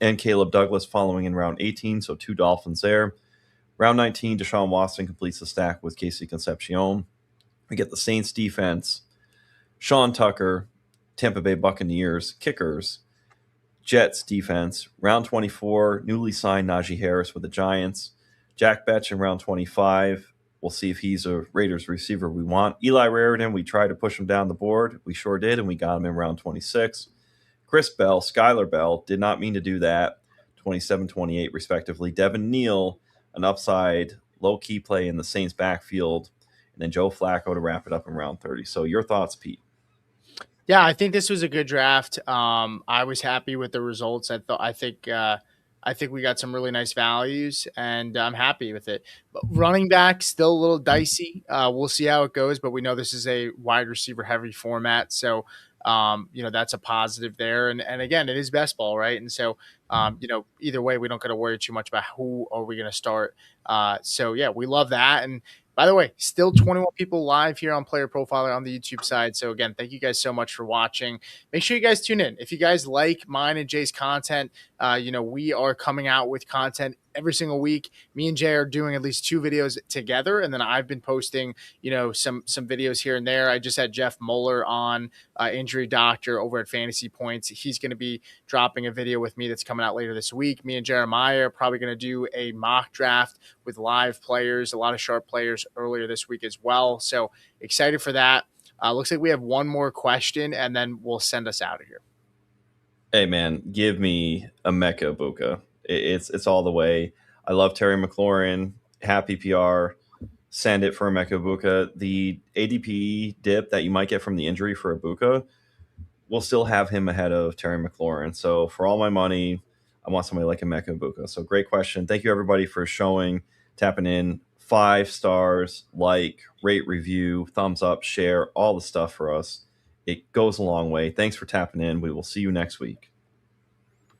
Speaker 1: and Caleb Douglas following in round 18, so 2 Dolphins there. Round 19, Deshaun Watson completes the stack with Casey Concepcion. We get the Saints defense, Sean Tucker, Tampa Bay Buccaneers, kickers, Jets defense. Round 24, newly signed Najee Harris with the Giants. Jack Betch in round 25. We'll see if he's a Raiders receiver we want. Eli Raritan, we tried to push him down the board. We sure did, and we got him in round 26. Chris Bell, Skylar Bell, did not mean to do that. 27-28 respectively. Devin Neal, an upside low-key play in the Saints backfield. And then Joe Flacco to wrap it up in round 30. So your thoughts, Pete?
Speaker 2: Yeah, I think this was a good draft. I was happy with the results. I think we got some really nice values, and I'm happy with it. But running back still a little dicey. We'll see how it goes, but we know this is a wide receiver heavy format, so that's a positive there. And again, it is best ball, right? And so either way, we don't got to worry too much about who are we going to start. So yeah, we love that. And by the way, still 21 people live here on Player Profiler on the YouTube side. So again, thank you guys so much for watching. Make sure you guys tune in. If you guys like mine and Jay's content, we are coming out with content every single week. Me and Jay are doing at least 2 videos together, and then I've been posting, some videos here and there. I just had Jeff Moeller on, injury doctor over at Fantasy Points. He's going to be dropping a video with me that's coming out later this week. Me and Jeremiah are probably going to do a mock draft with live players, a lot of sharp players earlier this week as well. So excited for that. Looks like we have one more question, and then we'll send us out of here.
Speaker 1: Hey, man, give me a Mecca Buka. It's all the way. I love Terry McLaurin. Happy PR. Send it for a Mecca Buka. The ADP dip that you might get from the injury for a Buka will still have him ahead of Terry McLaurin. So for all my money, I want somebody like a Mecca Buka. So great question. Thank you, everybody, for showing, tapping in. 5 stars, like, rate, review, thumbs up, share, all the stuff for us. It goes a long way. Thanks for tapping in. We will see you next week.